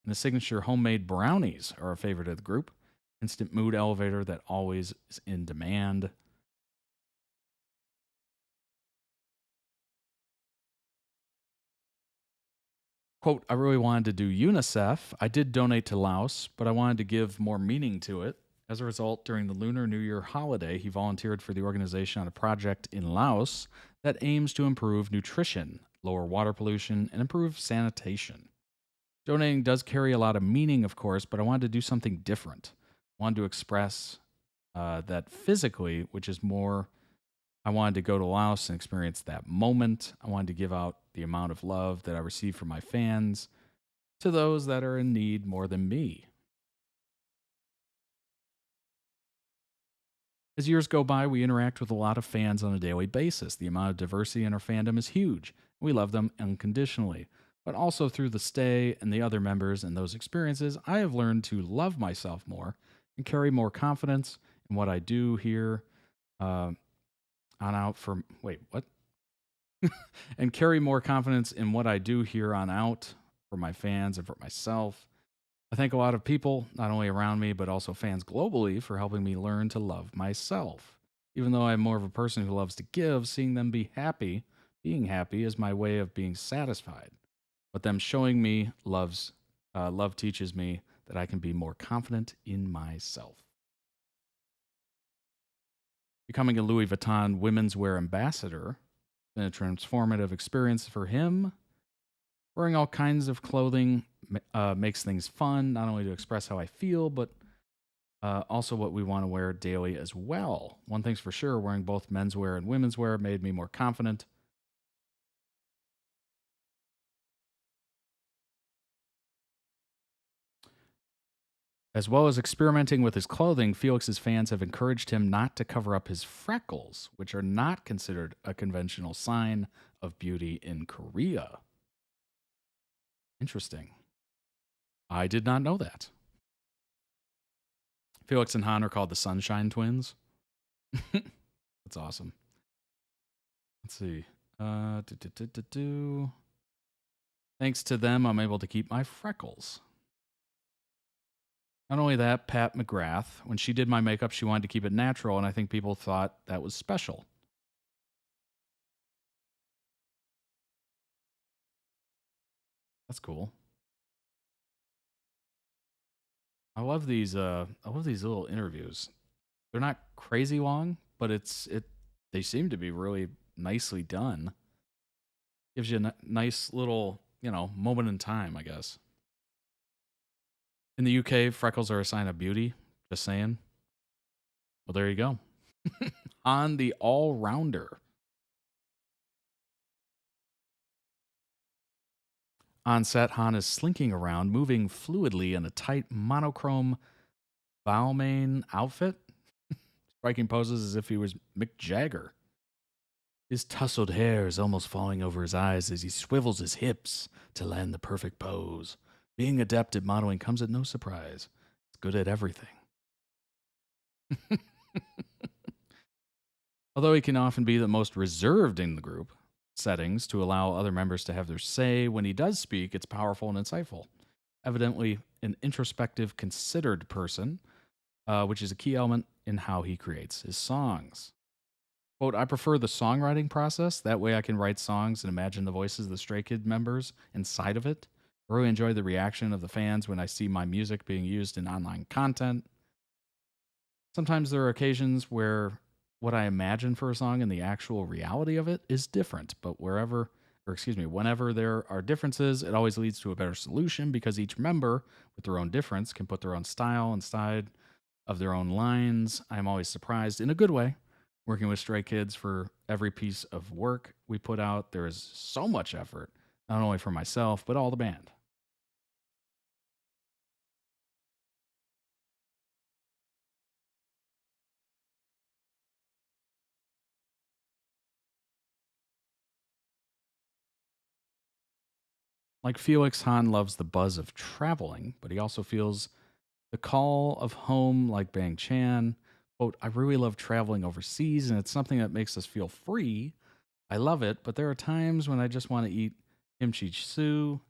And the signature homemade brownies are a favorite of the group. Instant mood elevator that always is in demand. Quote, I really wanted to do UNICEF. I did donate to Laos, but I wanted to give more meaning to it. As a result, during the Lunar New Year holiday, he volunteered for the organization on a project in Laos that aims to improve nutrition, lower water pollution, and improve sanitation. Donating does carry a lot of meaning, of course, but I wanted to do something different. I wanted to express that physically, which is more, I wanted to go to Laos and experience that moment. I wanted to give out the amount of love that I receive from my fans to those that are in need more than me. As years go by, we interact with a lot of fans on a daily basis. The amount of diversity in our fandom is huge. We love them unconditionally. But also through the stay and the other members and those experiences, I have learned to love myself more and carry more confidence in what I do here and carry more confidence in what I do here on out for my fans and for myself. I thank a lot of people, not only around me, but also fans globally, for helping me learn to love myself. Even though I'm more of a person who loves to give, seeing them be happy, being happy is my way of being satisfied. But them showing me love teaches me that I can be more confident in myself. Becoming a Louis Vuitton women's wear ambassador has been a transformative experience for him. Wearing all kinds of clothing makes things fun, not only to express how I feel, but also what we want to wear daily as well. One thing's for sure, wearing both menswear and women's wear made me more confident. As well as experimenting with his clothing, Felix's fans have encouraged him not to cover up his freckles, which are not considered a conventional sign of beauty in Korea. Interesting. I did not know that. Felix and Han are called the Sunshine Twins. That's awesome. Let's see. Thanks to them, I'm able to keep my freckles. Not only that, Pat McGrath, when she did my makeup, she wanted to keep it natural, and I think people thought that was special. That's cool. I love these little interviews. They're not crazy long, but they seem to be really nicely done. Gives you a nice little, moment in time, I guess. In the UK, freckles are a sign of beauty. Just saying. Well, there you go. On the all-rounder. On set, Han is slinking around, moving fluidly in a tight monochrome Balmain outfit, striking poses as if he was Mick Jagger. His tousled hair is almost falling over his eyes as he swivels his hips to land the perfect pose. Being adept at modeling comes at no surprise. He's good at everything. Although he can often be the most reserved in the group settings to allow other members to have their say, when he does speak, it's powerful and insightful. Evidently, an introspective, considered person, which is a key element in how he creates his songs. Quote, I prefer the songwriting process. That way I can write songs and imagine the voices of the Stray Kid members inside of it. I really enjoy the reaction of the fans when I see my music being used in online content. Sometimes there are occasions where what I imagine for a song and the actual reality of it is different, but whenever there are differences, it always leads to a better solution because each member with their own difference can put their own style inside of their own lines. I'm always surprised in a good way. Working with Stray Kids, for every piece of work we put out, there is so much effort, not only for myself, but all the band. Like Felix, Han loves the buzz of traveling, but he also feels the call of home like Bang Chan. Quote, I really love traveling overseas, and it's something that makes us feel free. I love it, but there are times when I just want to eat kimchi stew,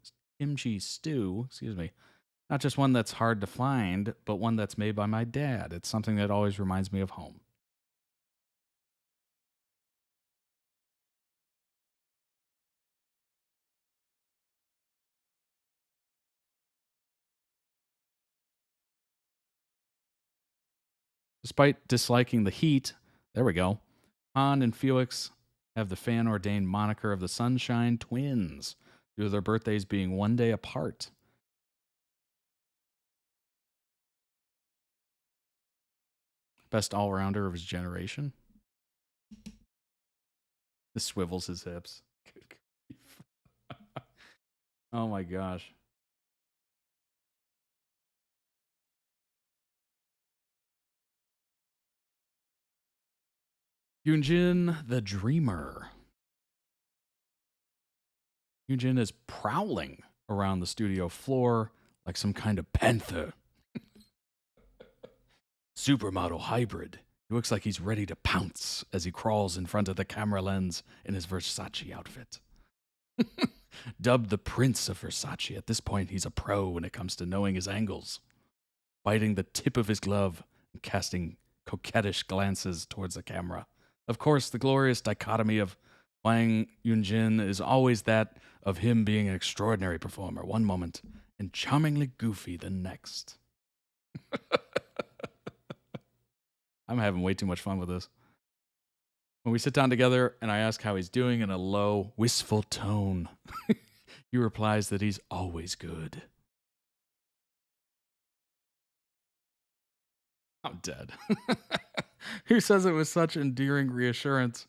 not just one that's hard to find, but one that's made by my dad. It's something that always reminds me of home. Despite disliking the heat, there we go, Han and Felix have the fan-ordained moniker of the Sunshine Twins, due to their birthdays being one day apart. Best all-rounder of his generation. This swivels his hips. Oh my gosh. Yoonjin the Dreamer. Yoonjin is prowling around the studio floor like some kind of panther. Supermodel hybrid. He looks like he's ready to pounce as he crawls in front of the camera lens in his Versace outfit. Dubbed the Prince of Versace, at this point he's a pro when it comes to knowing his angles. Biting the tip of his glove and casting coquettish glances towards the camera. Of course, the glorious dichotomy of Wang Yoonjin is always that of him being an extraordinary performer one moment and charmingly goofy the next. I'm having way too much fun with this. When we sit down together and I ask how he's doing in a low, wistful tone, He replies that he's always good. I'm dead. He says it with such endearing reassurance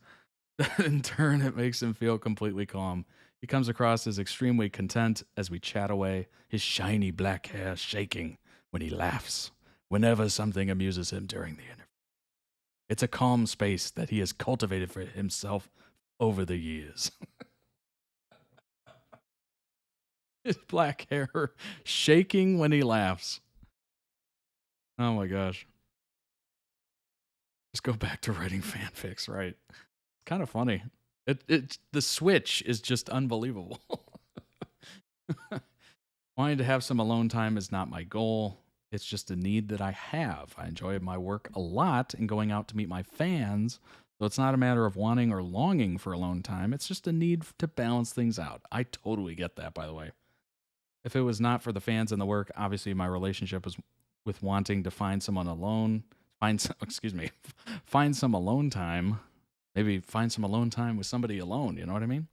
that in turn it makes him feel completely calm. He comes across as extremely content as we chat away, his shiny black hair shaking when he laughs, whenever something amuses him during the interview. It's a calm space that he has cultivated for himself over the years. His black hair shaking when he laughs. Oh my gosh. Just go back to writing fanfics, right? It's kind of funny. The switch is just unbelievable. Wanting to have some alone time is not my goal. It's just a need that I have. I enjoy my work a lot and going out to meet my fans. So it's not a matter of wanting or longing for alone time. It's just a need to balance things out. I totally get that, by the way. If it was not for the fans and the work, obviously my relationship was with wanting to find someone alone. Find some alone time. Maybe find some alone time with somebody alone. You know what I mean?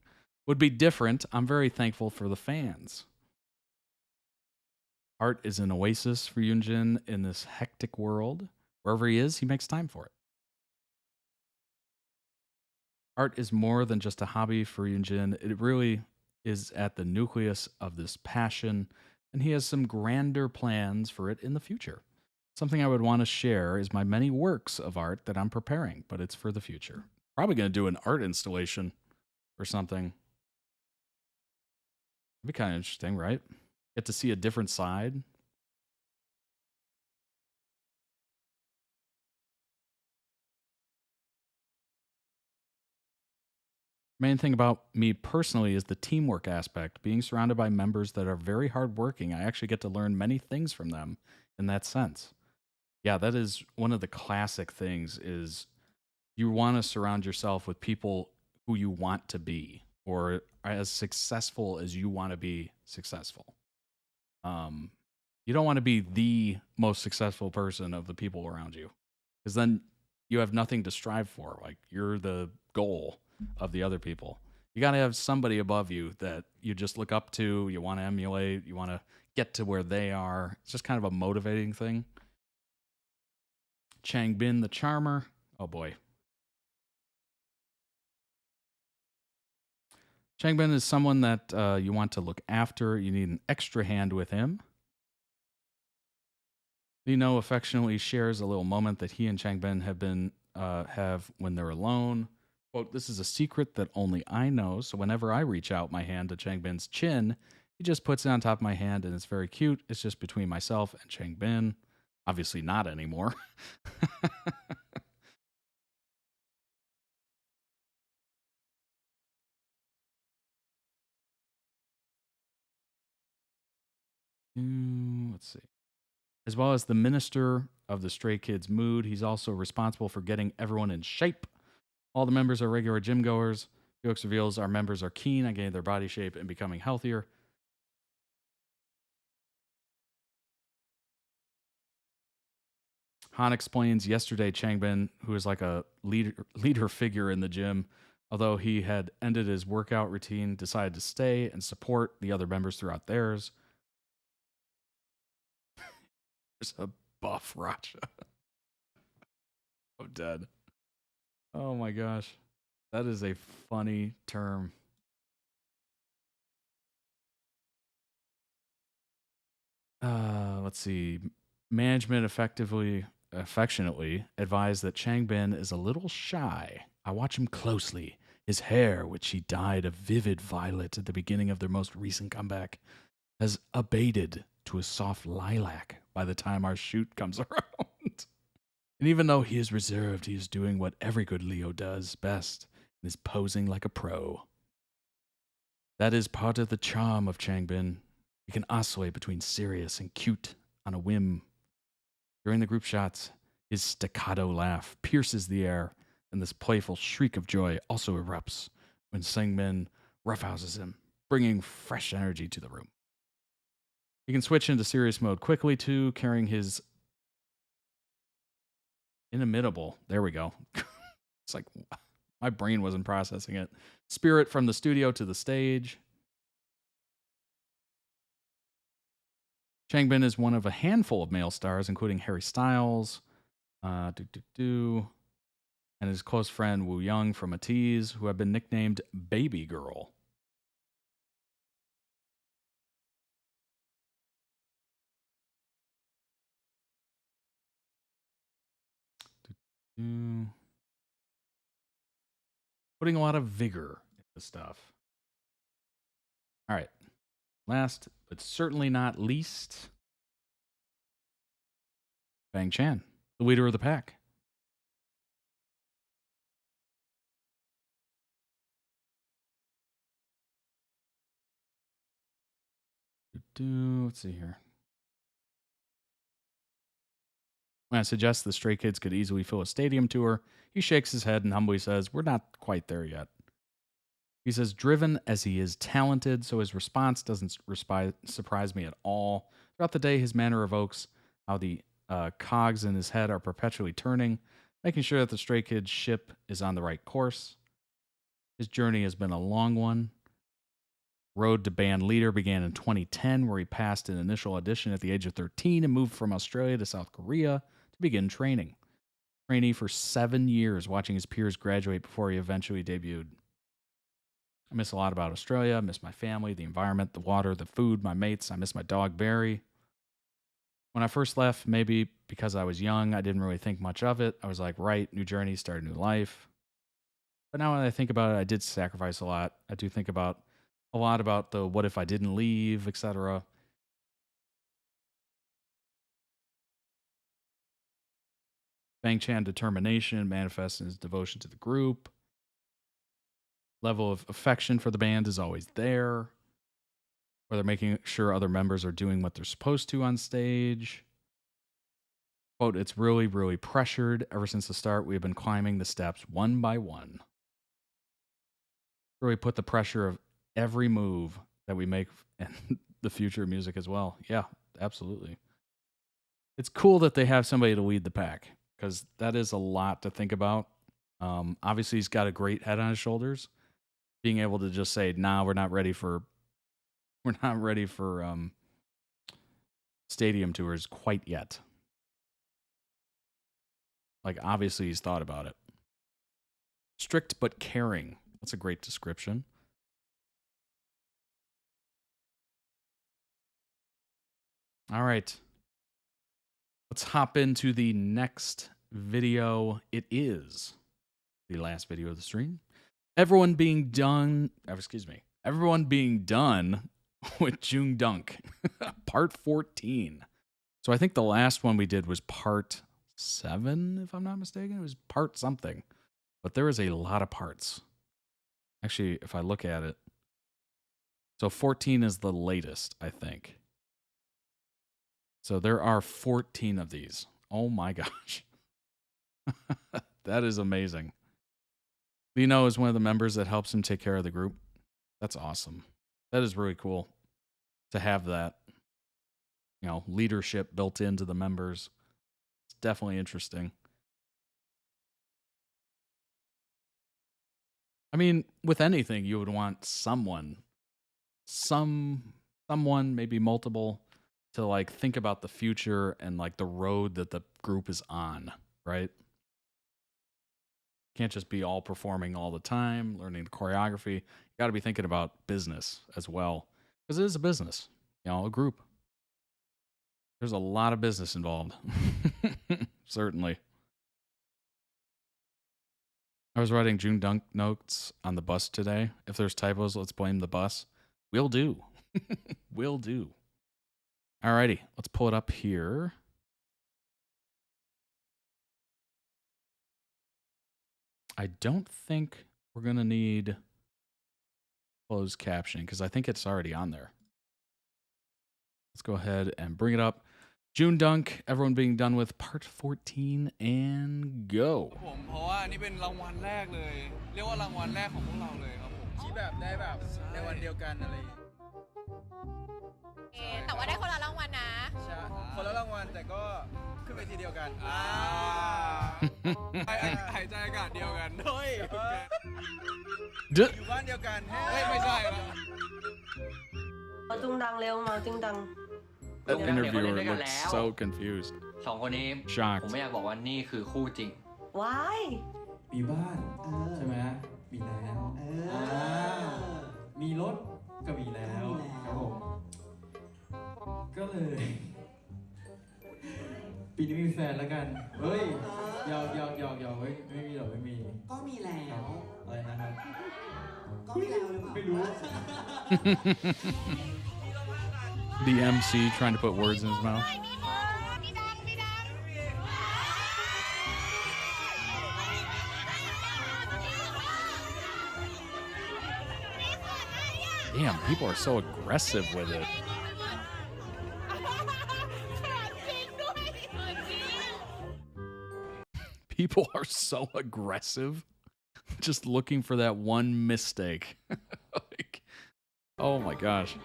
Would be different. I'm very thankful for the fans. Art is an oasis for Yoonjin in this hectic world. Wherever he is, he makes time for it. Art is more than just a hobby for Yoonjin. It really is at the nucleus of this passion, and he has some grander plans for it in the future. Something I would want to share is my many works of art that I'm preparing, but it's for the future. Probably going to do an art installation or something. That'd be kind of interesting, right? Get to see a different side. Main thing about me personally is the teamwork aspect. Being surrounded by members that are very hardworking, I actually get to learn many things from them in that sense. Yeah, that is one of the classic things is you want to surround yourself with people who you want to be or are as successful as you want to be successful. You don't want to be the most successful person of the people around you because then you have nothing to strive for. Like you're the goal of the other people. You got to have somebody above you that you just look up to, you want to emulate, you want to get to where they are. It's just kind of a motivating thing. Changbin the Charmer. Oh boy. Changbin is someone that you want to look after. You need an extra hand with him. Lino affectionately shares a little moment that he and Changbin have when they're alone. Quote, "This is a secret that only I know, so whenever I reach out my hand to Changbin's chin, he just puts it on top of my hand, and it's very cute. It's just between myself and Changbin." Obviously not anymore. Let's see. As well as the minister of the Stray Kids' mood, he's also responsible for getting everyone in shape. All the members are regular gym goers. Felix reveals our members are keen on getting their body shape and becoming healthier. Han explains yesterday Changbin, who is like a leader figure in the gym, although he had ended his workout routine, decided to stay and support the other members throughout theirs. There's a buff Racha. Oh, dead. Oh my gosh. That is a funny term. Let's see. Management affectionately advised that Changbin is a little shy. I watch him closely. His hair, which he dyed a vivid violet at the beginning of their most recent comeback, has abated to a soft lilac by the time our shoot comes around. And even though he is reserved, he is doing what every good Leo does best and is posing like a pro. That is part of the charm of Changbin. He can oscillate between serious and cute on a whim. During the group shots, his staccato laugh pierces the air, and this playful shriek of joy also erupts when Sangmin roughhouses him, bringing fresh energy to the room. He can switch into serious mode quickly, too, carrying his inimitable, there we go. It's like my brain wasn't processing it. Spirit from the studio to the stage. Changbin is one of a handful of male stars, including Harry Styles, and his close friend Woo Young from A Tease, who have been nicknamed Baby Girl. Putting a lot of vigor into stuff. All right. Last, but certainly not least, Bang Chan, the leader of the pack. Let's see here. When I suggest the Stray Kids could easily fill a stadium tour, he shakes his head and humbly says, "We're not quite there yet." He says, driven as he is talented, so his response doesn't surprise me at all. Throughout the day, his manner evokes how the cogs in his head are perpetually turning, making sure that the Stray Kids ship is on the right course. His journey has been a long one. Road to band leader began in 2010, where he passed an initial audition at the age of 13 and moved from Australia to South Korea to begin training. Trainee for 7 years, watching his peers graduate before he eventually debuted. I miss a lot about Australia. I miss my family, the environment, the water, the food, my mates. I miss my dog, Barry. When I first left, maybe because I was young, I didn't really think much of it. I was like, right, new journey, start a new life. But now when I think about it, I did sacrifice a lot. I do think about a lot about the what if I didn't leave, etc. Bang Chan determination manifests in his devotion to the group. Level of affection for the band is always there. Where they're making sure other members are doing what they're supposed to on stage. Quote, it's really, really pressured. Ever since the start, we have been climbing the steps one by one. Really put the pressure of every move that we make and the future of music as well. Yeah, absolutely. It's cool that they have somebody to lead the pack, because that is a lot to think about. Obviously, he's got a great head on his shoulders. Being able to just say, nah, we're not ready for stadium tours quite yet. Like, obviously, he's thought about it. Strict but caring. That's a great description. All right. Let's hop into the next video. It is the last video of the stream. Everyone being done with JoongDunk, part 14. So I think the last one we did was part 7, if I'm not mistaken. It was part something. But there is a lot of parts. Actually, if I look at it. So 14 is the latest, I think. So there are 14 of these. Oh my gosh. That is amazing. Lino is one of the members that helps him take care of the group. That's awesome. That is really cool to have that, you know, leadership built into the members. It's definitely interesting. I mean, with anything, you would want someone, maybe multiple, to like think about the future and like the road that the group is on, right? Can't just be all performing all the time, learning the choreography. You got to be thinking about business as well, because it is a business, you know, a group. There's a lot of business involved. Certainly. I was writing JoongDunk notes on the bus today. If there's typos, let's blame the bus. Will do. Will do. Alrighty, let's pull it up here. I don't think we're going to need closed captioning, because I think it's already on there. Let's go ahead and bring it up. JoongDunk, everyone being done with part 14, and go. เพราะว่านี่เป็นรางวัลแรกเลยเรียกว่ารางวัลแรกของพวกเราเลยครับผมที่แบบได้แบบในวันเดียวกันอะไรแต่ว่าได้คนละรางวัลนะใช่คนละรางวัลแต่ก็ขึ้นเวทีเดียวกันหายใจอากาศเดียวกันเฮ้ยอยู่บ้านเดียวกันเฮ้ยไม่ใช่นะมาจุงดังเร็วมาจุงดัง That interviewer looked so confused. สองคนนี้ Shocked. ผมไม่อยากบอกว่านี่คือคู่จริง ว้าย มีบ้านใช่ไหมมีแล้วมีรถก็มีแล้วครับผมก็เลยปีนี้มีแฟนแล้วกันเฮ้ยยาวไม่มีหรอกไม่มีก็มีแล้วอะไรนะครับก็มีแล้วหรือเปล่าไม่รู้ The MC trying to put words in his mouth. Damn, people are so aggressive with it. People are so aggressive. Just looking for that one mistake. Like, oh my gosh.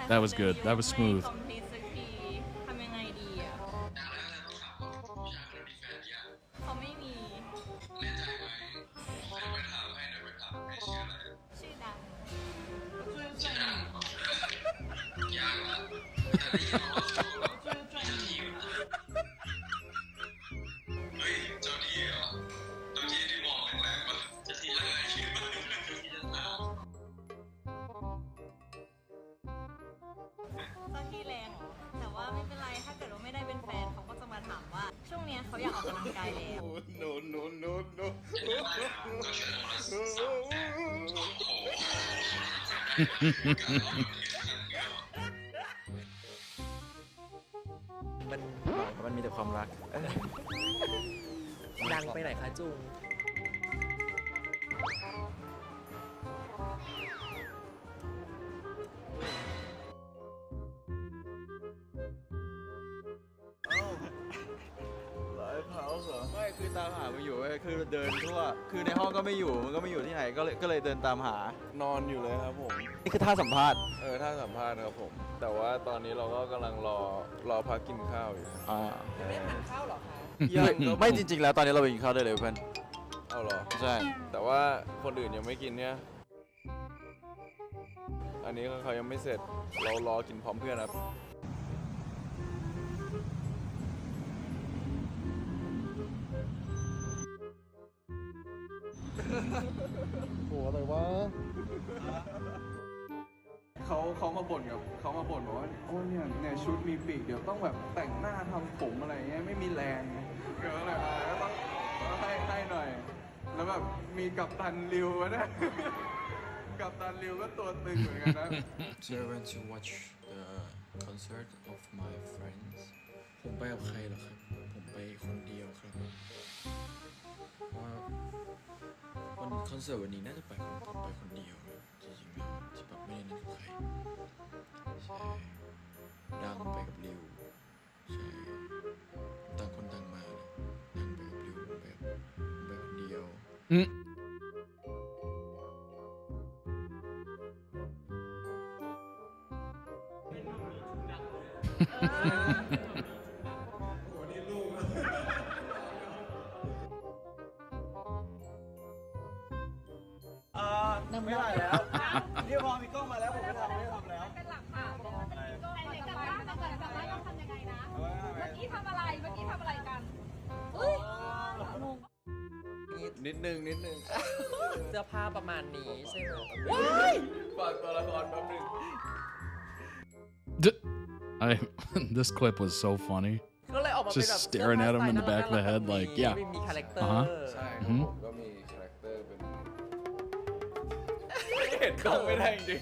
That was good. That was smooth.มันมีแต่ความรักดังไปไหนคะจุงไม่คือตามหามันอยู่คือเดินทั่วคือในห้องก็ไม่อยู่มันก็ไม่อยู่ที่ไหนก็เลยเดินตามหานอนอยู่เลยครับผมนี่คือท่าสัมภาษณ์ท่าสัมภาษณ์ครับผมแต่ว่าตอนนี้เราก็กำลังรอพักกินข้าวอยู่ยังไม่ทานข้าวหรอคะยังไม่จริงๆแล้วตอนนี้เราไปกินข้าวได้เลยเพื่อนเอาหรอใช่แต่ว่าคนอื่นยังไม่กินเนี่ยอันนี้เขายังไม่เสร็จเรารอกินพร้อมเพื่อนครับโหอะไรวะเขามาบ่นบอกว่าโอ้เนี่ยชุดมีปีกเดี๋ยวต้องแบบแต่งหน้าทำผมอะไรเงี้ยไม่มีแรงเดี๋ยวอะไรก็ต้องให้หน่อยแล้วแบบมีกัปตันริวนะกัปตันริวก็ตัวตึงเหมือนกันนะ So I went to watch the concert of my friends ผมไปกับใครเหรอครับผมไปคนเดียวครับว่าวันคอนเสิร์ตวันนี้น่าจะไปผมไปคนเดียวจริงๆแล้วที่แบบไม่ได้นัดกับใครใช่ดังไปกับริวใช่ต่างคนต่างมาดังไปกับริวผมไปคนเดียวไม่ได้แล้วเดี๋ยวพอมีกล้องมาแล้วผมไม่ทำแล้วเป็นหลักฐานกลับบ้านต้องทำยังไงนะเมื่อกี้ทำอะไรกันนิดนึงเสื้อผ้าประมาณนี้ใช่ไหมฝากตัวละครแป๊บนึง This clip was so funny. Just staring at him in the back of the head, like, yeah. ใช่ผมก็มีคาแรคเตอร์เป็นเห็นกล้องไม่ได้จริง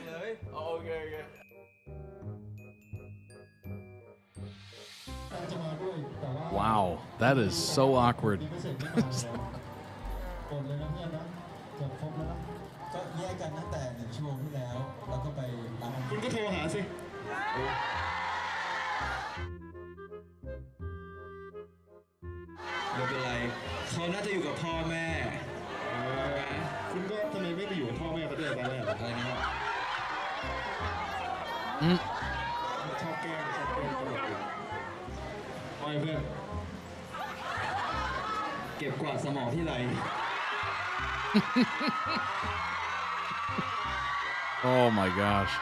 เลยโอเค Wow, that is so awkward. ก็แยกกันตั้งแต่1 ชั่วโมงที่แล้วแล้วก็ไปคุณก็โทรหาสิไม่เป็นไรเขาน่าจะอยู่กับพ่อแม่คุณก็ทำไมไม่ไปอยู่กับพ่อแม่เขาด้วยตอนแรกอะไรนะครับ ชอบแกล้งตลกอยู่ไม่เพื่อนเก็บกวาดสมองที่ไหล Oh my gosh.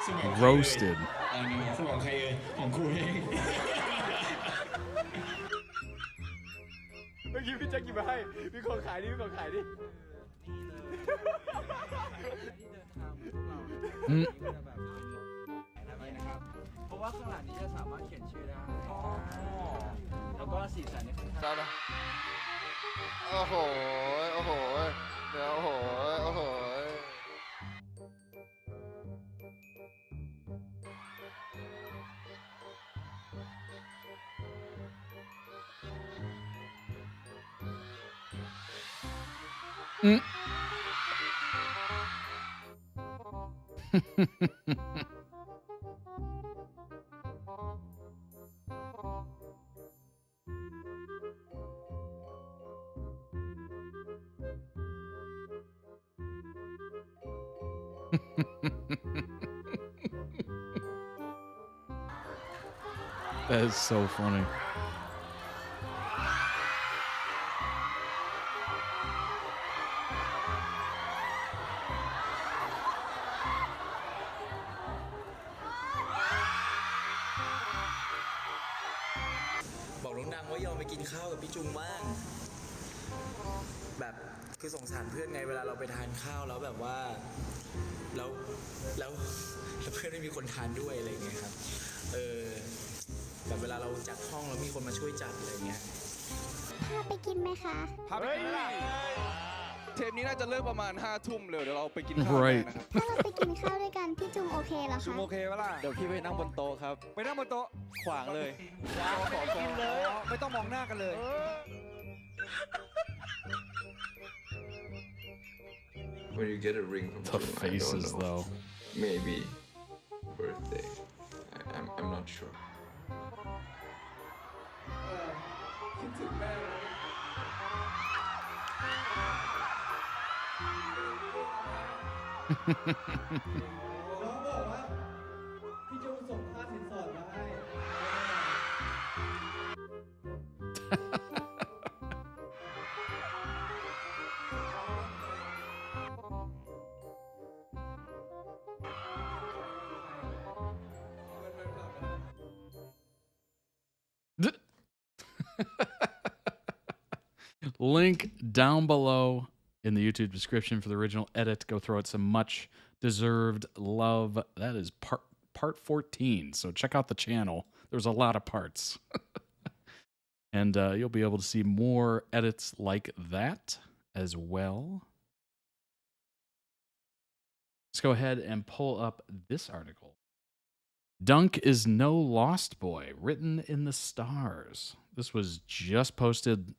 สมองใคร Roasted. อันนี้สมองใครเอ่ยของครูเอง เมื่อกี้พี่แจ็คหยิบมาให้มีคนขายดิมีคนขายดิ เพราะว่าข้างหลังนี้จะสามารถเขียนชื่อได้แล้วก็สีสันนี่ค่อนข้าง ได้ปะโอ้โหโอ้โหเดี๋ยวโอ้โหโอ้โห That is so funny. บอกน้องดังว่ายอมไปกินข้าวกับพี่จุงบ้างแบบคือสงสารเพื่อนไงเวลาเราไปทานข้าวแล้วแบบว่าแล้วเพื่อนไม่มีคนทานด้วยอะไรเงี้ยครับแบบเวลาเราจัดห้องแล้วมีคนมาช่วยจัดอะไรเงี้ย พาไปกินไหมคะ พาไปกินไหมล่ะเทปนี้น่าจะเริ่มประมาณ5 ทุ่มเลยเดี๋ยวเราไปกินข้าวกันนะครับ ถ้าเราไปกินข้าวด้วยกันพี่จุงโอเคเหรอคะ จุงโอเคปะล่ะ เดี๋ยวพี่ไปนั่งบนโต๊ะครับ ไปนั่งบนโต๊ะ ขวางเลย ขอกินเลยไม่ต้องมองหน้ากันเลย When you get a ring from The Jung, faces, I don't know. though. Maybe birthday. I'm not sure. คิดถึงแม่เลย น้องบอกว่าพี่จุงส่งค่าสินสอดมาให้ Link down below in the YouTube description for the original edit. Go throw it some much deserved love. That is part 14. So check out the channel. There's a lot of parts. And you'll be able to see more edits like that as well. Let's go ahead and pull up this article. Dunk is no lost boy, written in the stars. This was just posted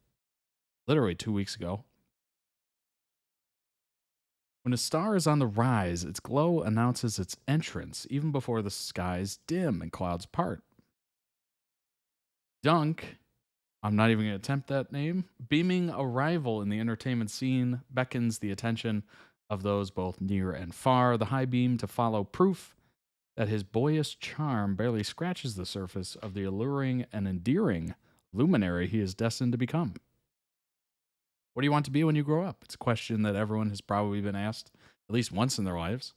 literally 2 weeks ago. When a star is on the rise, its glow announces its entrance, even before the skies dim and clouds part. Dunk, I'm not even going to attempt that name, beaming arrival in the entertainment scene beckons the attention of those both near and far, the high beam to follow proof that his boyish charm barely scratches the surface of the alluring and endearing luminary he is destined to become. What do you want to be when you grow up? It's a question that everyone has probably been asked at least once in their lives.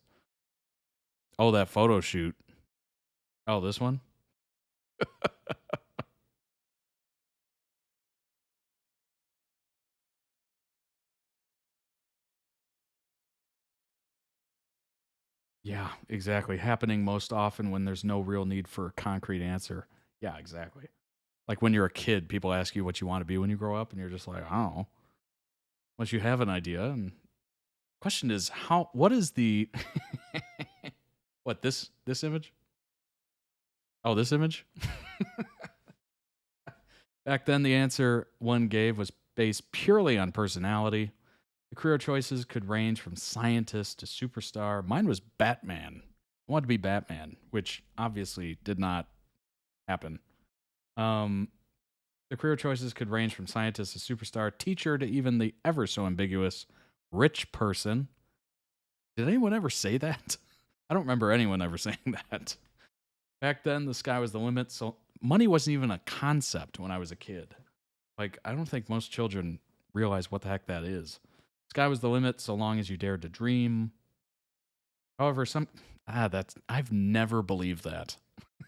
Oh, that photo shoot. Oh, this one? Yeah, exactly. Happening most often when there's no real need for a concrete answer. Yeah, exactly. Like when you're a kid, people ask you what you want to be when you grow up, and you're just like, I don't know. Once you have an idea, and question is, what is the, what, this image? Oh, this image? Back then, the answer one gave was based purely on personality. The career choices could range from scientist to superstar. Mine was Batman. I wanted to be Batman, which obviously did not happen. The career choices could range from scientist to superstar, teacher to even the ever so ambiguous rich person. Did anyone ever say that? I don't remember anyone ever saying that. Back then, the sky was the limit, so money wasn't even a concept when I was a kid. Like, I don't think most children realize what the heck that is. Sky was the limit so long as you dared to dream. However, I've never believed that.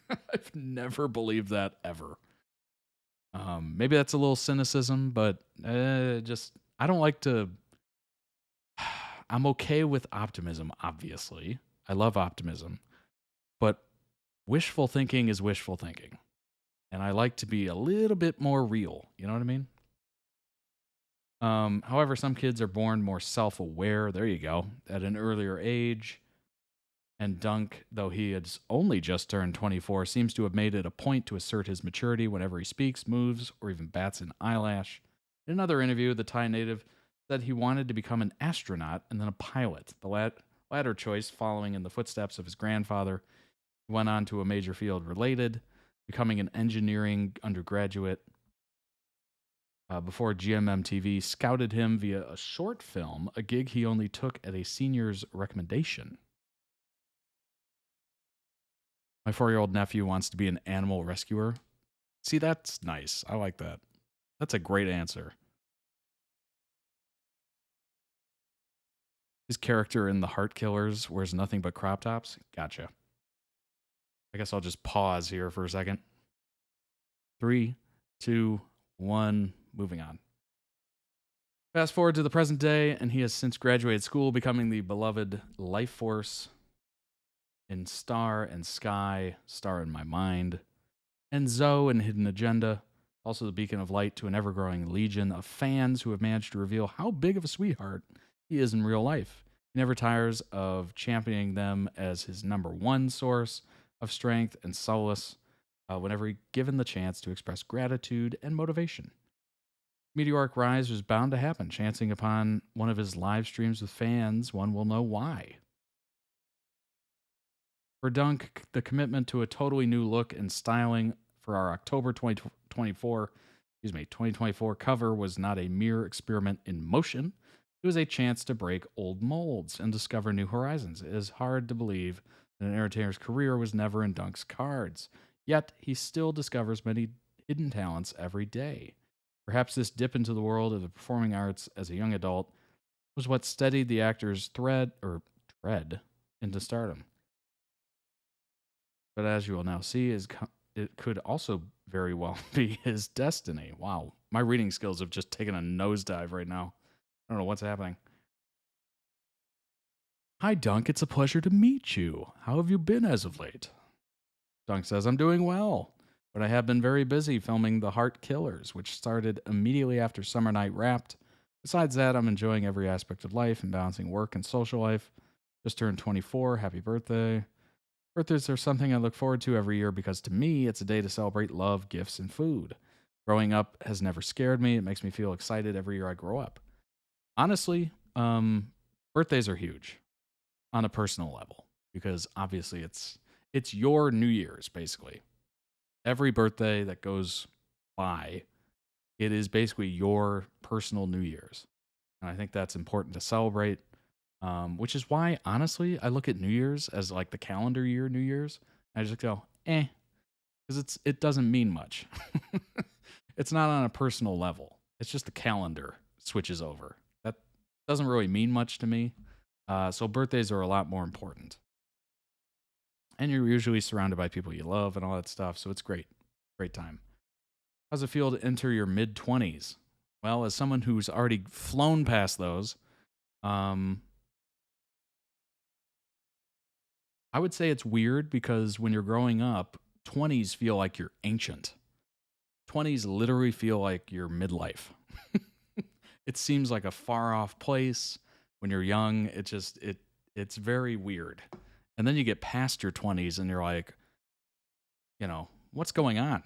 I've never believed that ever. Maybe that's a little cynicism, but I don't like to. I'm okay with optimism, obviously. I love optimism, but wishful thinking is wishful thinking. And I like to be a little bit more real. You know what I mean? However, some kids are born more self-aware. There you go. At an earlier age. And Dunk, though he has only just turned 24, seems to have made it a point to assert his maturity whenever he speaks, moves, or even bats an eyelash. In another interview, the Thai native said he wanted to become an astronaut and then a pilot, the latter choice following in the footsteps of his grandfather. He went on to a major field related, becoming an engineering undergraduate before GMMTV scouted him via a short film, a gig he only took at a senior's recommendation. My 4-year-old nephew wants to be an animal rescuer. See, that's nice. I like that. That's a great answer. His character in The Heart Killers wears nothing but crop tops. Gotcha. I guess I'll just pause here for a second. 3, 2, 1, moving on. Fast forward to the present day, and he has since graduated school, becoming the beloved life force in Star and Sky, Star in My Mind, and Zoe in Hidden Agenda, also the beacon of light to an ever-growing legion of fans who have managed to reveal how big of a sweetheart he is in real life. He never tires of championing them as his number one source of strength and solace whenever given the chance to express gratitude and motivation. Meteoric rise was bound to happen. Chancing upon one of his live streams with fans, one will know why. For Dunk, the commitment to a totally new look and styling for our October 2024 cover was not a mere experiment in motion. It was a chance to break old molds and discover new horizons. It is hard to believe that an entertainer's career was never in Dunk's cards. Yet, he still discovers many hidden talents every day. Perhaps this dip into the world of the performing arts as a young adult was what steadied the actor's tread into stardom. But as you will now see, it could also very well be his destiny. Wow, my reading skills have just taken a nosedive right now. I don't know what's happening. Hi, Dunk. It's a pleasure to meet you. How have you been as of late? Dunk says, I'm doing well, but I have been very busy filming The Heart Killers, which started immediately after Summer Night wrapped. Besides that, I'm enjoying every aspect of life and balancing work and social life. Just turned 24. Happy birthday. Birthdays are something I look forward to every year because to me, it's a day to celebrate love, gifts, and food. Growing up has never scared me. It makes me feel excited every year I grow up. Honestly, birthdays are huge on a personal level because obviously it's your New Year's, basically. Every birthday that goes by, it is basically your personal New Year's. And I think that's important to celebrate. Which is why, honestly, I look at New Year's as like the calendar year New Year's. I just go, because it doesn't mean much. It's not on a personal level. It's just the calendar switches over. That doesn't really mean much to me. So birthdays are a lot more important. And you're usually surrounded by people you love and all that stuff, so it's great. Great time. How's it feel to enter your mid-20s? Well, as someone who's already flown past those, I would say it's weird because when you're growing up, 20s feel like you're ancient. 20s literally feel like you're midlife. It seems like a far off place. When you're young, it's very weird. And then you get past your 20s and you're like, what's going on?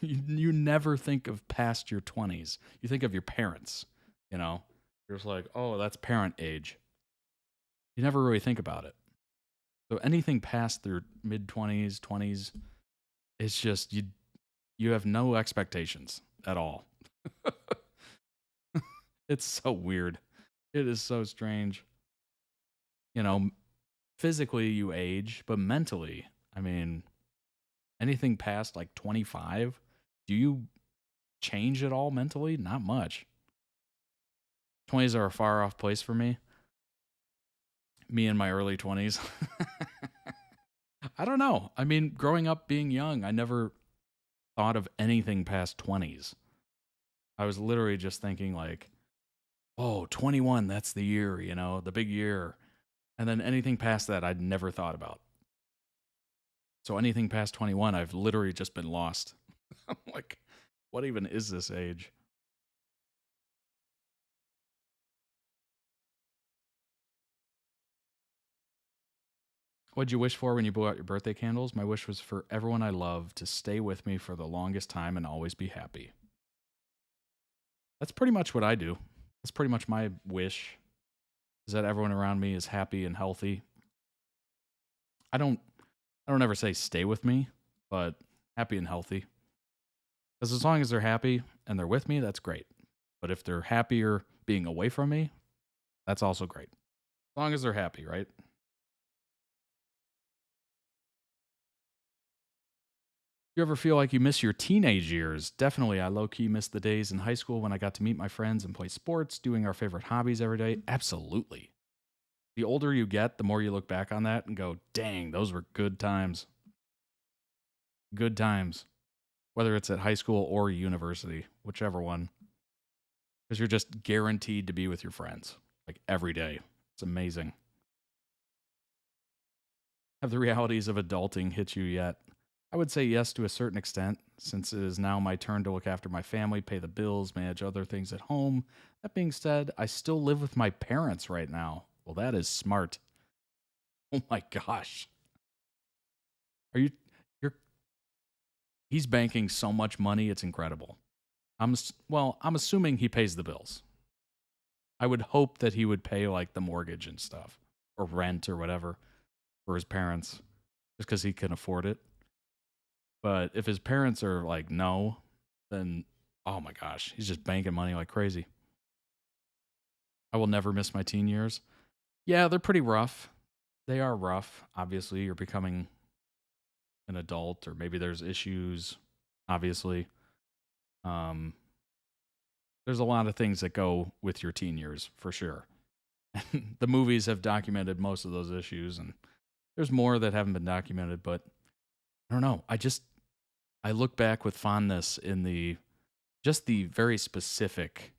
You never think of past your 20s. You think of your parents, You're just like, oh, that's parent age. You never really think about it. So anything past their mid-20s, 20s, it's just you have no expectations at all. It's so weird. It is so strange. physically you age, but mentally, I mean, anything past like 25, do you change at all mentally? Not much. 20s are a far off place for me. Me in my early 20s. I don't know. I mean, growing up being young, I never thought of anything past 20s. I was literally just thinking like, oh, 21, that's the year, you know, the big year. And then anything past that, I'd never thought about. So anything past 21, I've literally just been lost. I'm like, what even is this age? What'd you wish for when you blew out your birthday candles? My wish was for everyone I love to stay with me for the longest time and always be happy. That's pretty much what I do. That's pretty much my wish, is that everyone around me is happy and healthy. I don't ever say stay with me, but happy and healthy. Because as long as they're happy and they're with me, that's great. But if they're happier being away from me, that's also great. As long as they're happy, right? You ever feel like you miss your teenage years? Definitely. I low-key miss the days in high school when I got to meet my friends and play sports, doing our favorite hobbies every day. Absolutely. The older you get, the more you look back on that and go, dang, those were good times. Good times. Whether it's at high school or university, whichever one. Because you're just guaranteed to be with your friends, like every day. It's amazing. Have the realities of adulting hit you yet? I would say yes to a certain extent, since it is now my turn to look after my family, pay the bills, manage other things at home. That being said, I still live with my parents right now. Well, that is smart. Oh my gosh. He's banking so much money, it's incredible. I'm assuming he pays the bills. I would hope that he would pay like the mortgage and stuff, or rent or whatever, for his parents, just because he can afford it. But if his parents are like, no, then, oh my gosh, he's just banking money like crazy. I will never miss my teen years. Yeah, they're pretty rough. They are rough. Obviously, you're becoming an adult, or maybe there's issues, obviously. There's a lot of things that go with your teen years, for sure. The movies have documented most of those issues, and there's more that haven't been documented, but I don't know. I look back with fondness in the very specific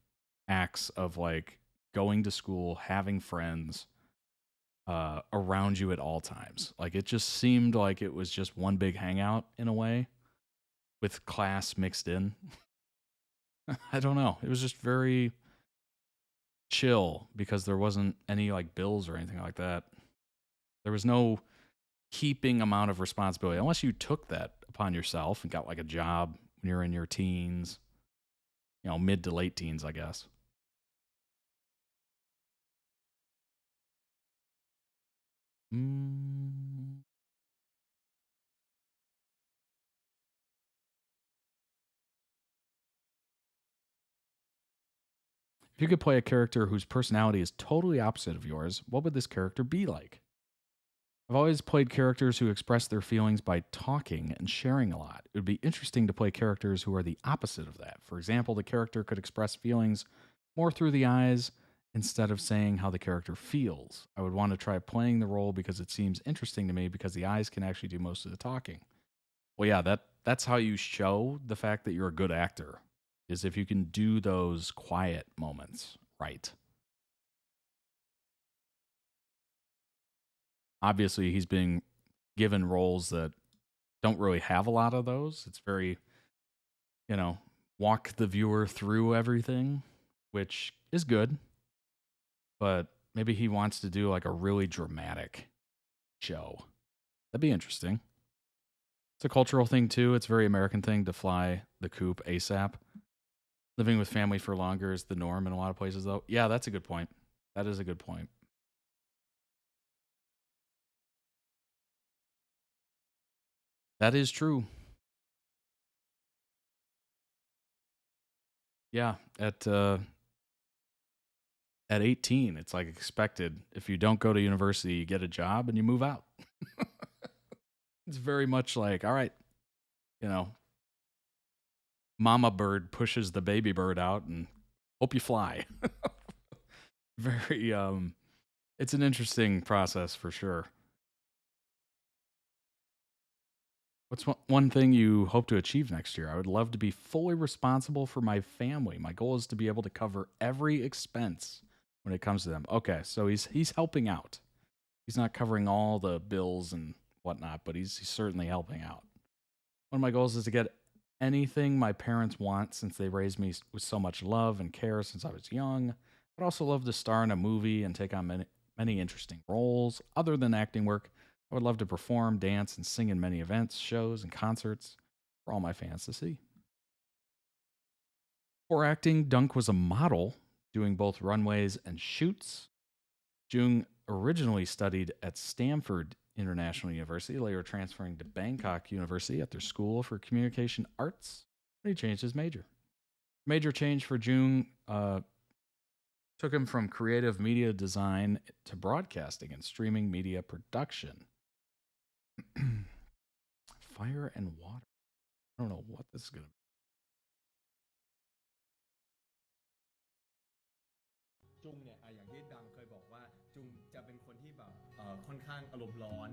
acts of like going to school, having friends around you at all times. Like it just seemed like it was just one big hangout in a way, with class mixed in. I don't know. It was just very chill because there wasn't any like bills or anything like that. There was no heaping amount of responsibility unless you took that upon yourself and got like a job when you're in your teens, you know, mid to late teens, I guess. If you could play a character whose personality is totally opposite of yours, what would this character be like? I've always played characters who express their feelings by talking and sharing a lot. It would be interesting to play characters who are the opposite of that. For example, the character could express feelings more through the eyes instead of saying how the character feels. I would want to try playing the role because it seems interesting to me because the eyes can actually do most of the talking. Well, yeah, that's how you show the fact that you're a good actor, is if you can do those quiet moments right. Obviously, he's being given roles that don't really have a lot of those. It's very, walk the viewer through everything, which is good. But maybe he wants to do like a really dramatic show. That'd be interesting. It's a cultural thing too. It's a very American thing to fly the coop ASAP. Living with family for longer is the norm in a lot of places, though. Yeah, that's a good point. That is a good point. That is true. Yeah, at 18, it's like expected. If you don't go to university, you get a job and you move out. It's very much like, all right, you know, mama bird pushes the baby bird out and hope you fly. Very, it's an interesting process for sure. What's one thing you hope to achieve next year? I would love to be fully responsible for my family. My goal is to be able to cover every expense when it comes to them. Okay, so he's helping out. He's not covering all the bills and whatnot, but he's certainly helping out. One of my goals is to get anything my parents want since they raised me with so much love and care since I was young. I'd also love to star in a movie and take on many interesting roles. Other than acting work, I would love to perform, dance, and sing in many events, shows, and concerts for all my fans to see. For acting, Dunk was a model, doing both runways and shoots. Joong originally studied at Stanford International University, later transferring to Bangkok University at their School for Communication Arts, and he changed his major. Major change for Joong took him from creative media design to broadcasting and streaming media production. Fire and water. I don't know what this is going to be. จุงเนี่ยอย่างที่ดังเคยบอกว่าจุงจะเป็นคนที่แบบค่อนข้างอารมณ์ร้อน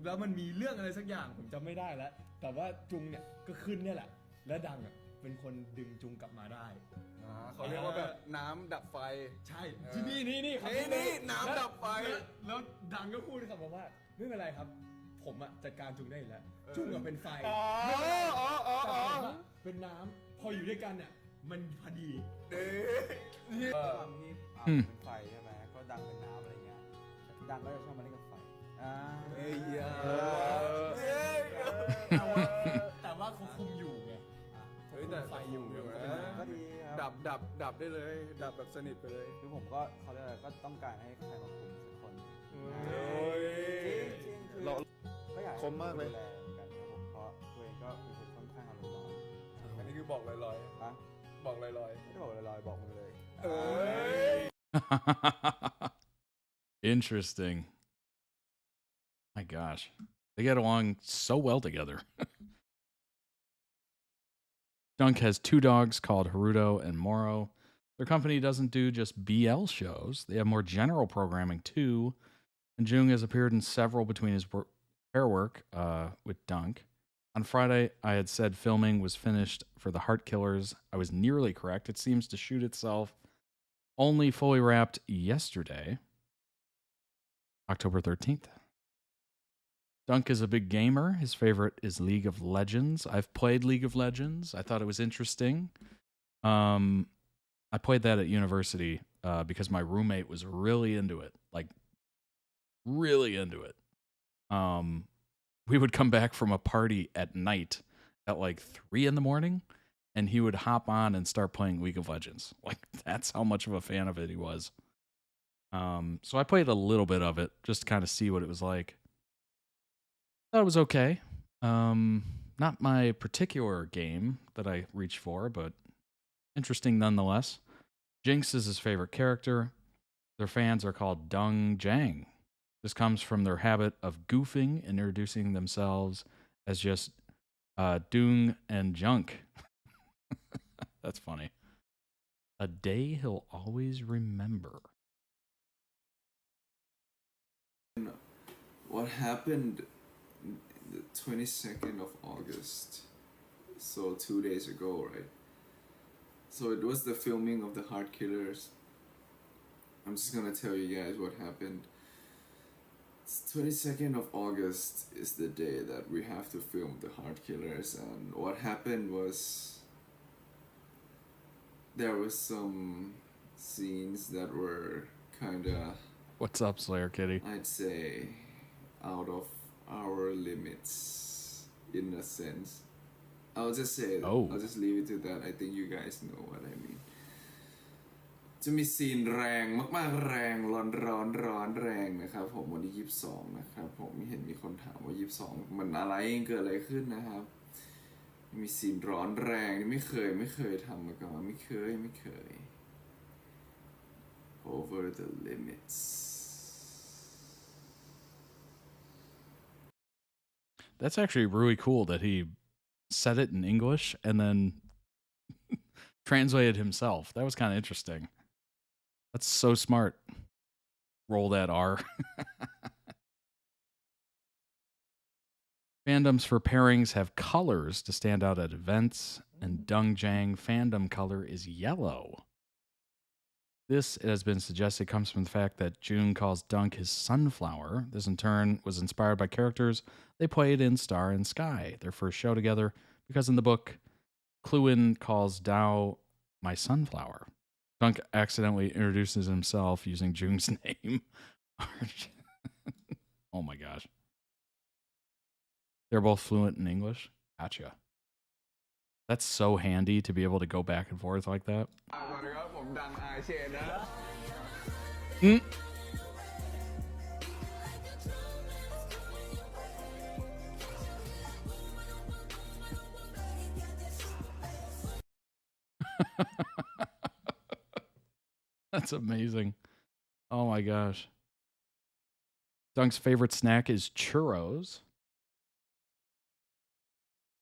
แล้วมันมีเรื่องอะไรสักอย่างผมจำไม่ได้แล้วแต่ว่าจุงเนี่ยก็ขึ้นเนี่ยแหละและดังอ่ะเป็นคนดึงจุงกลับมาได้เขาเรียกว่าแบบน้ำดับไฟใช่ที่นี่น้ำดับไฟแล้วดังก็พูดคำว่าไม่เป็นไรครับผมอ่ะจัดการจุงได้แล้วจุงอ่ะเป็นไฟเป็นน้ำพออยู่ด้วยกันเนี่ยมันพอดีความที่เป็นไฟใช่ไหมก็ดังเป็นน้ำอะไรเงี้ยดังก็จะชอบมาเล่นกับไฟแต่ว่าเขาคุมอยู่ไงแต่ไฟอยู่ก็ดีดับได้เลยดับแบบสนิทไปเลยคือผมก็เขาเรียกอะไรก็ต้องการให้ใครมาคุมสักคนเราก็อยากคมมากเลยกันครับผมเพราะตัวเองก็เป็นคนค่อนข้างอารมณ์ร้อนอันนี้คือบอกลอยๆนะบอกลอยๆไม่ได้บอกลอยๆบอกมันเลยInteresting. My gosh. They get along so well together. Dunk has 2 dogs called Haruto and Moro. Their company doesn't do just BL shows. They have more general programming too. And Joong has appeared in several between his hair work with Dunk. On Friday, I had said filming was finished for the Heart Killers. I was nearly correct. It seems to shoot itself. Only fully wrapped yesterday, October 13th. Dunk is a big gamer. His favorite is League of Legends. I've played League of Legends. I thought it was interesting. I played that at university because my roommate was really into it. Like, really into it. We would come back from a party at night at like 3 a.m, and he would hop on and start playing League of Legends. Like, that's how much of a fan of it he was. So I played a little bit of it just to kind of see what it was like. Thought it was okay. Not my particular game that I reach for, but interesting nonetheless. Jinx is his favorite character. Their fans are called Dung Jang. This comes from their habit of goofing, introducing themselves as just Doong and Junk. That's funny. A day he'll always remember. What happened the 22nd of August, so 2 days ago, right? So it was the filming of the Heart Killers. I'm just gonna tell you guys what happened. 22nd of August is the day that we have to film the Heart Killers, and what happened was there was some scenes that were kinda... What's up, Slayer Kitty? I'd say out of our limits, in a sense. I'll just say that. I'll just leave it to that. I think you guys know what I mean. จะมีซีนแรงมากๆแรงร้อนแรงนะครับผมวันที่22นะครับผมเห็นมีคนถามว่า22มันอะไรเกิดอะไรขึ้นนะครับมีซีนร้อนแรงที่ไม่เคยทำมาก่อนไม่เคยผ over the limits. That's actually really cool that he said it in English and then translated himself. That was kind of interesting. That's so smart. Roll that R. Fandoms for pairings have colors to stand out at events, and Dungjang fandom color is yellow. This, it has been suggested, comes from the fact that Jung calls Dunk his sunflower. This, in turn, was inspired by characters they played in Star and Sky, their first show together, because in the book, Kluin calls Dao my sunflower. Dunk accidentally introduces himself using Jung's name. Oh my gosh. They're both fluent in English? Gotcha. That's so handy to be able to go back and forth like that. Mm. That's amazing. Oh my gosh. Dunk's favorite snack is churros.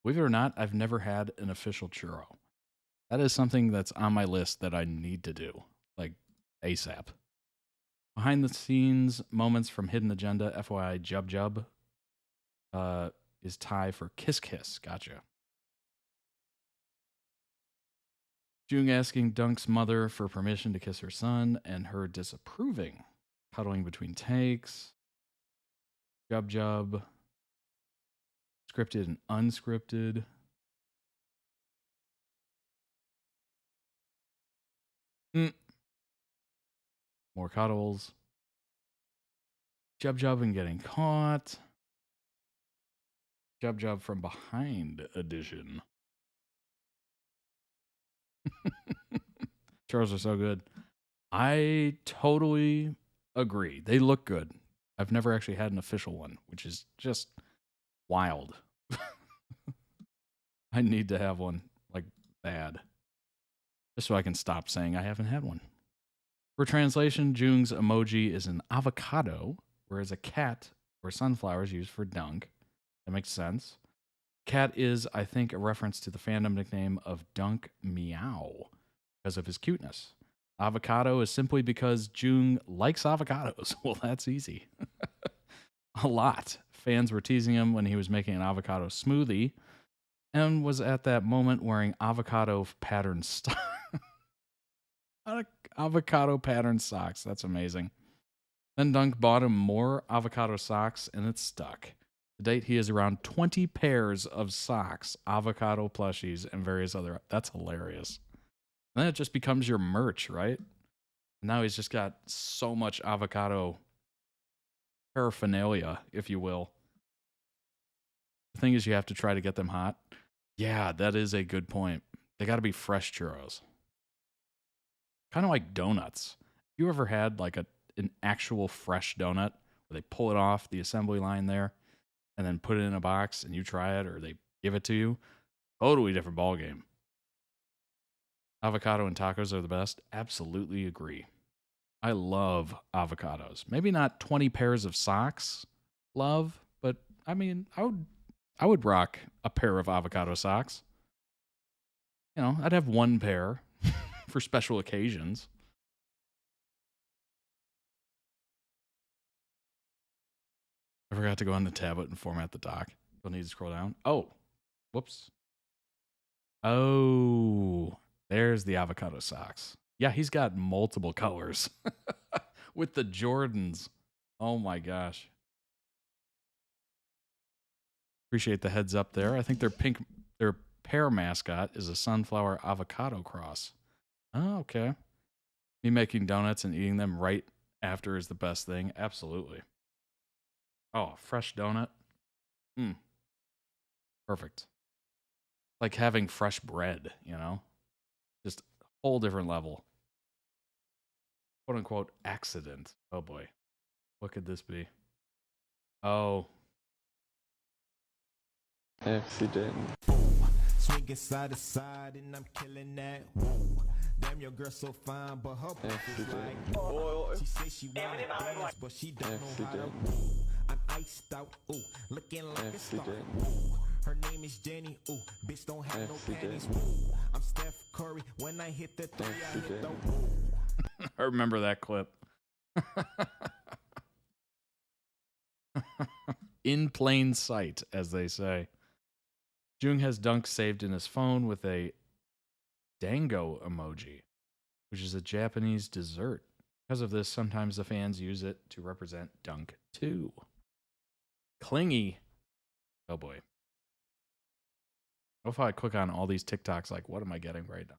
Believe it or not, I've never had an official churro. That is something that's on my list that I need to do, like ASAP. Behind the scenes moments from Hidden Agenda, FYI, Jub Jub is Thai for kiss kiss. Gotcha. Jung asking Dunk's mother for permission to kiss her son and her disapproving. Cuddling between takes. Jub Jub. Scripted and unscripted. More cuddles. Jub Jub and getting caught. Jub Jub from behind edition. Churros are so good. I totally agree. They look good. I've never actually had an official one, which is just wild. I need to have one, like, bad. Just so I can stop saying I haven't had one. For translation, Jung's emoji is an avocado, whereas a cat or sunflower is used for Dunk. That makes sense. Cat is, I think, a reference to the fandom nickname of Dunk Meow because of his cuteness. Avocado is simply because Jung likes avocados. Well, that's easy. A lot. Fans were teasing him when he was making an avocado smoothie and was at that moment wearing avocado pattern avocado pattern socks. That's amazing. Then Dunk bought him more avocado socks and it stuck. To date, he has around 20 pairs of socks, avocado plushies, and various other. That's hilarious. And then it just becomes your merch, right? Now he's just got so much avocado paraphernalia, if you will. The thing is, you have to try to get them hot. Yeah, that is a good point. They got to be fresh churros. Kind of like donuts. You ever had like an actual fresh donut where they pull it off the assembly line there and then put it in a box and you try it or they give it to you? Totally different ballgame. Avocado and tacos are the best. Absolutely agree. I love avocados. Maybe not 20 pairs of socks, love, but I mean, I would rock a pair of avocado socks. You know, I'd have one pair for special occasions. I forgot to go on the tablet and format the doc. Don't need to scroll down. Oh, whoops. Oh, there's the avocado socks. Yeah, he's got multiple colors with the Jordans. Oh my gosh. Appreciate the heads up there. I think their pair mascot is a sunflower avocado cross. Oh, okay. Me making donuts and eating them right after is the best thing. Absolutely. Oh, fresh donut. Perfect. Like having fresh bread, you know? Just a whole different level. Quote unquote accident. Oh boy. What could this be? Oh. Accident. Swinging side to side and I'm killing that. Whoa. Damn, your girl so fine, but her butt is like. She say she wanna dance, but she don't know how to move. I'm iced out, ooh, looking like a star. Ooh, her name is Jenny, ooh, bitch don't have no panties. Ooh, I'm Steph Curry, when I hit the three, I hit the ooh. I remember that clip. In plain sight, as they say. Joong has Dunk saved in his phone with a dango emoji, which is a Japanese dessert. Because of this, sometimes the fans use it to represent Dunk too. Clingy. Oh boy. What if I click on all these TikToks, like, what am I getting right now?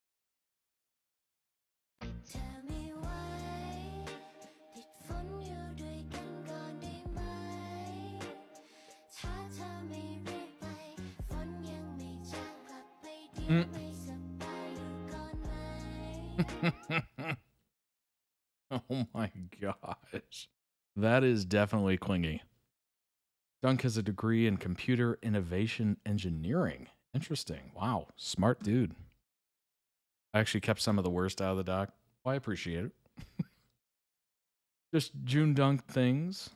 Oh my gosh. That is definitely clingy. Dunk has a degree in computer innovation engineering. Interesting. Wow. Smart dude. I actually kept some of the worst out of the doc. Well, I appreciate it. Just JoongDunk things.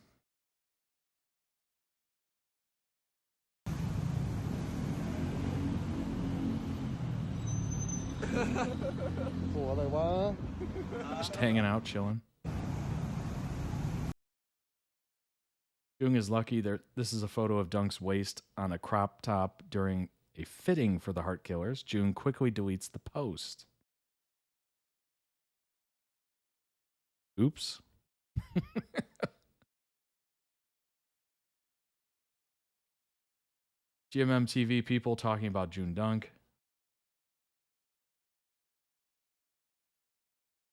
Just hanging out, chilling. Joong is lucky. This is a photo of Dunk's waist on a crop top during a fitting for the Heart Killers. Joong quickly deletes the post. Oops. GMM TV people talking about JoongDunk.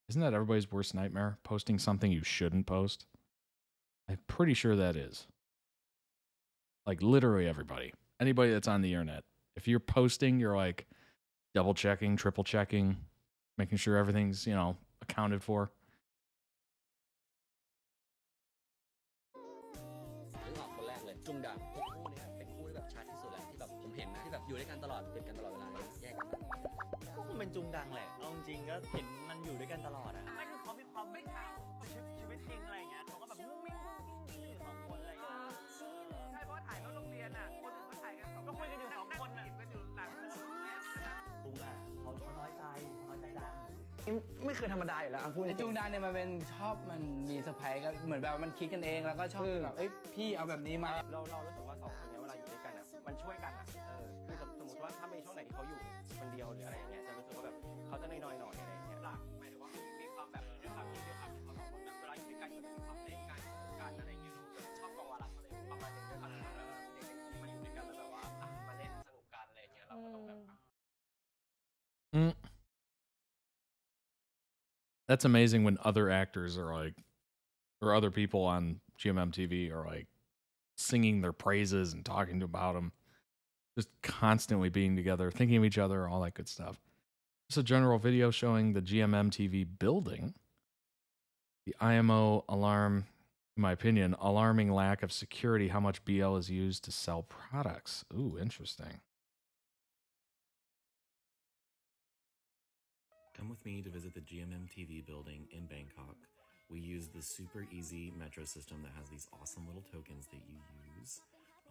Isn't that everybody's worst nightmare? Posting something you shouldn't post? I'm pretty sure that is. Like literally everybody. Anybody that's on the internet. If you're posting, you're like double checking, triple checking, making sure everything's, you know, accounted for. นึกออกคนแรกเลยจุงดังคู่นี้เป็นคู่ที่แบบชัดที่สุดแหละที่แบบผมเห็นนะที่แบบอยู่ด้วยกันตลอดติดกันตลอดเวลาแยกกันก็คงเป็นจุงดังแหละเอาจริงก็เห็นมันอยู่ด้วยกันตลอดอะไม่คือเขามีความไม่เข้าชีวิตจริงอะไรอย่างเงี้ยเขาก็แบบมุ้งมิ้งอยู่สองคนอะไรอย่างเงี้ยใช่เพราะว่าถ่ายรูปโรงเรียนอ่ะคนอื่นเขาถ่ายกันก็คุยกันอยู่สองคนอ่ะกันอยู่หลังจุงอ่ะเขาน้อยใจดัง ไม่เคยธรรมดาอยู่แล้วพูดจูงดานเนี่ยมันเป็นชอบมันมีเซอร์ไพรส์ก็เหมือนแบบมันคิดกันเองแล้วก็ชอบแบบเอ้ยพี่เอาแบบนี้มาเรารู้สึกว่าสองคนนี้เวลาอยู่ด้วยกันอ่ะมันช่วยกันอ่ะคือสมมติว่าถ้ามีช่วงไหนที่เขาอยู่คนเดียวหรืออะไรอย่างเงี้ยจะรู้สึกว่าแบบเขาจะน้อยหน่อยอะไรอย่างเงี้ยหลักหมายถึงว่ามีความแบบด้วยความที่เขาสองคนแบบเวลาอยู่ด้วยกันก็จะมีความเล่นกันอะไรอย่างเงี้ยชอบกองวาระอะไรประมาณนึงด้วยกันเด็กๆที่มาอยู่ด้วยกันแล้วแบบว่ามาเล่นสนุกกันอะไรอย่างเงี้ยเราก็ต้องแบบ That's amazing when other actors are like, or other people on GMM TV are like singing their praises and talking about them, just constantly being together, thinking of each other, all that good stuff. Just a general video showing the GMM TV building. The IMO alarm, in my opinion, alarming lack of security, how much BL is used to sell products. Ooh, interesting. Come with me to visit the GMM TV building in Bangkok. We use the super easy metro system that has these awesome little tokens that you use.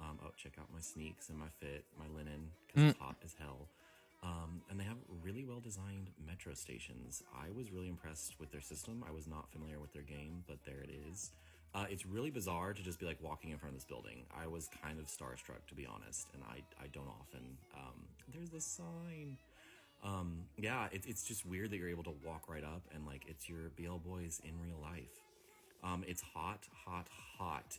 Oh, check out my sneaks and my fit, my linen, because it's hot as hell. And they have really well-designed metro stations. I was really impressed with their system. I was not familiar with their game, but there it is. It's really bizarre to just be like walking in front of this building. I was kind of starstruck, to be honest, and I don't often. There's the sign. Yeah, it's just weird that you're able to walk right up and like it's your BL boys in real life. It's hot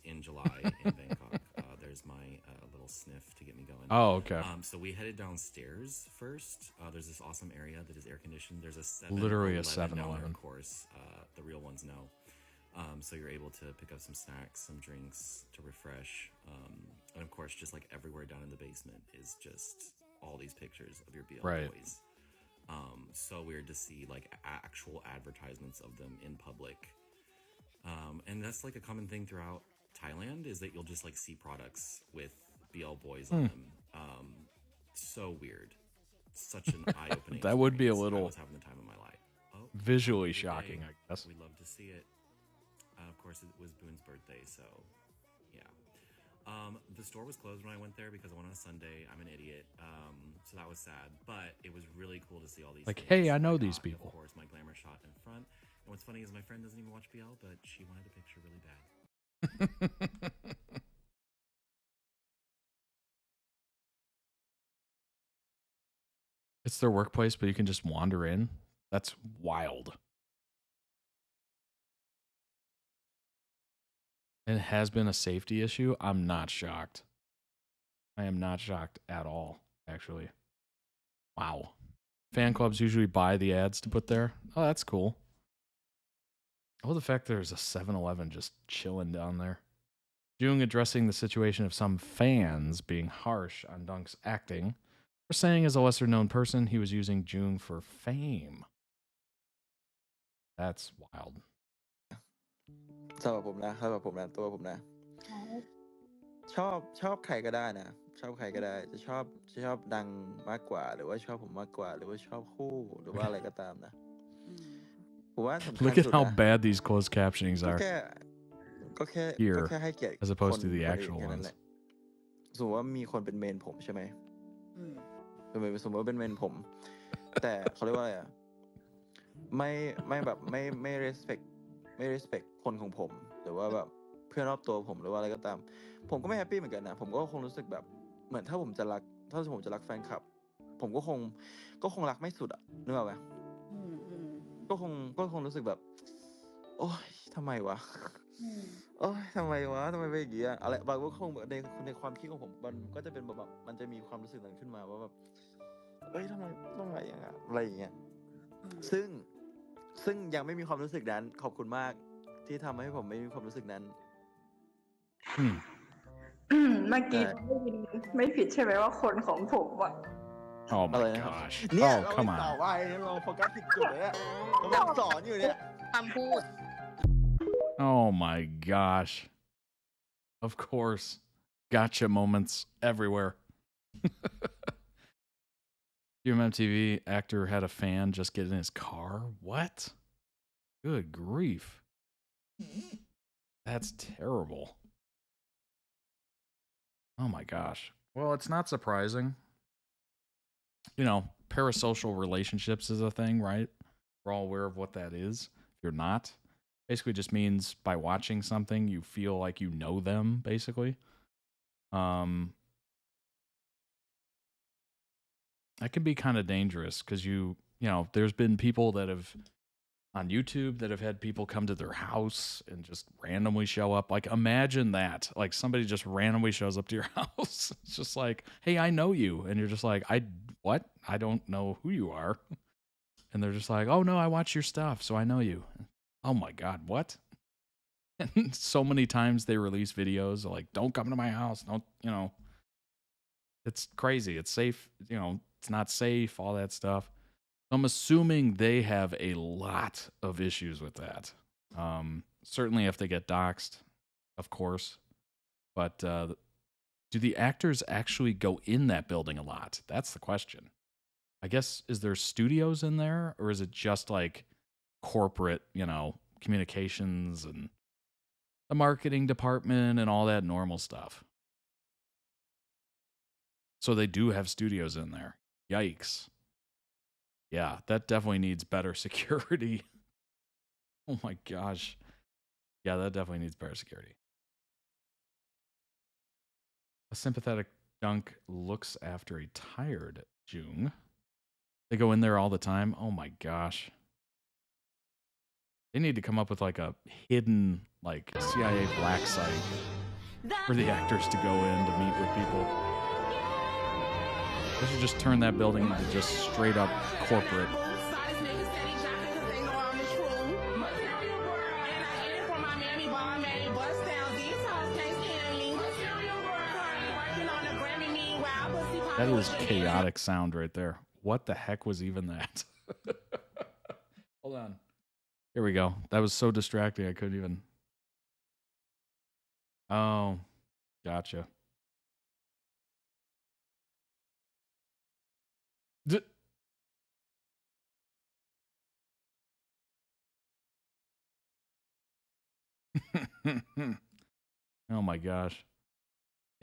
in July in Bangkok. There's my little sniff to get me going. Oh, okay. So we headed downstairs first. There's this awesome area that is air conditioned. There's a 7-Eleven down there, of course. The real ones know. So you're able to pick up some snacks, some drinks to refresh. And of course, just like everywhere down in the basement is just all these pictures of your BL boys. So weird to see like actual advertisements of them in public. And that's like a common thing throughout Thailand is that you'll just like see products with BL boys on them. So weird. Such an eye-opening That would be a little... I was having the time of my life. visually shocking, I guess. We love to see it. Of course, it was Boone's birthday, so yeah. The store was closed when I went there because I went on a Sunday. I'm an idiot, so that was sad. But it was really cool to see all these. Like, things. hey, I know got, these people. Of course, my glamour shot in front. And what's funny is my friend doesn't even watch BL, but she wanted a picture really bad. It's their workplace, but you can just wander in. That's wild. And it has been a safety issue. I'm not shocked. I am not shocked at all, actually. Wow. Fan clubs usually buy the ads to put there. Oh, that's cool. Oh, the fact there's a 7-Eleven just chilling down there. Joong addressing the situation of some fans being harsh on Dunk's acting. For saying as a lesser known person, he was using Joong for fame. That's wild. สำหรับผมนะตัวผมนะชอบใครก็ได้นะชอบใครก็ได้จะชอบดังมากกว่าหรือว่าชอบผมมากกว่าหรือว่าชอบคู่หรือว่าอะไรก็ตามนะผมว่าสำคัญ Look สุ at ด how นะ bad these closed captionings ก็ are แค่ here ให้เกียรติ as opposed to คน the คนอื่น actual แค่นั้น ones. แหละสมมติว่ามีคนเป็นเมนผมใช่ไหมสมมติว่าเป็นเมนผม แต่เขาเรียกว่าอะไรอ่ะไม่แบบไม่ respect คนของผมหรือว่าแบบเพื่อนรอบตัวผมหรือว่าอะไรก็ตามผมก็ไม่แฮปปี้เหมือนกันนะผมก็คงรู้สึกแบบเหมือนถ้าผมจะรักแฟนคลับผมก็คงรักไม่สุดอ่ะนึกออกไหมก็คงรู้สึกแบบโอ๊ยทำไมวะโอ๊ยทำไมเป็นอย่างงี้อะอะไรบางก็คงในความคิดของผมมันก็จะเป็นแบบมันจะมีความรู้สึกนั้นขึ้นมาว่าแบบเอ้ยทำไมต้องอะไรอย่างเงี้ยอะไรอย่างเงี้ยซึ่งยังไม่มีความรู้สึกนั้นขอบคุณมากที่ทำให้ผมไม่มีความรู้สึกนั้น เมื่อกี้ไม่ผิดใช่ไหมว่าคนของผมอ่ะ Oh my gosh. เนี่ย Oh, เรา come ต่อ on. ว่าเราโฟกัสผิดจุดเลยอะกำลังสอนอยู่เนี่ย คำพูด Oh my gosh. Of course. Gotcha moments everywhere. UMMTV actor had a fan just get in his car? What? Good grief. That's terrible. Oh my gosh. Well, it's not surprising. You know, parasocial relationships is a thing, right? We're all aware of what that is. If you're not, basically just means by watching something, you feel like you know them, basically. That can be kind of dangerous because you know, there's been people that have on YouTube that have had people come to their house and just randomly show up. Like, imagine that. Like, somebody just randomly shows up to your house. It's just like, hey, I know you. And you're just like, what? I don't know who you are. And they're just like, oh, no, I watch your stuff, so I know you. Oh, my God, what? And so many times they release videos like, don't come to my house. Don't, you know. It's crazy. It's safe. You know, it's not safe, all that stuff. I'm assuming they have a lot of issues with that. Certainly if they get doxxed, of course. But do the actors actually go in that building a lot? That's the question. I guess, is there studios in there? Or is it just like corporate, you know, communications and the marketing department and all that normal stuff? So they do have studios in there. Yikes. Yeah, that definitely needs better security. Oh my gosh. Yeah, that definitely needs better security. A sympathetic Dunk looks after a tired Joong. They go in there all the time. Oh my gosh. They need to come up with like a hidden like CIA black site for the actors to go in to meet with people. They should just turn that building into just straight up corporate. That is chaotic sound right there. What the heck was even that? Hold on. Here we go. That was so distracting I couldn't even. Oh, gotcha. Oh my gosh.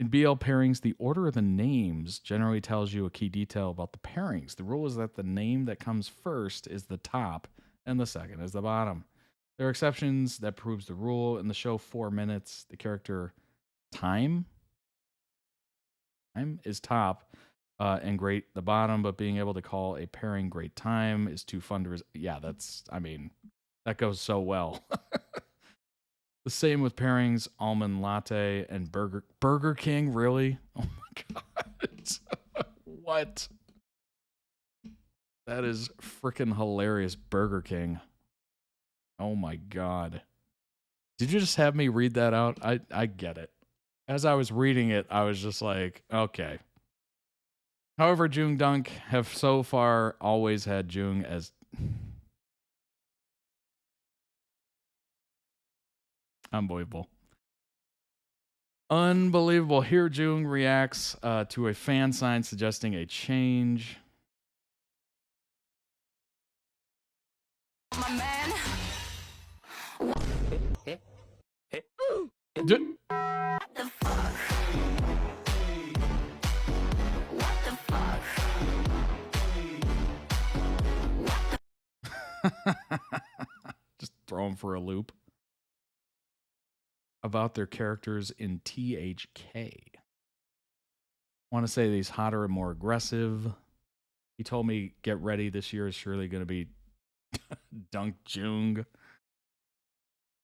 In BL pairings, the order of the names generally tells you a key detail about the pairings. The rule is that the name that comes first is the top and the second is the bottom. There are exceptions that proves the rule. In the show 4 Minutes, the character Time is top and Great the bottom, but being able to call a pairing Great Time is too fun to... Yeah, that's... I mean, that goes so well. The same with pairings, almond latte and Burger King, really? Oh my god. What? That is freaking hilarious. Burger King. Oh my god. Did you just have me read that out? I get it. As I was reading it, I was just like, okay. However, JoongDunk have so far always had Joong as... Unbelievable. Unbelievable. Here Joong reacts to a fan sign suggesting a change. My man. What the fuck? What the fuck? Just throw him for a loop. About their characters in THK. Want to say that he's hotter and more aggressive. He told me, get ready, this year is surely going to be Dunk Joong.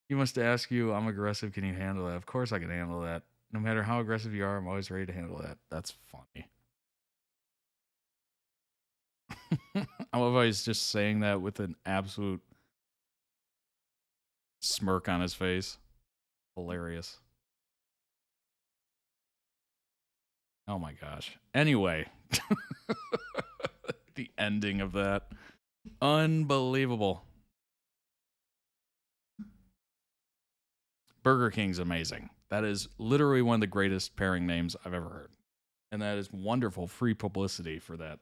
He must ask you, I'm aggressive, can you handle that? Of course I can handle that. No matter how aggressive you are, I'm always ready to handle that. That's funny. I love how he's just saying that with an absolute smirk on his face. Hilarious. Oh my gosh. Anyway. The ending of that. Unbelievable. Burger King's amazing. That is literally one of the greatest pairing names I've ever heard. And that is wonderful free publicity for that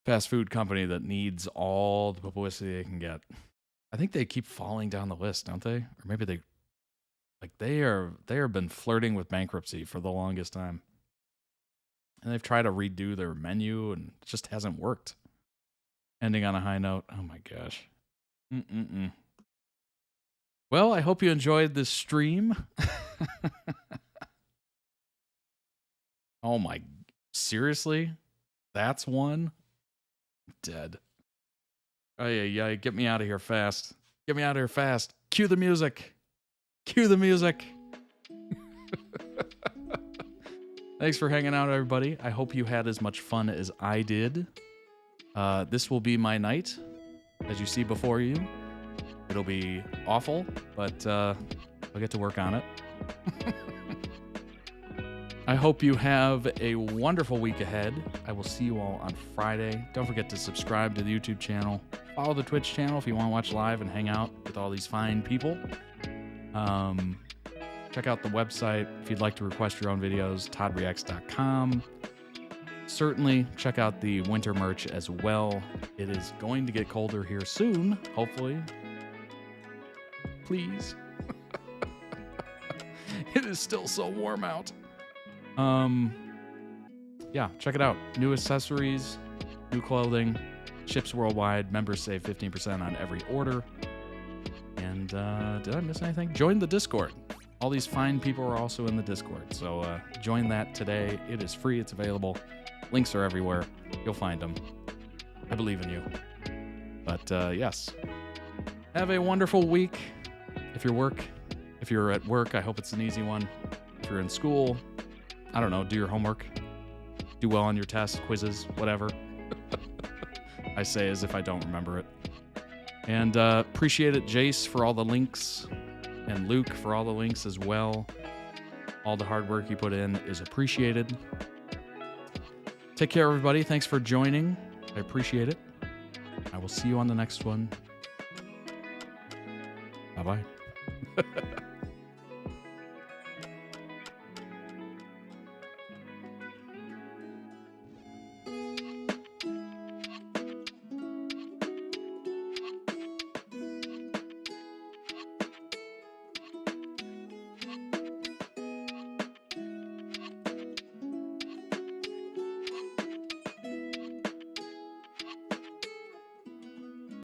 fast food company that needs all the publicity they can get. I think they keep falling down the list, don't they? Or maybe they have been flirting with bankruptcy for the longest time. And they've tried to redo their menu and it just hasn't worked. Ending on a high note. Oh my gosh. Well, I hope you enjoyed this stream. Oh my, seriously? That's one? Dead. Oh yeah, get me out of here fast. Get me out of here fast. Cue the music. Cue the music. Thanks for hanging out, everybody. I hope you had as much fun as I did. This will be my night, as you see before you. It'll be awful, but I'll get to work on it. I hope you have a wonderful week ahead. I will see you all on Friday. Don't forget to subscribe to the YouTube channel. Follow the Twitch channel if you want to watch live and hang out with all these fine people. Check out the website if you'd like to request your own videos, toddreacts.com. Certainly check out the winter merch as well. It is going to get colder here soon, hopefully. Please. It is still so warm out. Yeah, check it out. New accessories, new clothing, ships worldwide. Members save 15% on every order. And did I miss anything? Join the Discord. All these fine people are also in the Discord. So join that today. It is free. It's available. Links are everywhere. You'll find them. I believe in you. But yes. Have a wonderful week. If you're at work, I hope it's an easy one. If you're in school, I don't know, do your homework. Do well on your tests, quizzes, whatever. I say as if I don't remember it. And appreciate it, Jace, for all the links. And Luke for all the links as well. All the hard work you put in is appreciated. Take care, everybody. Thanks for joining. I appreciate it. I will see you on the next one. Bye-bye.